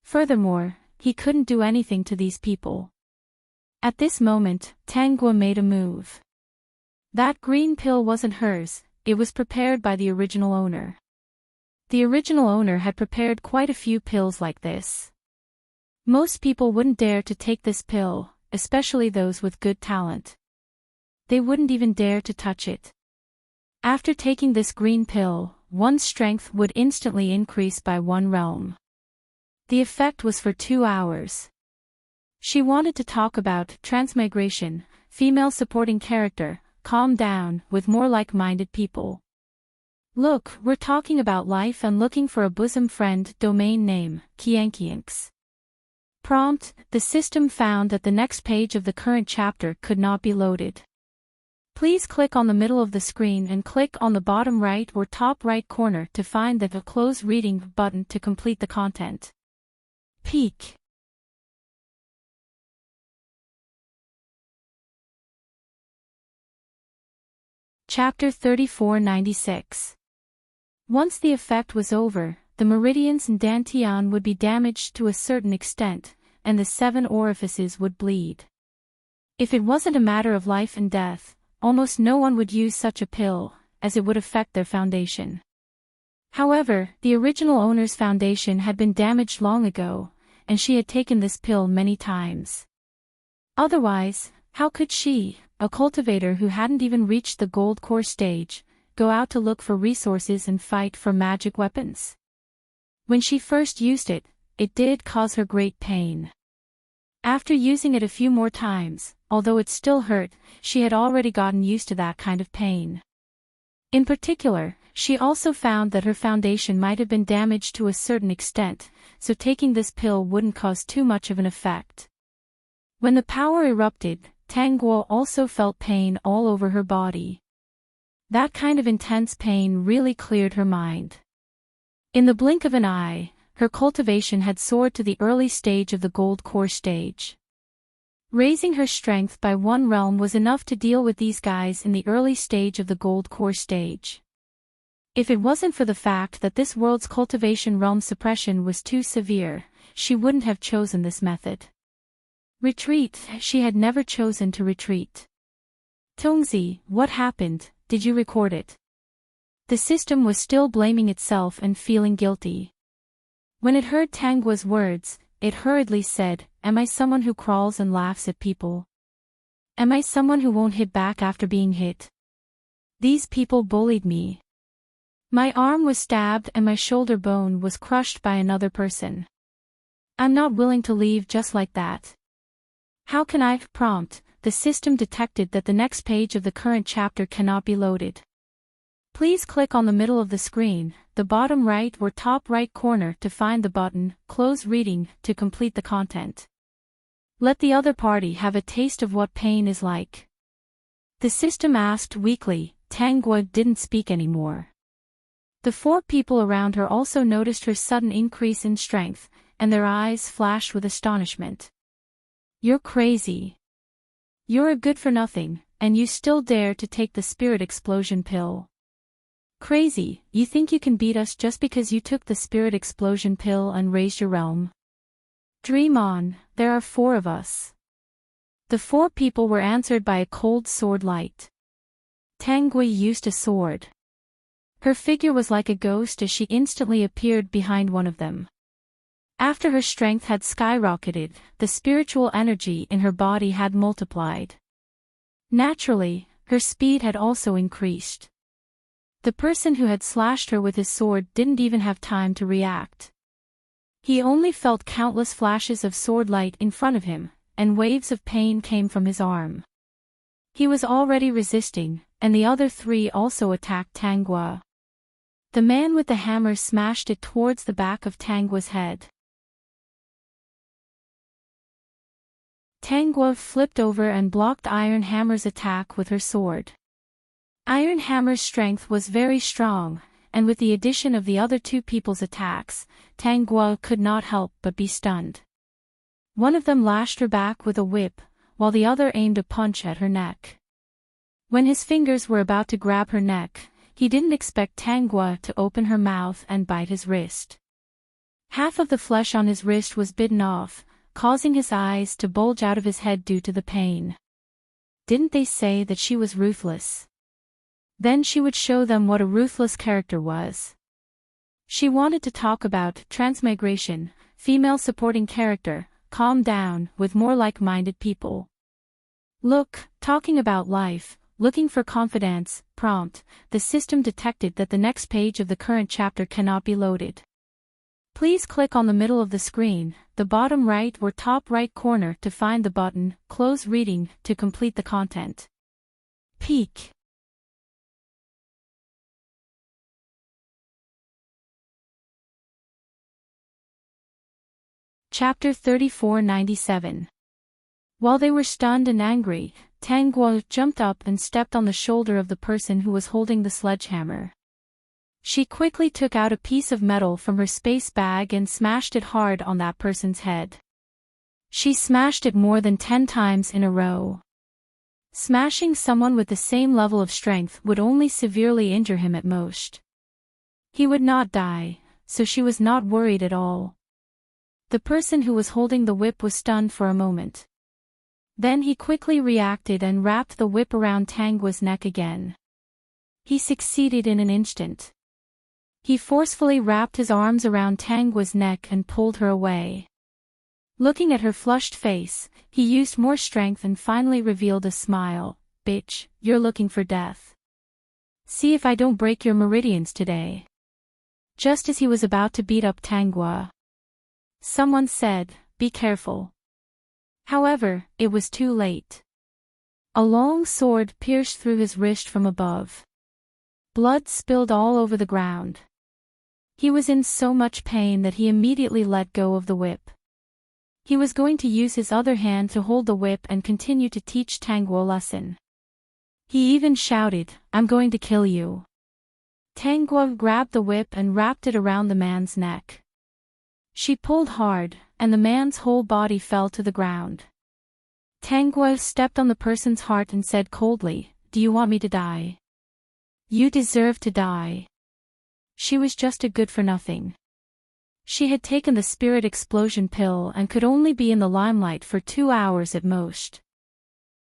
Furthermore, he couldn't do anything to these people. At this moment, Tangua made a move. That green pill wasn't hers, it was prepared by the original owner. The original owner had prepared quite a few pills like this. Most people wouldn't dare to take this pill, especially those with good talent. They wouldn't even dare to touch it. After taking this green pill, one's strength would instantly increase by 1 realm. The effect was for 2 hours. She wanted to talk about transmigration, female supporting character, calm down, with more like-minded people. Look, we're talking about life and looking for a bosom friend. Domain name, Kiankianks. Prompt, the system found that the next page of the current chapter could not be loaded. Please click on the middle of the screen and click on the bottom right or top right corner to find the Close Reading button to complete the content. Peek. Chapter 3496. Once the effect was over, the meridians in Dantian would be damaged to a certain extent, and the 7 orifices would bleed. If it wasn't a matter of life and death, almost no one would use such a pill, as it would affect their foundation. However, the original owner's foundation had been damaged long ago, and she had taken this pill many times. Otherwise, how could she, a cultivator who hadn't even reached the gold core stage, go out to look for resources and fight for magic weapons? When she first used it, it did cause her great pain. After using it a few more times, although it still hurt, she had already gotten used to that kind of pain. In particular, she also found that her foundation might have been damaged to a certain extent, so taking this pill wouldn't cause too much of an effect. When the power erupted, Tangguo also felt pain all over her body. That kind of intense pain really cleared her mind. In the blink of an eye, her cultivation had soared to the early stage of the gold core stage. Raising her strength by 1 realm was enough to deal with these guys in the early stage of the gold core stage. If it wasn't for the fact that this world's cultivation realm suppression was too severe, she wouldn't have chosen this method. Retreat, she had never chosen to retreat. Tongzi, what happened, did you record it? The system was still blaming itself and feeling guilty. When it heard Tangua's words, it hurriedly said, "Am I someone who crawls and laughs at people? Am I someone who won't hit back after being hit? These people bullied me. My arm was stabbed and my shoulder bone was crushed by another person. I'm not willing to leave just like that. How can I?" Prompt, the system detected that the next page of the current chapter cannot be loaded. Please click on the middle of the screen, the bottom right or top right corner to find the button, Close Reading, to complete the content. Let the other party have a taste of what pain is like. The system asked weakly. Tangua didn't speak anymore. The 4 people around her also noticed her sudden increase in strength, and their eyes flashed with astonishment. "You're crazy. You're a good-for-nothing, and you still dare to take the spirit explosion pill. Crazy, you think you can beat us just because you took the spirit explosion pill and raised your realm? Dream on, there are 4 of us." The 4 people were answered by a cold sword light. Tangui used a sword. Her figure was like a ghost as she instantly appeared behind one of them. After her strength had skyrocketed, the spiritual energy in her body had multiplied. Naturally, her speed had also increased. The person who had slashed her with his sword didn't even have time to react. He only felt countless flashes of sword light in front of him, and waves of pain came from his arm. He was already resisting, and the other 3 also attacked Tangua. The man with the hammer smashed it towards the back of Tangua's head. Tang Guo flipped over and blocked Iron Hammer's attack with her sword. Iron Hammer's strength was very strong, and with the addition of the other two people's attacks, Tang Guo could not help but be stunned. One of them lashed her back with a whip, while the other aimed a punch at her neck. When his fingers were about to grab her neck, he didn't expect Tang Guo to open her mouth and bite his wrist. Half of the flesh on his wrist was bitten off, causing his eyes to bulge out of his head due to the pain. Didn't they say that she was ruthless? Then she would show them what a ruthless character was. She wanted to talk about transmigration, female supporting character, calm down, with more like-minded people. Look, talking about life, looking for confidence, prompt, the system detected that the next page of the current chapter cannot be loaded. Please click on the middle of the screen, the bottom right or top right corner to find the button, close reading, to complete the content. Peek. Chapter 3497. While they were stunned and angry, Tang Guo jumped up and stepped on the shoulder of the person who was holding the sledgehammer. She quickly took out a piece of metal from her space bag and smashed it hard on that person's head. She smashed it more than 10 times in a row. Smashing someone with the same level of strength would only severely injure him at most. He would not die, so she was not worried at all. The person who was holding the whip was stunned for a moment. Then he quickly reacted and wrapped the whip around Tang Guo's neck again. He succeeded in an instant. He forcefully wrapped his arms around Tang Guo's neck and pulled her away. Looking at her flushed face, he used more strength and finally revealed a smile. Bitch, you're looking for death. See if I don't break your meridians today. Just as he was about to beat up Tang Guo, someone said, be careful. However, it was too late. A long sword pierced through his wrist from above. Blood spilled all over the ground. He was in so much pain that he immediately let go of the whip. He was going to use his other hand to hold the whip and continue to teach Tang Guo a lesson. He even shouted, I'm going to kill you. Tang Guo grabbed the whip and wrapped it around the man's neck. She pulled hard, and the man's whole body fell to the ground. Tang Guo stepped on the person's heart and said coldly, do you want me to die? You deserve to die. She was just a good-for-nothing. She had taken the spirit explosion pill and could only be in the limelight for 2 hours at most.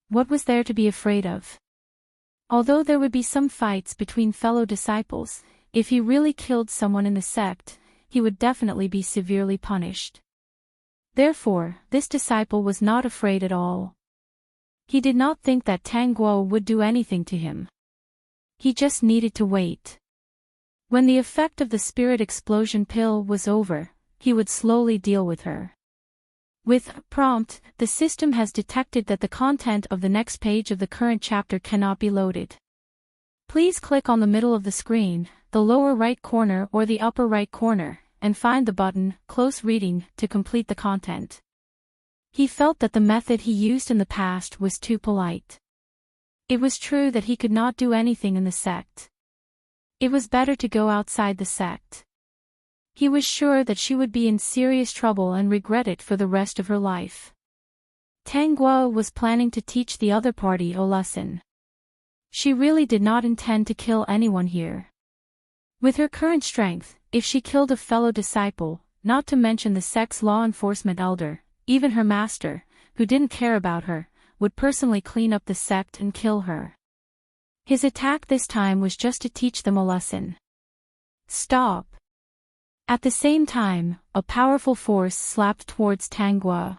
What was there to be afraid of? Although there would be some fights between fellow disciples, if he really killed someone in the sect, he would definitely be severely punished. Therefore, this disciple was not afraid at all. He did not think that Tang Guo would do anything to him. He just needed to wait. When the effect of the spirit explosion pill was over, he would slowly deal with her. With prompt, the system has detected that the content of the next page of the current chapter cannot be loaded. Please click on the middle of the screen, the lower right corner or the upper right corner, and find the button, Close Reading, to complete the content. He felt that the method he used in the past was too polite. It was true that he could not do anything in the sect. It was better to go outside the sect. He was sure that she would be in serious trouble and regret it for the rest of her life. Tang Guo was planning to teach the other party a lesson. She really did not intend to kill anyone here. With her current strength, if she killed a fellow disciple, not to mention the sect's law enforcement elder, even her master, who didn't care about her, would personally clean up the sect and kill her. His attack this time was just to teach them a lesson. Stop. At the same time, a powerful force slapped towards Tang Guo.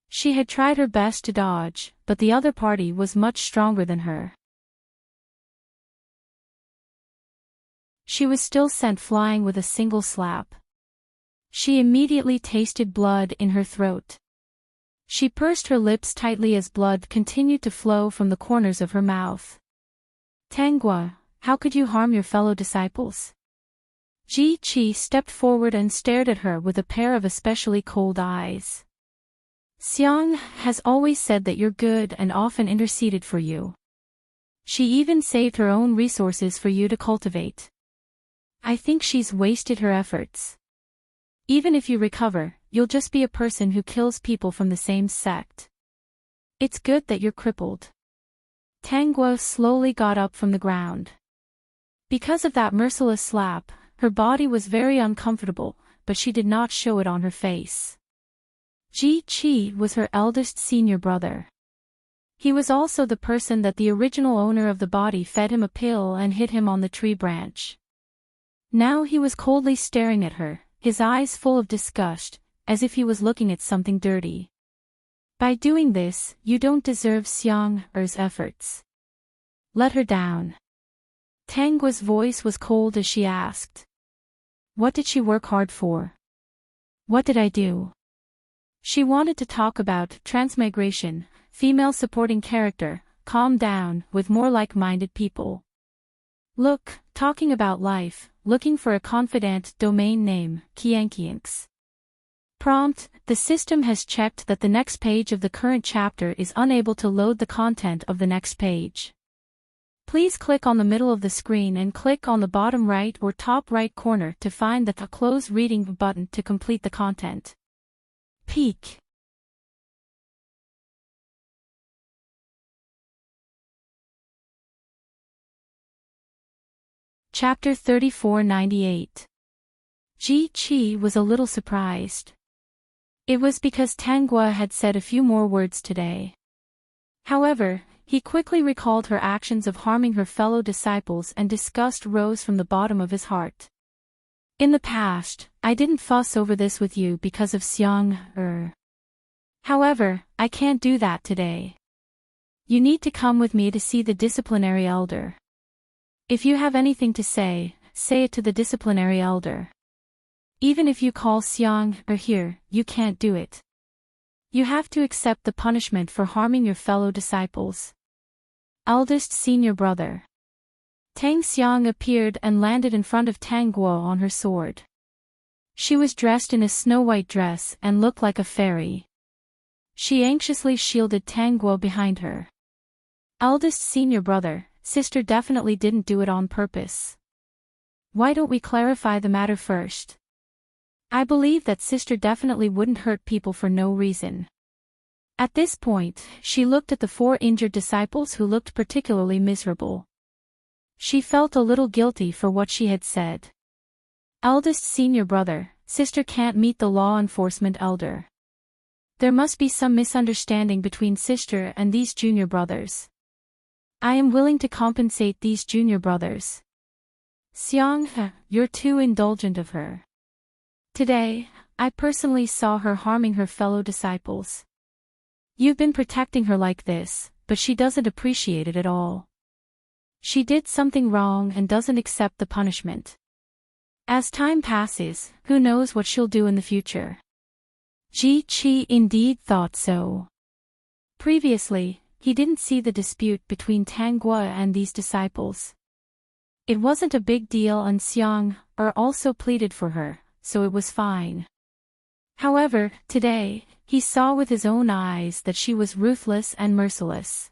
She had tried her best to dodge, but the other party was much stronger than her. She was still sent flying with a single slap. She immediately tasted blood in her throat. She pursed her lips tightly as blood continued to flow from the corners of her mouth. Tang Guo, how could you harm your fellow disciples? Ji Qi stepped forward and stared at her with a pair of especially cold eyes. Xiang has always said that you're good and often interceded for you. She even saved her own resources for you to cultivate. I think she's wasted her efforts. Even if you recover, you'll just be a person who kills people from the same sect. It's good that you're crippled. Tang Guo slowly got up from the ground. Because of that merciless slap, her body was very uncomfortable, but she did not show it on her face. Ji Qi was her eldest senior brother. He was also the person that the original owner of the body fed him a pill and hit him on the tree branch. Now he was coldly staring at her, his eyes full of disgust, as if he was looking at something dirty. By doing this, you don't deserve Xiang Er's efforts. Let her down. Tang Guo's voice was cold as she asked. What did she work hard for? What did I do? She wanted to talk about transmigration, female supporting character, calm down, with more like-minded people. Look, talking about life, looking for a confidant domain name, Qianqianx. Prompt, the system has checked that the next page of the current chapter is unable to load the content of the next page. Please click on the middle of the screen and click on the bottom right or top right corner to find the Close Reading button to complete the content. Peek. Chapter 3498. Ji Qi was a little surprised. It was because Tang Guo had said a few more words today. However, he quickly recalled her actions of harming her fellow disciples and disgust rose from the bottom of his heart. In the past, I didn't fuss over this with you because of Xiang Er. However, I can't do that today. You need to come with me to see the disciplinary elder. If you have anything to say, say it to the disciplinary elder. Even if you call Xiang Er here, you can't do it. You have to accept the punishment for harming your fellow disciples. Eldest senior brother. Tang Xiang appeared and landed in front of Tang Guo on her sword. She was dressed in a snow-white dress and looked like a fairy. She anxiously shielded Tang Guo behind her. Eldest senior brother, sister definitely didn't do it on purpose. Why don't we clarify the matter first? I believe that sister definitely wouldn't hurt people for no reason. At this point, she looked at the 4 injured disciples who looked particularly miserable. She felt a little guilty for what she had said. Eldest senior brother, sister can't meet the law enforcement elder. There must be some misunderstanding between sister and these junior brothers. I am willing to compensate these junior brothers. Xiang, you're too indulgent of her. Today, I personally saw her harming her fellow disciples. You've been protecting her like this, but she doesn't appreciate it at all. She did something wrong and doesn't accept the punishment. As time passes, who knows what she'll do in the future. Ji Qi indeed thought so. Previously, he didn't see the dispute between Tang Guo and these disciples. It wasn't a big deal and Xiang Er also pleaded for her, so it was fine. However, today, he saw with his own eyes that she was ruthless and merciless.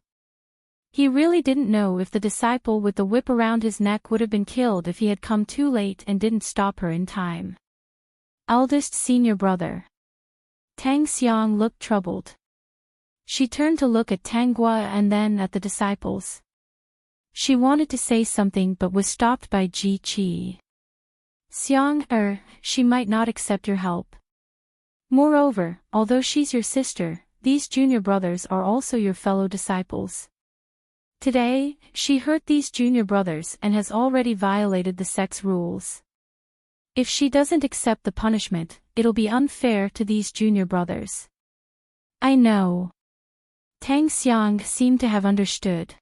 He really didn't know if the disciple with the whip around his neck would have been killed if he had come too late and didn't stop her in time. Eldest senior brother. Tang Xiang looked troubled. She turned to look at Tang Guo and then at the disciples. She wanted to say something but was stopped by Ji Qi. Xiang Er, she might not accept your help. Moreover, although she's your sister, these junior brothers are also your fellow disciples. Today, she hurt these junior brothers and has already violated the sect's rules. If she doesn't accept the punishment, it'll be unfair to these junior brothers. I know. Tang Xiang seemed to have understood.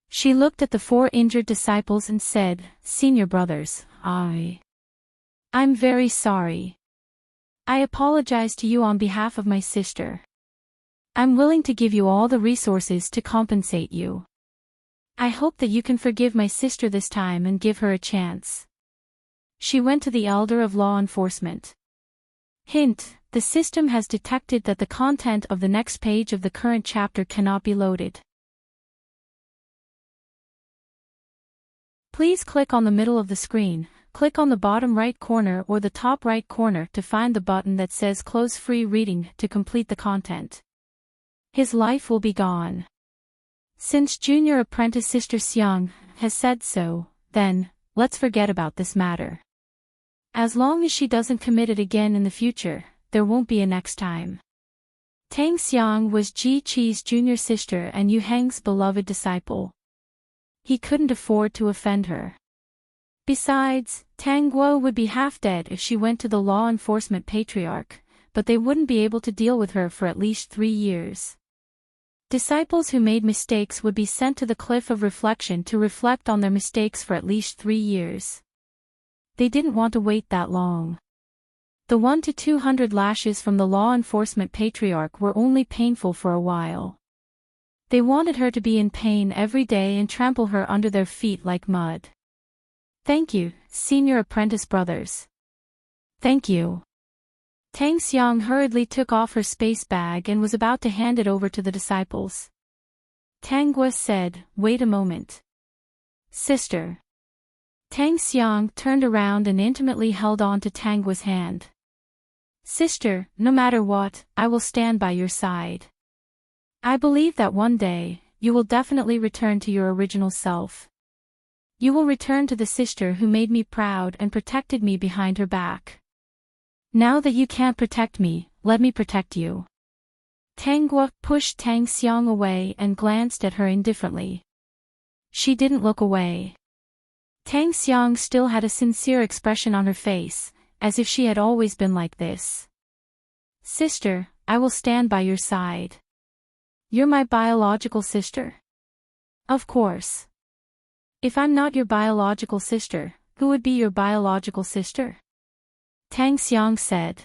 She looked at the 4 injured disciples and said, Senior brothers, I'm very sorry. I apologize to you on behalf of my sister. I'm willing to give you all the resources to compensate you. I hope that you can forgive my sister this time and give her a chance. She went to the elder of law enforcement. Hint: the system has detected that the content of the next page of the current chapter cannot be loaded. Please click on the middle of the screen, click on the bottom right corner or the top right corner to find the button that says Close Free Reading to complete the content. His life will be gone. Since junior apprentice Sister Xiang has said so, then, let's forget about this matter. As long as she doesn't commit it again in the future, there won't be a next time. Tang Xiang was Ji Qi's junior sister and Yu Heng's beloved disciple. He couldn't afford to offend her. Besides, Tang Guo would be half dead if she went to the law enforcement patriarch, but they wouldn't be able to deal with her for at least 3 years. Disciples who made mistakes would be sent to the cliff of reflection to reflect on their mistakes for at least 3 years. They didn't want to wait that long. The 1 to 200 lashes from the law enforcement patriarch were only painful for a while. They wanted her to be in pain every day and trample her under their feet like mud. Thank you, senior apprentice brothers. Thank you. Tang Xiang hurriedly took off her space bag and was about to hand it over to the disciples. Tang Guo said, "Wait a moment. Sister." Tang Xiang turned around and intimately held on to Tang Guo's hand. "Sister, no matter what, I will stand by your side. I believe that one day, you will definitely return to your original self. You will return to the sister who made me proud and protected me behind her back. Now that you can't protect me, let me protect you." Tang Guo pushed Tang Xiang away and glanced at her indifferently. She didn't look away. Tang Xiang still had a sincere expression on her face, as if she had always been like this. "Sister, I will stand by your side. You're my biological sister?" "Of course. If I'm not your biological sister, who would be your biological sister?" Tang Xiang said.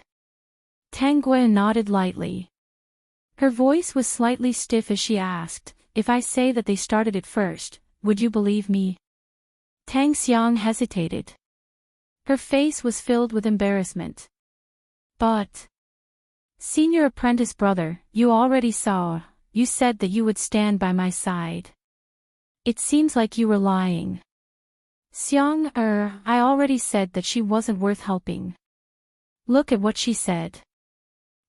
Tang Guo nodded lightly. Her voice was slightly stiff as she asked, "If I say that they started it first, would you believe me?" Tang Xiang hesitated. Her face was filled with embarrassment. "But, senior apprentice brother, you already saw, you said that you would stand by my side. It seems like you were lying." "Xiang, I already said that she wasn't worth helping. Look at what she said.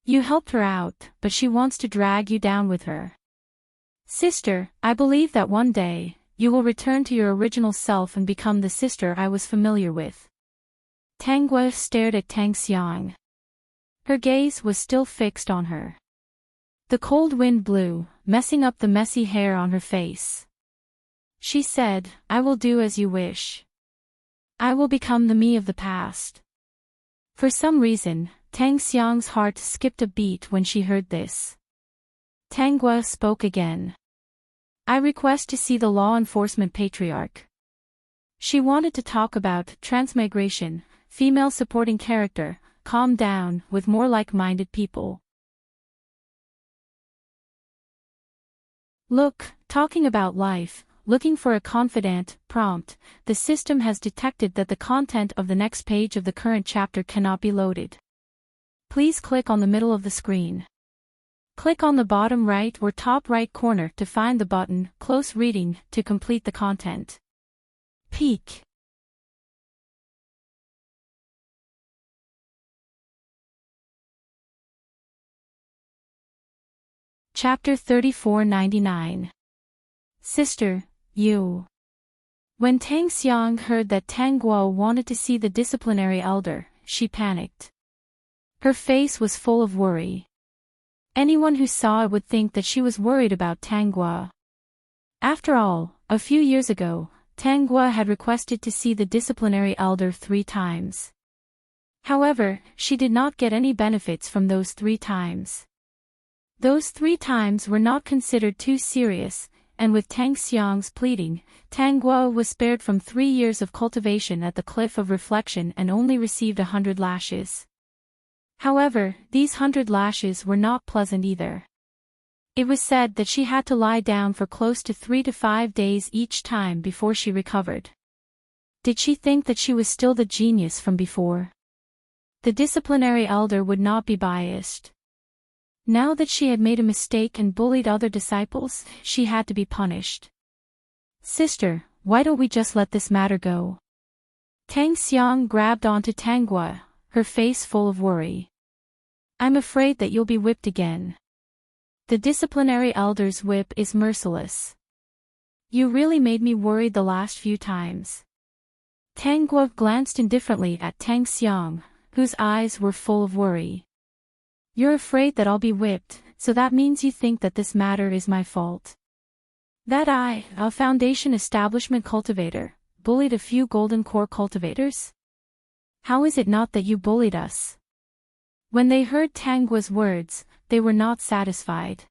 You helped her out, but she wants to drag you down with her. Sister, I believe that one day, you will return to your original self and become the sister I was familiar with." Tang Guo stared at Tang Xiang. Her gaze was still fixed on her. The cold wind blew, messing up the messy hair on her face. She said, "I will do as you wish. I will become the me of the past." For some reason, Tang Xiang's heart skipped a beat when she heard this. Tang Guo spoke again. "I request to see the law enforcement patriarch." She wanted to talk about transmigration, female supporting character, calm down, with more like-minded people. Look, talking about life, looking for a confidant, prompt, the system has detected that the content of the next page of the current chapter cannot be loaded. Please click on the middle of the screen. Click on the bottom right or top right corner to find the button, Close Reading, to complete the content. Peek. Chapter 3499. Sister, you. When Tang Xiang heard that Tang Guo wanted to see the disciplinary elder, she panicked. Her face was full of worry. Anyone who saw it would think that she was worried about Tang Guo. After all, a few years ago, Tang Guo had requested to see the disciplinary elder 3 times. However, she did not get any benefits from those 3 times. Those 3 times were not considered too serious, and with Tang Xiang's pleading, Tang Guo was spared from 3 years of cultivation at the cliff of reflection and only received 100 lashes. However, these 100 lashes were not pleasant either. It was said that she had to lie down for close to 3 to 5 days each time before she recovered. Did she think that she was still the genius from before? The disciplinary elder would not be biased. Now that she had made a mistake and bullied other disciples, she had to be punished. Sister, why don't we just let this matter go? Tang Xiang grabbed onto Tanghua, her face full of worry. I'm afraid that you'll be whipped again. The disciplinary elder's whip is merciless. You really made me worried the last few times. Tanghua glanced indifferently at Tang Xiang, whose eyes were full of worry. You're afraid that I'll be whipped, so that means you think that this matter is my fault. That I, a foundation establishment cultivator, bullied a few golden core cultivators? How is it not that you bullied us? When they heard Tanghua's words, they were not satisfied.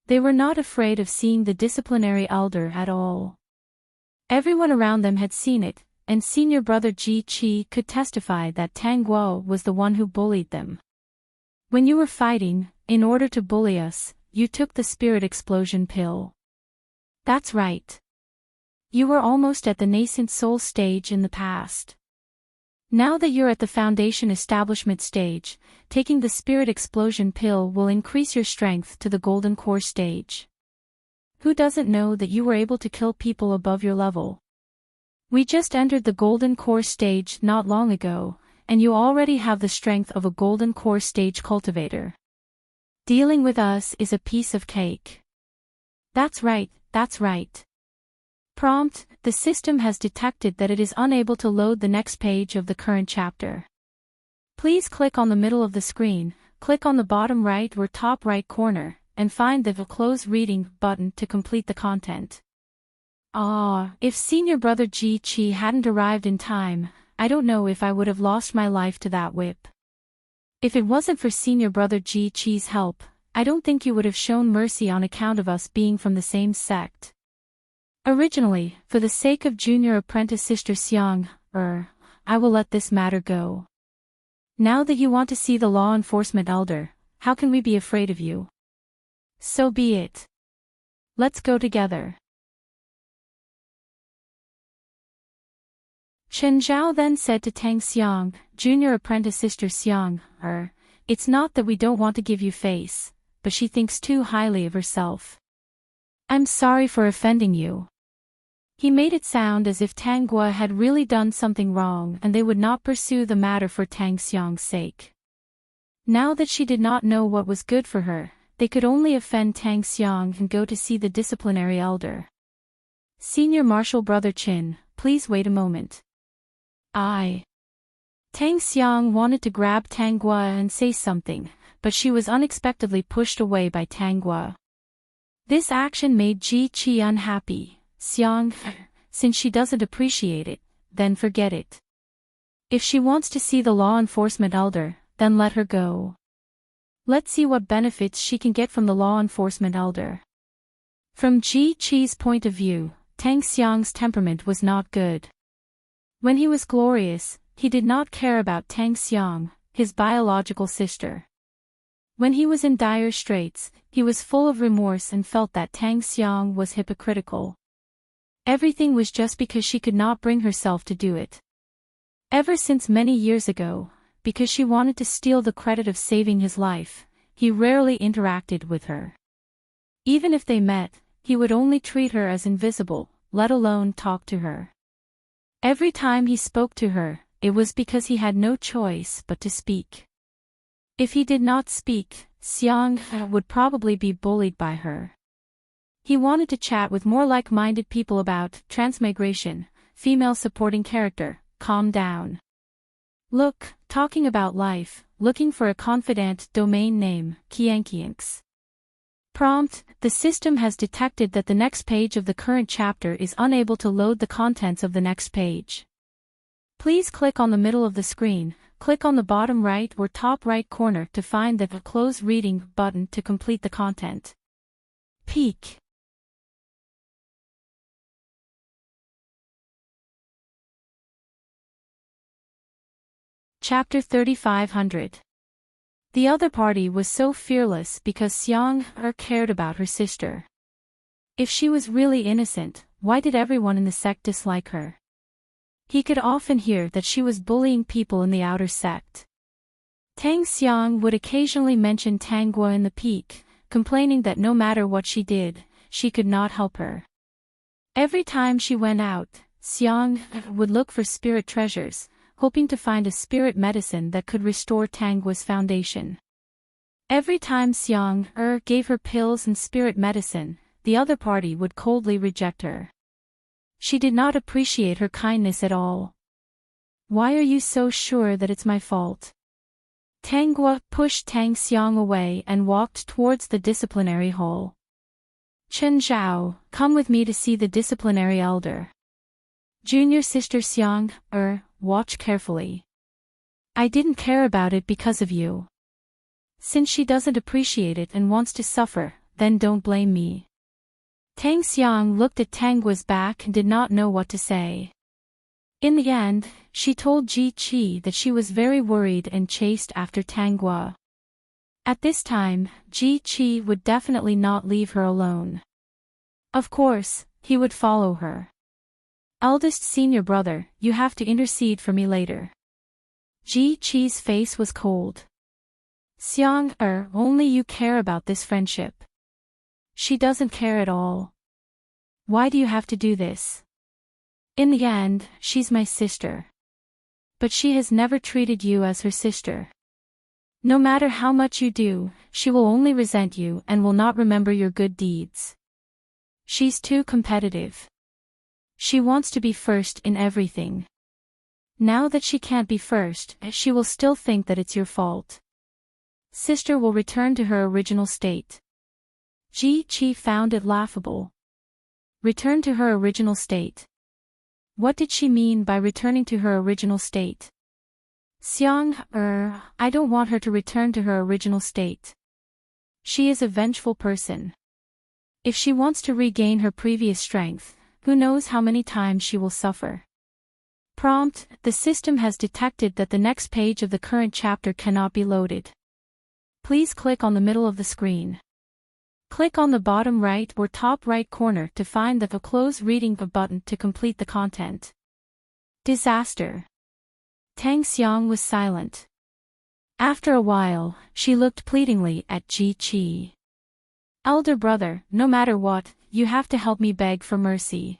They were not afraid of seeing the disciplinary elder at all. Everyone around them had seen it, and senior brother Ji Qi could testify that Tanghua was the one who bullied them. When you were fighting, in order to bully us, you took the spirit explosion pill. That's right. You were almost at the nascent soul stage in the past. Now that you're at the foundation establishment stage, taking the spirit explosion pill will increase your strength to the golden core stage. Who doesn't know that you were able to kill people above your level? We just entered the golden core stage not long ago, and you already have the strength of a golden core stage cultivator. Dealing with us is a piece of cake. That's right, that's right. Prompt, the system has detected that it is unable to load the next page of the current chapter. Please click on the middle of the screen, click on the bottom right or top right corner, and find the Close Reading button to complete the content. If senior brother Ji Qi hadn't arrived in time, I don't know if I would have lost my life to that whip. If it wasn't for senior brother Ji Qi's help, I don't think you would have shown mercy on account of us being from the same sect. Originally, for the sake of junior apprentice sister Xiang, I will let this matter go. Now that you want to see the law enforcement elder, how can we be afraid of you? So be it. Let's go together. Chen Zhao then said to Tang Xiang, junior apprentice sister Xiang, it's not that we don't want to give you face, but she thinks too highly of herself. I'm sorry for offending you. He made it sound as if Tanghua had really done something wrong and they would not pursue the matter for Tang Xiang's sake. Now that she did not know what was good for her, they could only offend Tang Xiang and go to see the disciplinary elder. Senior Marshal Brother Qin, please wait a moment. Tang Xiang wanted to grab Tanghua and say something, but she was unexpectedly pushed away by Tanghua. This action made Ji Qi unhappy. Xiang, since she doesn't appreciate it, then forget it. If she wants to see the law enforcement elder, then let her go. Let's see what benefits she can get from the law enforcement elder. From Ji Qi's point of view, Tang Xiang's temperament was not good. When he was glorious, he did not care about Tang Xiang, his biological sister. When he was in dire straits, he was full of remorse and felt that Tang Xiang was hypocritical. Everything was just because she could not bring herself to do it. Ever since many years ago, because she wanted to steal the credit of saving his life, he rarely interacted with her. Even if they met, he would only treat her as invisible, let alone talk to her. Every time he spoke to her, it was because he had no choice but to speak. If he did not speak, Xiang would probably be bullied by her. He wanted to chat with more like-minded people about transmigration, female supporting character, calm down. Look, talking about life, looking for a confidant domain name, Qianqianx. Prompt, the system has detected that the next page of the current chapter is unable to load the contents of the next page. Please click on the middle of the screen, click on the bottom right or top right corner to find the Close Reading button to complete the content. Peek. Chapter 3500. The other party was so fearless because Xiang cared about her sister. If she was really innocent, why did everyone in the sect dislike her? He could often hear that she was bullying people in the outer sect. Tang Xiang would occasionally mention Tanghua in the peak, complaining that no matter what she did, she could not help her. Every time she went out, Xiang would look for spirit treasures, hoping to find a spirit medicine that could restore Tanghua's foundation. Every time Xiang gave her pills and spirit medicine, the other party would coldly reject her. She did not appreciate her kindness at all. Why are you so sure that it's my fault? Tanghua pushed Tang Xiang away and walked towards the disciplinary hall. Chen Zhao, come with me to see the disciplinary elder. Junior sister Xiang, watch carefully. I didn't care about it because of you. Since she doesn't appreciate it and wants to suffer, then don't blame me. Tang Xiang looked at Tanghua's back and did not know what to say. In the end, she told Ji Qi that she was very worried and chased after Tanghua. At this time, Ji Qi would definitely not leave her alone. Of course, he would follow her. Eldest senior brother, you have to intercede for me later. Ji Qi's face was cold. Xiang, only you care about this friendship. She doesn't care at all. Why do you have to do this? In the end, she's my sister. But she has never treated you as her sister. No matter how much you do, she will only resent you and will not remember your good deeds. She's too competitive. She wants to be first in everything. Now that she can't be first, she will still think that it's your fault. Sister will return to her original state. Ji Qi found it laughable. Return to her original state. What did she mean by returning to her original state? Xiang, I don't want her to return to her original state. She is a vengeful person. If she wants to regain her previous strength, who knows how many times she will suffer. Prompt, the system has detected that the next page of the current chapter cannot be loaded. Please click on the middle of the screen. Click on the bottom right or top right corner to find the Close Reading button to complete the content. Disaster. Tang Xiang was silent. After a while, she looked pleadingly at Ji Qi. Elder brother, no matter what, you have to help me beg for mercy.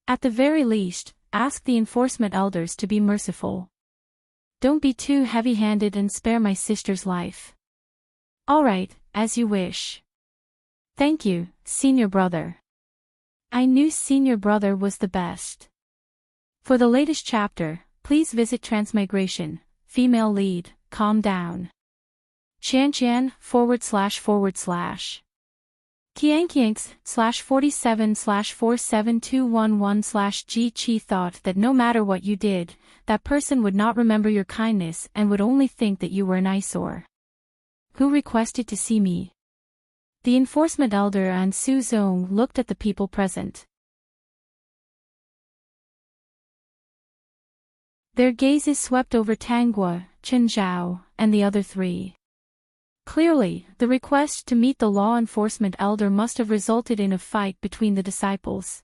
At the very least, ask the enforcement elders to be merciful. Don't be too heavy-handed and spare my sister's life. All right, as you wish. Thank you, senior brother. I knew senior brother was the best. For the latest chapter, please visit Transmigration, Female Lead, Calm Down. Qianqian // Kiankianks /47/47211 Ji Qi thought that no matter what you did, that person would not remember your kindness and would only think that you were an eyesore. Who requested to see me? The enforcement elder and Su Zong looked at the people present. Their gazes swept over Tanghua, Chen Zhao, and the other three. Clearly, the request to meet the law enforcement elder must have resulted in a fight between the disciples.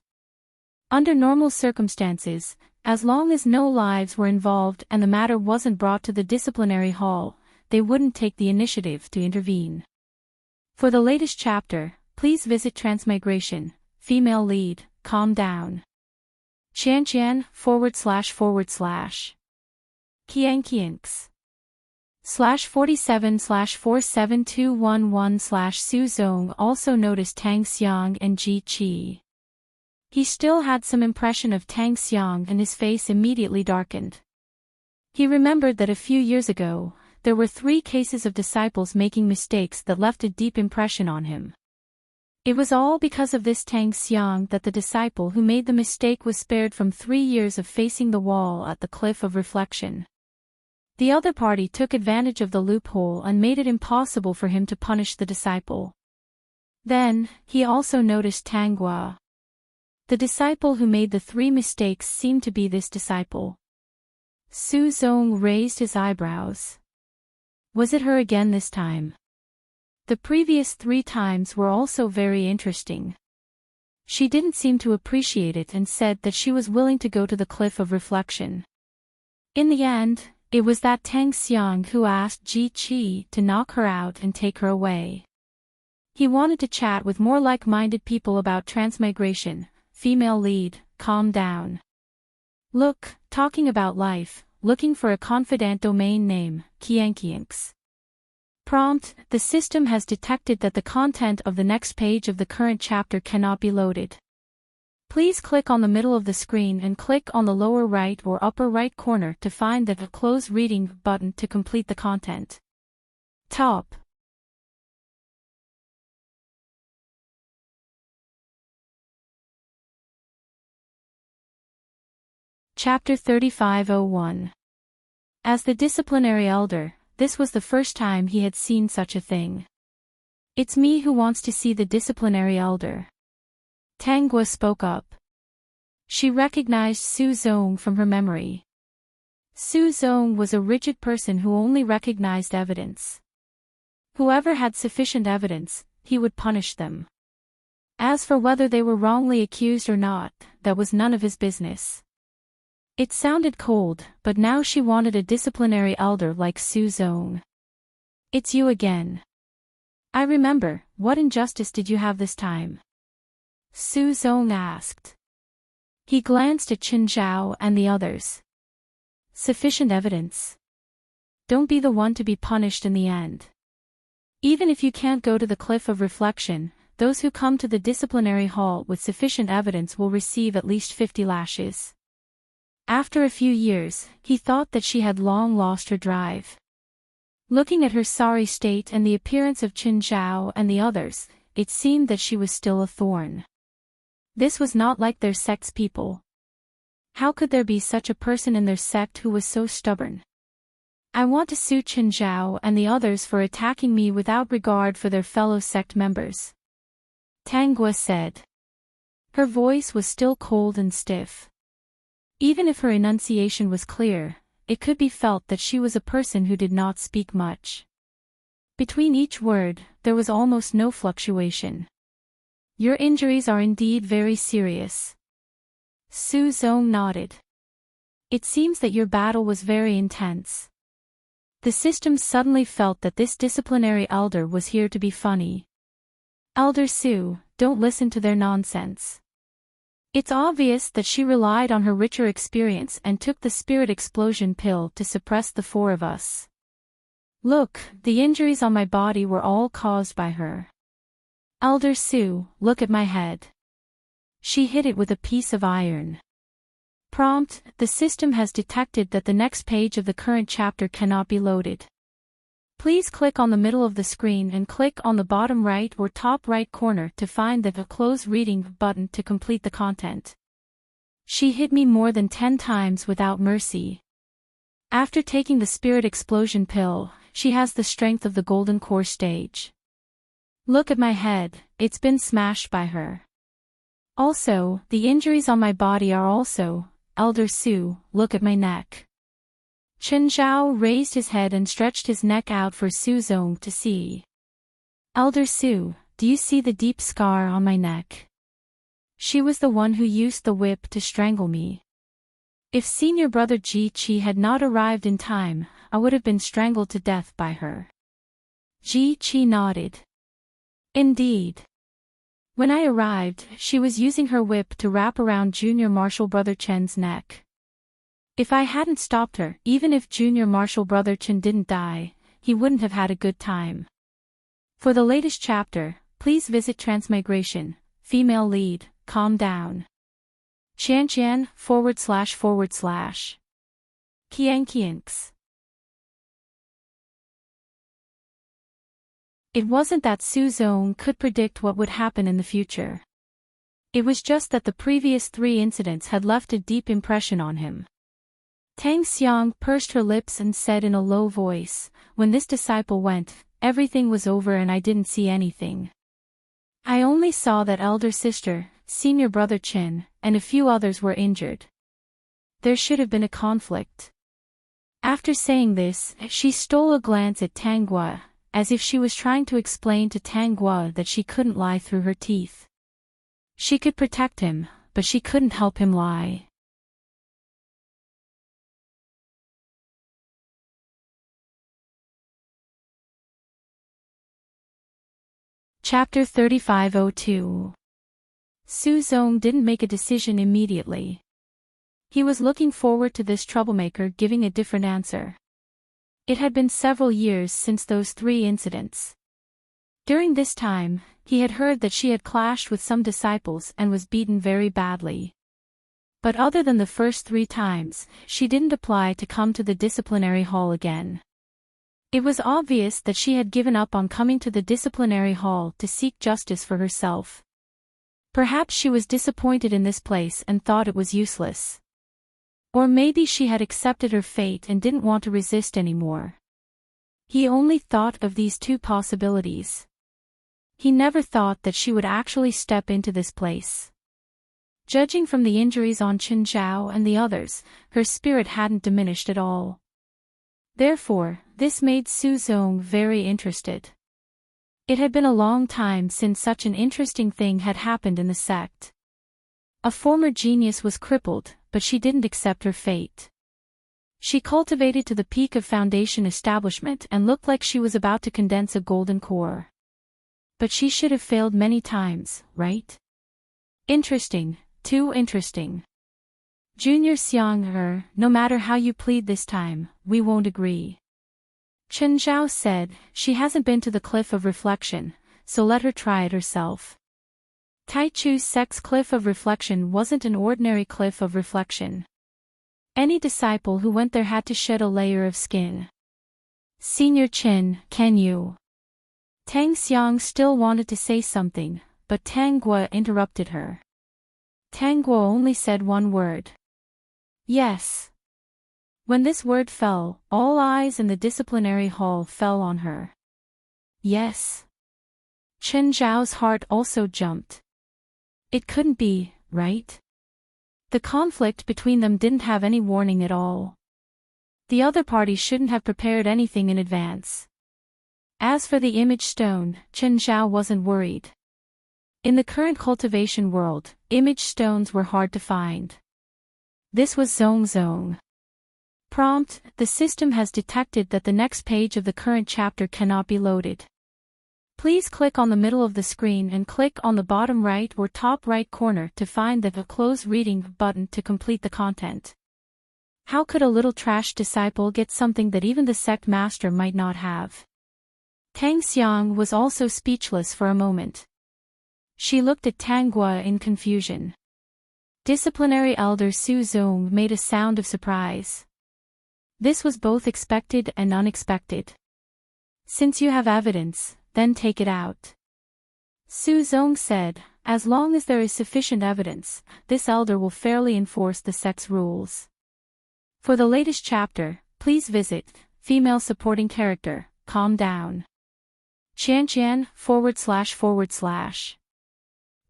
Under normal circumstances, as long as no lives were involved and the matter wasn't brought to the disciplinary hall, they wouldn't take the initiative to intervene. For the latest chapter, please visit Transmigration, Female Lead, Calm Down. Qianqian // Kiankianks /47/47211 Su Zong also noticed Tang Xiang and Ji Qi. He still had some impression of Tang Xiang and his face immediately darkened. He remembered that a few years ago, there were 3 cases of disciples making mistakes that left a deep impression on him. It was all because of this Tang Xiang that the disciple who made the mistake was spared from 3 years of facing the wall at the cliff of reflection. The other party took advantage of the loophole and made it impossible for him to punish the disciple. Then, he also noticed Tanghua. The disciple who made the 3 mistakes seemed to be this disciple. Su Zong raised his eyebrows. Was it her again this time? The previous 3 times were also very interesting. She didn't seem to appreciate it and said that she was willing to go to the cliff of reflection. In the end, It was that Tang Xiang who asked Ji Qi to knock her out and take her away. He wanted to chat with more like-minded people about transmigration. Female lead, calm down. Look, talking about life, looking for a confidant domain name, Qianqianx. Prompt, the system has detected that the content of the next page of the current chapter cannot be loaded. Please click on the middle of the screen and click on the lower right or upper right corner to find the Close Reading button to complete the content. Top. Chapter 3501. As the disciplinary elder, this was the first time he had seen such a thing. It's me who wants to see the disciplinary elder. Tang Guo spoke up. She recognized Su Zong from her memory. Su Zong was a rigid person who only recognized evidence. Whoever had sufficient evidence, he would punish them. As for whether they were wrongly accused or not, that was none of his business. It sounded cold, but now she wanted a disciplinary elder like Su Zong. It's you again. I remember, what injustice did you have this time? Su Zong asked. He glanced at Qin Zhao and the others. Sufficient evidence. Don't be the one to be punished in the end. Even if you can't go to the cliff of reflection, those who come to the disciplinary hall with sufficient evidence will receive at least 50 lashes. After a few years, he thought that she had long lost her drive. Looking at her sorry state and the appearance of Qin Zhao and the others, it seemed that she was still a thorn. This was not like their sect's people. How could there be such a person in their sect who was so stubborn? I want to sue Qin Zhao and the others for attacking me without regard for their fellow sect members. Tang Guo said. Her voice was still cold and stiff. Even if her enunciation was clear, it could be felt that she was a person who did not speak much. Between each word, there was almost no fluctuation. Your injuries are indeed very serious. Su Zong nodded. It seems that your battle was very intense. The system suddenly felt that this disciplinary elder was here to be funny. Elder Su, don't listen to their nonsense. It's obvious that she relied on her richer experience and took the spirit explosion pill to suppress the four of us. Look, the injuries on my body were all caused by her. Elder Su, look at my head. She hit it with a piece of iron. Prompt, the system has detected that the next page of the current chapter cannot be loaded. Please click on the middle of the screen and click on the bottom right or top right corner to find the Close Reading button to complete the content. She hit me more than 10 times without mercy. After taking the spirit explosion pill, she has the strength of the golden core stage. Look at my head, it's been smashed by her. Also, the injuries on my body are also, Elder Su, look at my neck. Qin Zhao raised his head and stretched his neck out for Su Zong to see. Elder Su, do you see the deep scar on my neck? She was the one who used the whip to strangle me. If senior brother Ji Qi had not arrived in time, I would have been strangled to death by her. Ji Qi nodded. Indeed. When I arrived, she was using her whip to wrap around junior marshal brother Chen's neck. If I hadn't stopped her, even if junior marshal brother Chen didn't die, he wouldn't have had a good time. For the latest chapter, please visit Transmigration, female lead, calm down. Qianqian, // Qianqianx. It wasn't that Su Zong could predict what would happen in the future. It was just that the previous 3 incidents had left a deep impression on him. Tang Xiang pursed her lips and said in a low voice, when this disciple went, everything was over and I didn't see anything. I only saw that elder sister, senior brother Qin, and a few others were injured. There should have been a conflict. After saying this, she stole a glance at Tang Guo, as if she was trying to explain to Tang Guo that she couldn't lie through her teeth. She could protect him, but she couldn't help him lie. Chapter 3502. Su Zong didn't make a decision immediately. He was looking forward to this troublemaker giving a different answer. It had been several years since those 3 incidents. During this time, he had heard that she had clashed with some disciples and was beaten very badly. But other than the first 3 times, she didn't apply to come to the disciplinary hall again. It was obvious that she had given up on coming to the disciplinary hall to seek justice for herself. Perhaps she was disappointed in this place and thought it was useless. Or maybe she had accepted her fate and didn't want to resist anymore. He only thought of these 2 possibilities. He never thought that she would actually step into this place. Judging from the injuries on Chen Zhao and the others, her spirit hadn't diminished at all. Therefore, this made Su Zong very interested. It had been a long time since such an interesting thing had happened in the sect. A former genius was crippled, but she didn't accept her fate. She cultivated to the peak of foundation establishment and looked like she was about to condense a golden core. But she should have failed many times, right? Interesting, too interesting. Junior Xiang no matter how you plead this time, we won't agree. Chen Zhao said, she hasn't been to the cliff of reflection, so let her try it herself. Tai Chu's sect's cliff of reflection wasn't an ordinary cliff of reflection. Any disciple who went there had to shed a layer of skin. Senior Chen, can you? Tang Xiang still wanted to say something, but Tang Guo interrupted her. Tang Guo only said one word. Yes. When this word fell, all eyes in the disciplinary hall fell on her. Yes. Chen Zhao's heart also jumped. It couldn't be, right? The conflict between them didn't have any warning at all. The other party shouldn't have prepared anything in advance. As for the image stone, Chen Zhao wasn't worried. In the current cultivation world, image stones were hard to find. This was Zong Zong. Prompt: the system has detected that the next page of the current chapter cannot be loaded. Please click on the middle of the screen and click on the bottom right or top right corner to find the Close Reading button to complete the content. How could a little trash disciple get something that even the sect master might not have? Tang Xiang was also speechless for a moment. She looked at Tang Guo in confusion. Disciplinary Elder Su Zong made a sound of surprise. This was both expected and unexpected. Since you have evidence, then take it out. Su Zong said, as long as there is sufficient evidence, this elder will fairly enforce the sect's rules. For the latest chapter, please visit, female supporting character, calm down. Qianqian //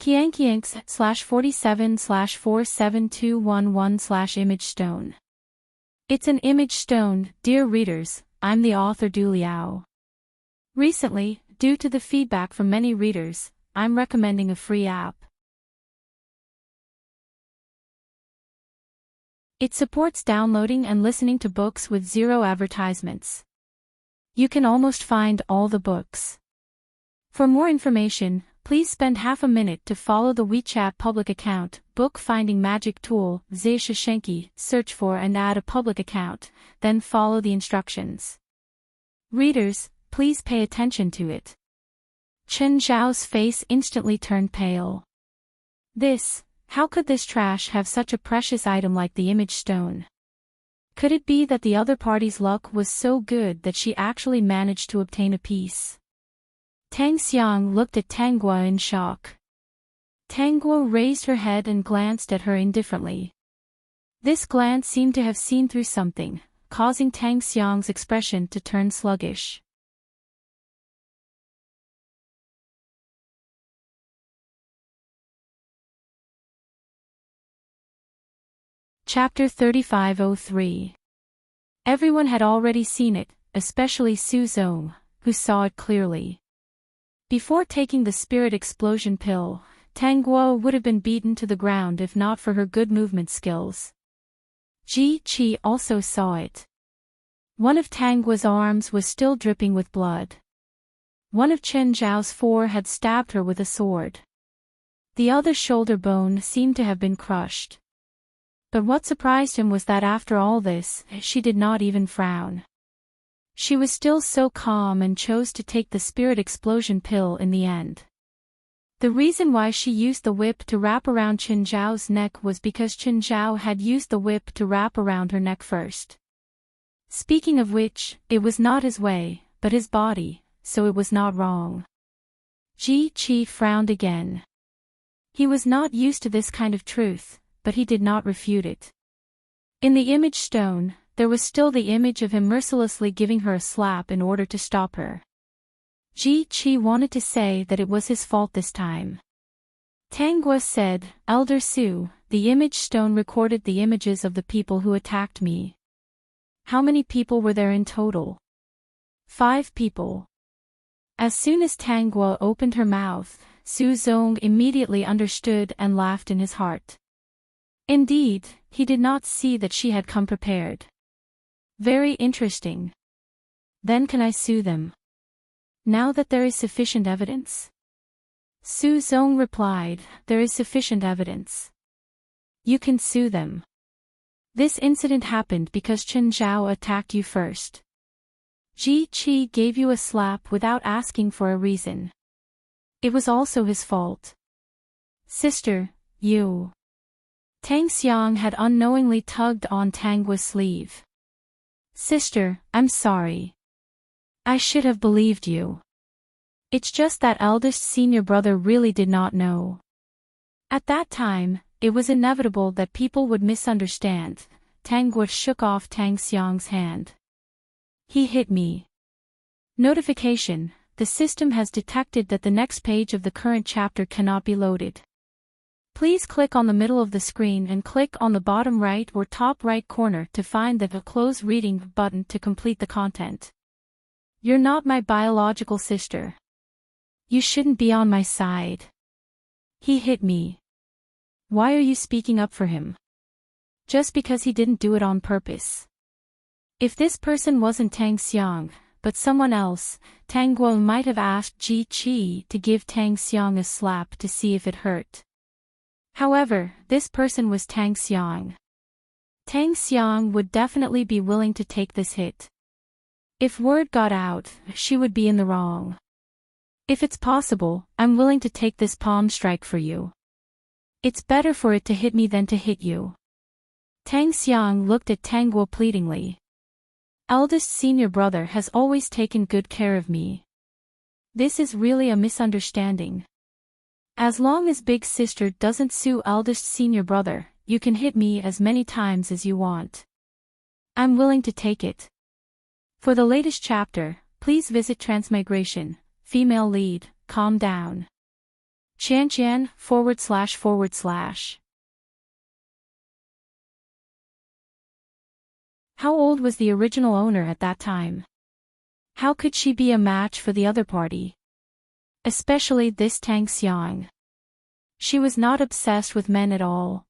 Qianqianx /47/47211 image stone. It's an image stone, dear readers, I'm the author Du Liao. Recently, due to the feedback from many readers, I'm recommending a free app. It supports downloading and listening to books with 0 advertisements. You can almost find all the books. For more information, please spend half a minute to follow the WeChat public account, Book Finding Magic Tool, Zhe search for and add a public account, then follow the instructions. Readers, please pay attention to it. Chen Zhao's face instantly turned pale. How could this trash have such a precious item like the image stone? Could it be that the other party's luck was so good that she actually managed to obtain a piece? Tang Xiang looked at Tang Guo in shock. Tang Guo raised her head and glanced at her indifferently. This glance seemed to have seen through something, causing Tang Xiang's expression to turn sluggish. Chapter 3503. Everyone had already seen it, especially Su Zong, who saw it clearly. Before taking the spirit explosion pill, Tang Guo would have been beaten to the ground if not for her good movement skills. Ji Qi also saw it. One of Tang Guo's arms was still dripping with blood. One of Chen Zhao's four had stabbed her with a sword. The other shoulder bone seemed to have been crushed. But what surprised him was that after all this, she did not even frown. She was still so calm and chose to take the spirit explosion pill in the end. The reason why she used the whip to wrap around Chen Zhao's neck was because Chen Zhao had used the whip to wrap around her neck first. Speaking of which, it was not his way, but his body, so it was not wrong. Ji Qi frowned again. He was not used to this kind of truth, but he did not refute it. In the image stone, there was still the image of him mercilessly giving her a slap in order to stop her. Ji Qi wanted to say that it was his fault this time. Tang Guo said, "Elder Su, the image stone recorded the images of the people who attacked me. How many people were there in total?" 5 people. As soon as Tang Guo opened her mouth, Su Zong immediately understood and laughed in his heart. Indeed, he did not see that she had come prepared. Very interesting. Then can I sue them? Now that there is sufficient evidence? Su Zong replied, "There is sufficient evidence. You can sue them. This incident happened because Chen Zhao attacked you first. Ji Qi gave you a slap without asking for a reason. It was also his fault. Sister, you." Tang Xiang had unknowingly tugged on Tang Guo's sleeve. "Sister, I'm sorry. I should have believed you. It's just that eldest senior brother really did not know." At that time, it was inevitable that people would misunderstand. Tang Guo shook off Tang Xiang's hand. "He hit me. Notification: the system has detected that the next page of the current chapter cannot be loaded. Please click on the middle of the screen and click on the bottom right or top right corner to find the Close Reading button to complete the content. You're not my biological sister. You shouldn't be on my side. He hit me. Why are you speaking up for him? Just because he didn't do it on purpose. If this person wasn't Tang Xiang, but someone else, Tang Guo might have asked Ji Qi to give Tang Xiang a slap to see if it hurt. However, this person was Tang Xiang. Tang Xiang would definitely be willing to take this hit. If word got out, she would be in the wrong. If it's possible, I'm willing to take this palm strike for you. It's better for it to hit me than to hit you. Tang Xiang looked at Tang Guo pleadingly. Eldest senior brother has always taken good care of me. This is really a misunderstanding. As long as big sister doesn't sue eldest senior brother, you can hit me as many times as you want. I'm willing to take it. For the latest chapter, please visit Transmigration, Female Lead, Calm Down. Qian //. How old was the original owner at that time? How could she be a match for the other party? Especially this Tang Xiang. She was not obsessed with men at all.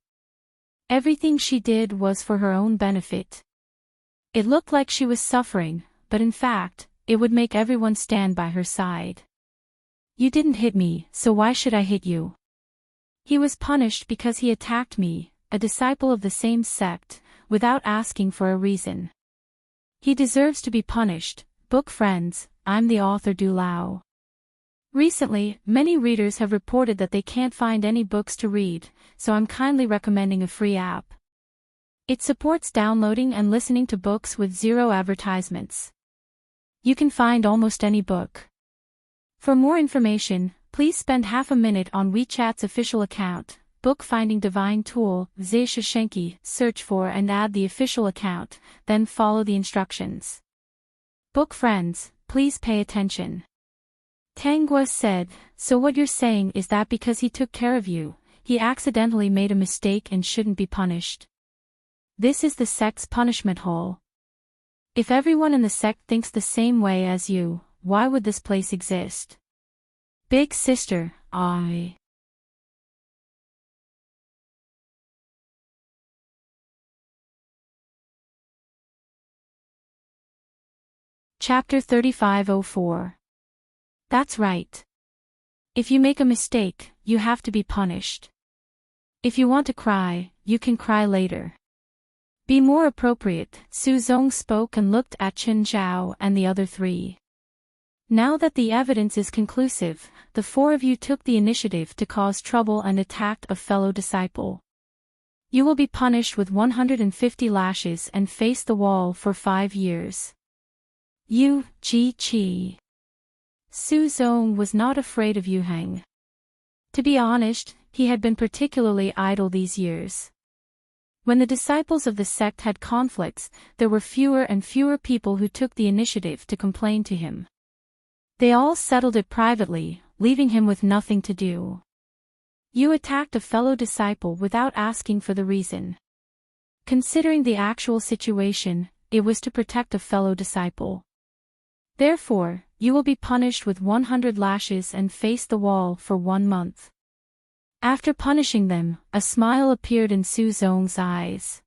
Everything she did was for her own benefit. It looked like she was suffering, but in fact, it would make everyone stand by her side. You didn't hit me, so why should I hit you? He was punished because he attacked me, a disciple of the same sect, without asking for a reason. He deserves to be punished. Book friends, I'm the author Du Lao. Recently, many readers have reported that they can't find any books to read, so I'm kindly recommending a free app. It supports downloading and listening to books with 0 advertisements. You can find almost any book. For more information, please spend half a minute on WeChat's official account, Book Finding Divine Tool, Zhe search for and add the official account, then follow the instructions. Book friends, please pay attention. Tang Guo said, "So what you're saying is that because he took care of you, he accidentally made a mistake and shouldn't be punished? This is the sect's punishment hole. If everyone in the sect thinks the same way as you, why would this place exist? Big sister, I..." Chapter 3504. That's right. If you make a mistake, you have to be punished. If you want to cry, you can cry later. Be more appropriate, Su Zong spoke and looked at Chen Zhao and the other three. Now that the evidence is conclusive, the four of you took the initiative to cause trouble and attacked a fellow disciple. You will be punished with 150 lashes and face the wall for 5 years. You, Ji Qi. Su Zong was not afraid of Yu Heng. To be honest, he had been particularly idle these years. When the disciples of the sect had conflicts, there were fewer and fewer people who took the initiative to complain to him. They all settled it privately, leaving him with nothing to do. You attacked a fellow disciple without asking for the reason. Considering the actual situation, it was to protect a fellow disciple. Therefore, you will be punished with 100 lashes and face the wall for 1 month. After punishing them, a smile appeared in Su Zong's eyes.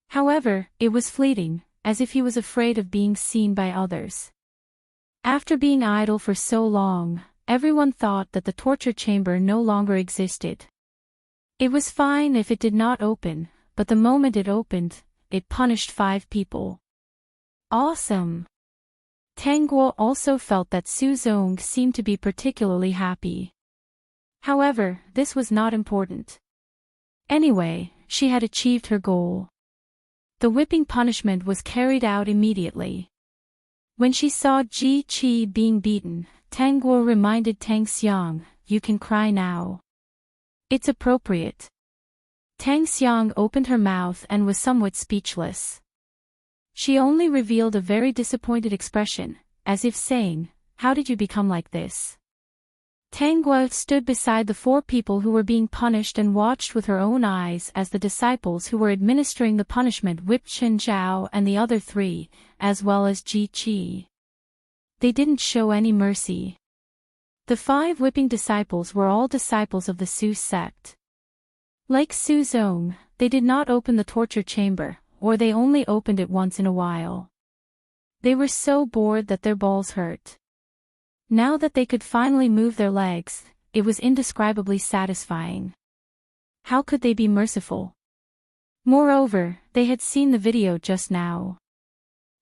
However, it was fleeting, as if he was afraid of being seen by others. After being idle for so long, everyone thought that the torture chamber no longer existed. It was fine if it did not open, but the moment it opened, it punished 5 people. Awesome! Tang Guo also felt that Su Zong seemed to be particularly happy. However, this was not important. Anyway, she had achieved her goal. The whipping punishment was carried out immediately. When she saw Ji Qi being beaten, Tang Guo reminded Tang Xiang, "You can cry now. It's appropriate." Tang Xiang opened her mouth and was somewhat speechless. She only revealed a very disappointed expression, as if saying, "How did you become like this?" Tang Guo stood beside the 4 people who were being punished and watched with her own eyes as the disciples who were administering the punishment whipped Chen Zhao and the other 3, as well as Ji Qi. They didn't show any mercy. The 5 whipping disciples were all disciples of the Su sect. Like Su Zong, they did not open the torture chamber, or they only opened it once in a while. They were so bored that their balls hurt. Now that they could finally move their legs, it was indescribably satisfying. How could they be merciful? Moreover, they had seen the video just now.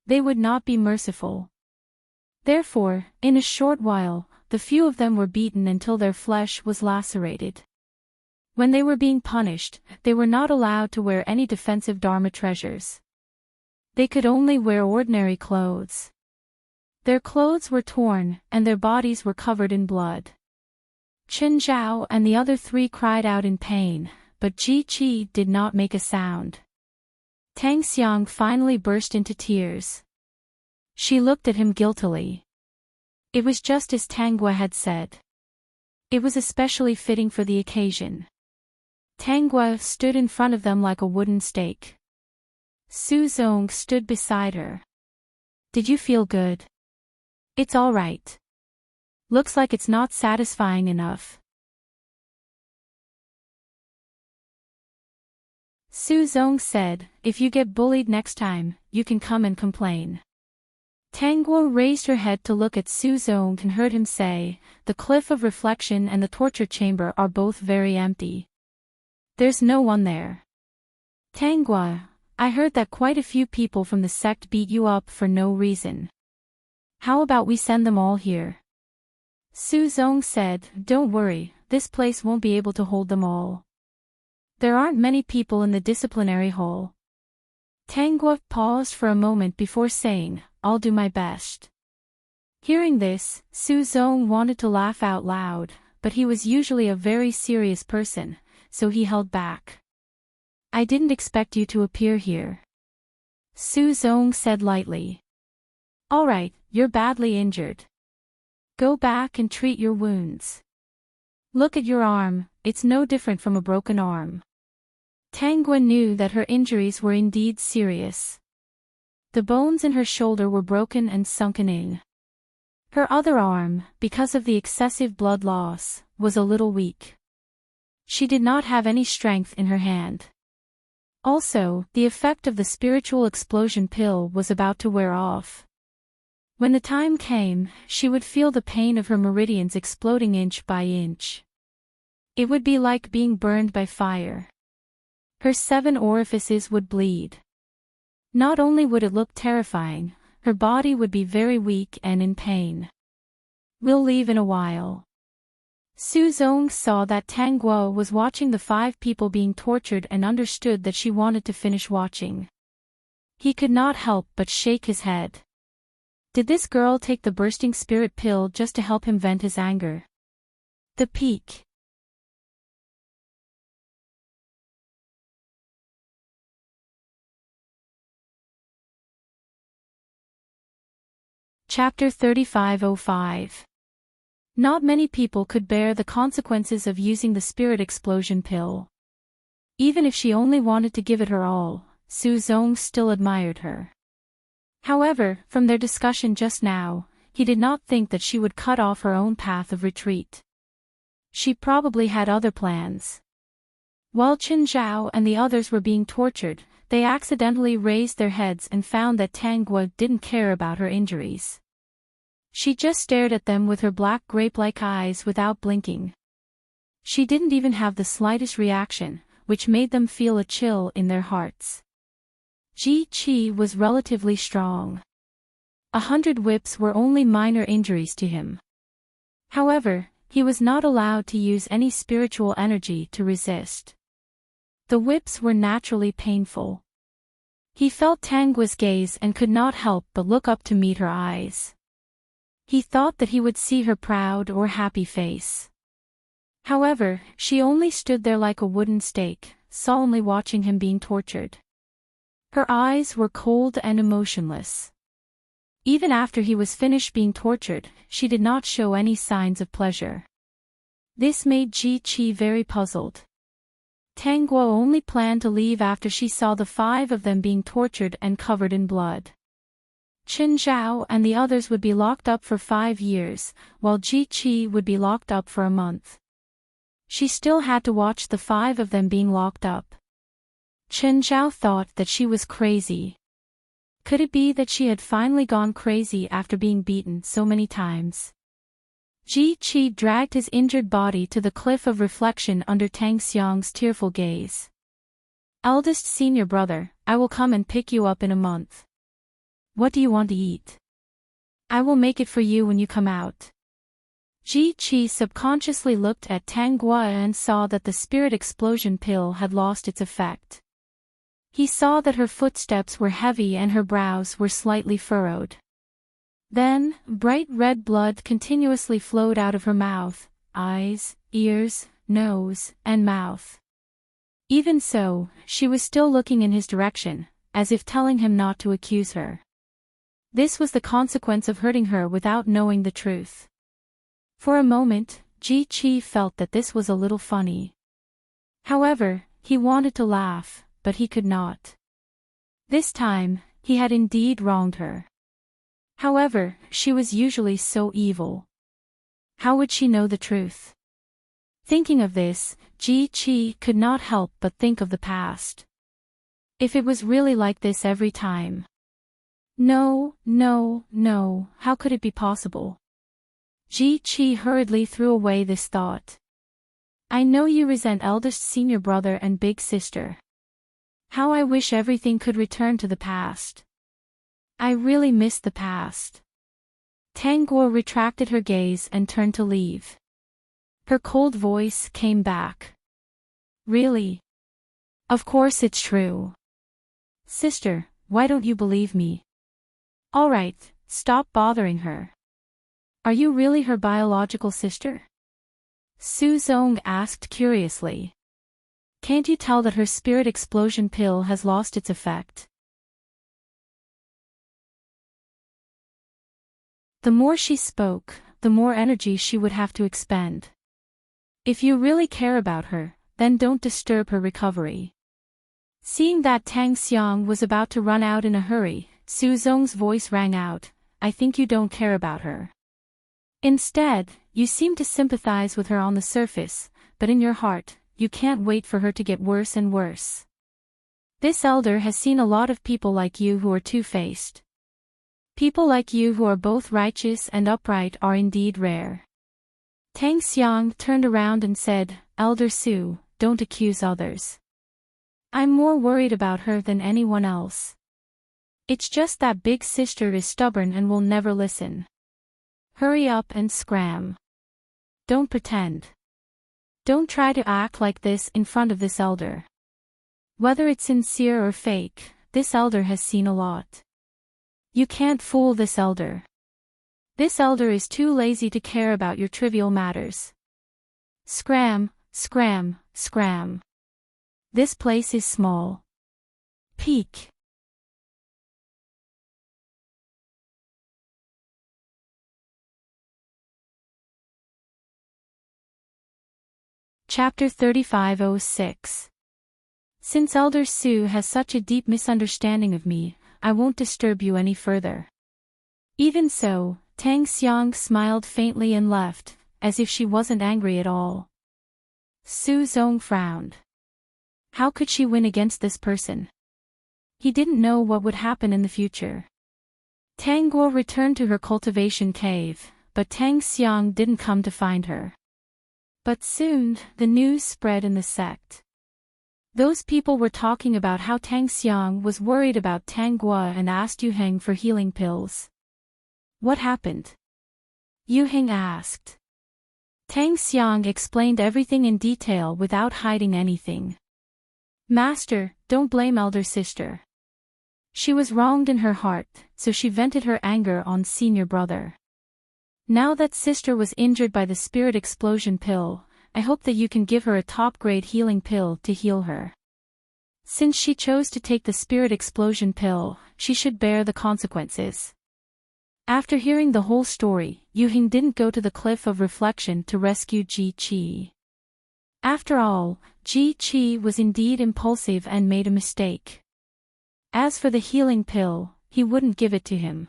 They would not be merciful. Therefore, in a short while, the few of them were beaten until their flesh was lacerated. When they were being punished, they were not allowed to wear any defensive Dharma treasures. They could only wear ordinary clothes. Their clothes were torn, and their bodies were covered in blood. Chen Zhao and the other 3 cried out in pain, but Ji Qi did not make a sound. Tang Xiang finally burst into tears. She looked at him guiltily. It was just as Tang Guo had said. It was especially fitting for the occasion. Tang Guo stood in front of them like a wooden stake. Su Zong stood beside her. "Did you feel good?" "It's all right. Looks like it's not satisfying enough." Su Zong said, "If you get bullied next time, you can come and complain." Tang Guo raised her head to look at Su Zong and heard him say, "The cliff of reflection and the torture chamber are both very empty. There's no one there." "Tang Guo, I heard that quite a few people from the sect beat you up for no reason. How about we send them all here?" Su Zong said, "Don't worry, this place won't be able to hold them all. There aren't many people in the disciplinary hall." Tang Guo paused for a moment before saying, "I'll do my best." Hearing this, Su Zong wanted to laugh out loud, but he was usually a very serious person, so he held back. "I didn't expect you to appear here," Su Zong said lightly. "All right, you're badly injured. Go back and treat your wounds. Look at your arm, it's no different from a broken arm." Tang Guo knew that her injuries were indeed serious. The bones in her shoulder were broken and sunken in. Her other arm, because of the excessive blood loss, was a little weak. She did not have any strength in her hand. Also, the effect of the spiritual explosion pill was about to wear off. When the time came, she would feel the pain of her meridians exploding inch by inch. It would be like being burned by fire. Her 7 orifices would bleed. Not only would it look terrifying, her body would be very weak and in pain. We'll leave in a while. Su Zong saw that Tang Guo was watching the 5 people being tortured and understood that she wanted to finish watching. He could not help but shake his head. Did this girl take the bursting spirit pill just to help him vent his anger? The peak. Chapter 3505. Not many people could bear the consequences of using the spirit explosion pill. Even if she only wanted to give it her all, Su Zong still admired her. However, from their discussion just now, he did not think that she would cut off her own path of retreat. She probably had other plans. While Qin Zhao and the others were being tortured, they accidentally raised their heads and found that Tang Guo didn't care about her injuries. She just stared at them with her black grape-like eyes without blinking. She didn't even have the slightest reaction, which made them feel a chill in their hearts. Ji Qi was relatively strong. 100 whips were only minor injuries to him. However, he was not allowed to use any spiritual energy to resist. The whips were naturally painful. He felt Tang Guo's gaze and could not help but look up to meet her eyes. He thought that he would see her proud or happy face. However, she only stood there like a wooden stake, solemnly watching him being tortured. Her eyes were cold and emotionless. Even after he was finished being tortured, she did not show any signs of pleasure. This made Ji Qi very puzzled. Tang Guo only planned to leave after she saw the 5 of them being tortured and covered in blood. Qin Zhao and the others would be locked up for 5 years, while Ji Qi would be locked up for a month. She still had to watch the 5 of them being locked up. Qin Zhao thought that she was crazy. Could it be that she had finally gone crazy after being beaten so many times? Ji Qi dragged his injured body to the cliff of reflection under Tang Xiang's tearful gaze. Eldest senior brother, I will come and pick you up in a month. What do you want to eat? I will make it for you when you come out. Ji Qi subconsciously looked at Tang Guo and saw that the spirit explosion pill had lost its effect. He saw that her footsteps were heavy and her brows were slightly furrowed. Then, bright red blood continuously flowed out of her mouth, eyes, ears, nose, and mouth. Even so, she was still looking in his direction, as if telling him not to accuse her. This was the consequence of hurting her without knowing the truth. For a moment, Ji Qi felt that this was a little funny. However, he wanted to laugh, but he could not. This time, he had indeed wronged her. However, she was usually so evil. How would she know the truth? Thinking of this, Ji Qi could not help but think of the past. If it was really like this every time. No, how could it be possible? Ji Qi hurriedly threw away this thought. I know you resent eldest senior brother and big sister. How I wish everything could return to the past. I really miss the past. Tang Guo retracted her gaze and turned to leave. Her cold voice came back. Really? Of course it's true. Sister, why don't you believe me? Alright, stop bothering her. Are you really her biological sister? Su Zong asked curiously. Can't you tell that her spirit explosion pill has lost its effect? The more she spoke, the more energy she would have to expend. If you really care about her, then don't disturb her recovery. Seeing that Tang Xiang was about to run out in a hurry, Su Zong's voice rang out, I think you don't care about her. Instead, you seem to sympathize with her on the surface, but in your heart, you can't wait for her to get worse and worse. This elder has seen a lot of people like you who are two-faced. People like you who are both righteous and upright are indeed rare. Tang Xiang turned around and said, Elder Su, don't accuse others. I'm more worried about her than anyone else. It's just that big sister is stubborn and will never listen. Hurry up and scram. Don't pretend. Don't try to act like this in front of this elder. Whether it's sincere or fake, this elder has seen a lot. You can't fool this elder. This elder is too lazy to care about your trivial matters. Scram, scram, scram. This place is small. Peek. Chapter 3506. Since Elder Su has such a deep misunderstanding of me, I won't disturb you any further. Even so, Tang Xiang smiled faintly and left, as if she wasn't angry at all. Su Zong frowned. How could she win against this person? He didn't know what would happen in the future. Tang Guo returned to her cultivation cave, but Tang Xiang didn't come to find her. But soon, the news spread in the sect. Those people were talking about how Tang Xiang was worried about Tang Guo and asked Yu Heng for healing pills. What happened? Yu Heng asked. Tang Xiang explained everything in detail without hiding anything. Master, don't blame elder sister. She was wronged in her heart, so she vented her anger on senior brother. Now that sister was injured by the spirit explosion pill, I hope that you can give her a top-grade healing pill to heal her. Since she chose to take the spirit explosion pill, she should bear the consequences. After hearing the whole story, Yu Heng didn't go to the cliff of reflection to rescue Ji Qi. After all, Ji Qi was indeed impulsive and made a mistake. As for the healing pill, he wouldn't give it to him.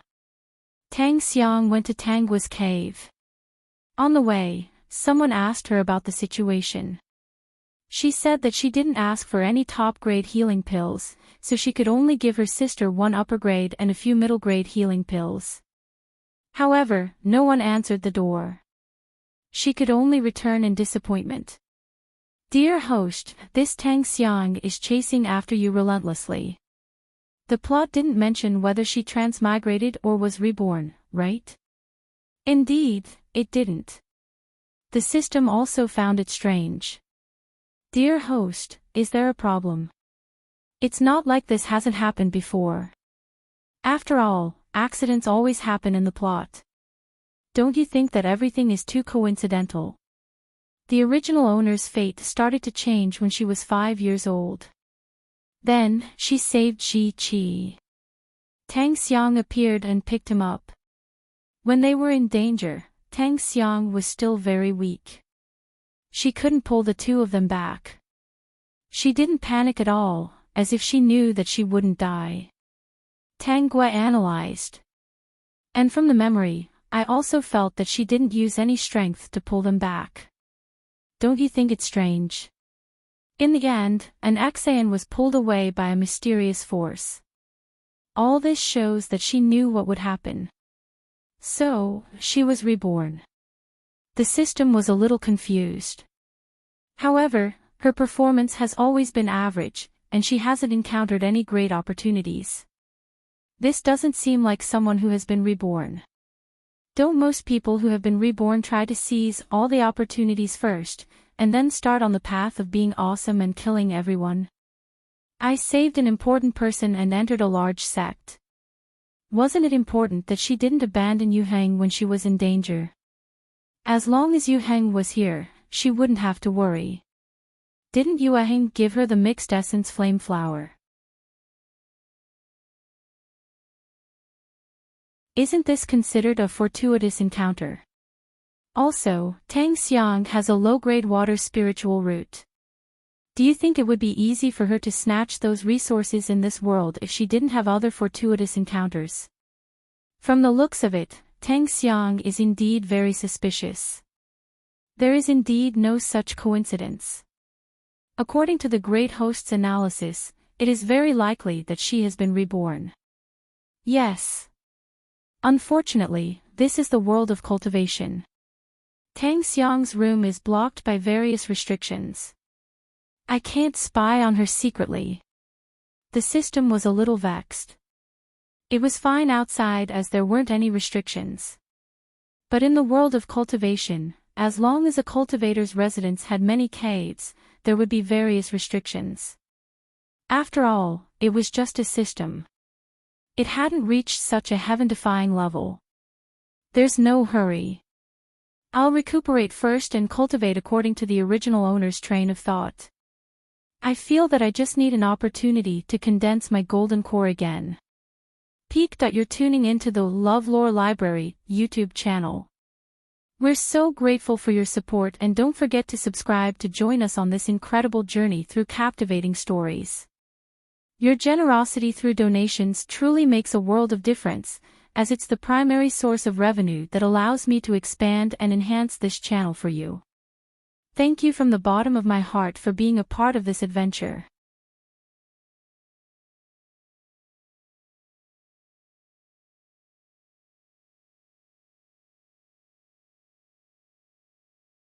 Tang Xiang went to Tang Guo's cave. On the way, someone asked her about the situation. She said that she didn't ask for any top-grade healing pills, so she could only give her sister one upper-grade and a few middle-grade healing pills. However, no one answered the door. She could only return in disappointment. Dear host, this Tang Xiang is chasing after you relentlessly. The plot didn't mention whether she transmigrated or was reborn, right? Indeed, it didn't. The system also found it strange. Dear host, is there a problem? It's not like this hasn't happened before. After all, accidents always happen in the plot. Don't you think that everything is too coincidental? The original owner's fate started to change when she was 5 years old. Then, she saved Ji Qi. Tang Xiang appeared and picked him up. When they were in danger, Tang Xiang was still very weak. She couldn't pull the two of them back. She didn't panic at all, as if she knew that she wouldn't die. Tang Guo analyzed. And from the memory, I also felt that she didn't use any strength to pull them back. Don't you think it's strange? In the end, an Xan was pulled away by a mysterious force. All this shows that she knew what would happen. So, she was reborn. The system was a little confused. However, her performance has always been average, and she hasn't encountered any great opportunities. This doesn't seem like someone who has been reborn. Don't most people who have been reborn try to seize all the opportunities first, and then start on the path of being awesome and killing everyone? I saved an important person and entered a large sect. Wasn't it important that she didn't abandon Yu Heng when she was in danger? As long as Yu Heng was here, she wouldn't have to worry. Didn't Yu Heng give her the mixed essence flame flower? Isn't this considered a fortuitous encounter? Also, Tang Xiang has a low-grade water spiritual root. Do you think it would be easy for her to snatch those resources in this world if she didn't have other fortuitous encounters? From the looks of it, Tang Xiang is indeed very suspicious. There is indeed no such coincidence. According to the Great Host's analysis, it is very likely that she has been reborn. Yes. Unfortunately, this is the world of cultivation. Tang Xiang's room is blocked by various restrictions. I can't spy on her secretly. The system was a little vexed. It was fine outside as there weren't any restrictions. But in the world of cultivation, as long as a cultivator's residence had many caves, there would be various restrictions. After all, it was just a system. It hadn't reached such a heaven-defying level. There's no hurry. I'll recuperate first and cultivate according to the original owner's train of thought. I feel that I just need an opportunity to condense my golden core again. Peak. You're tuning into the LoveLore Library YouTube channel. We're so grateful for your support, and don't forget to subscribe to join us on this incredible journey through captivating stories. Your generosity through donations truly makes a world of difference, as it's the primary source of revenue that allows me to expand and enhance this channel for you. Thank you from the bottom of my heart for being a part of this adventure.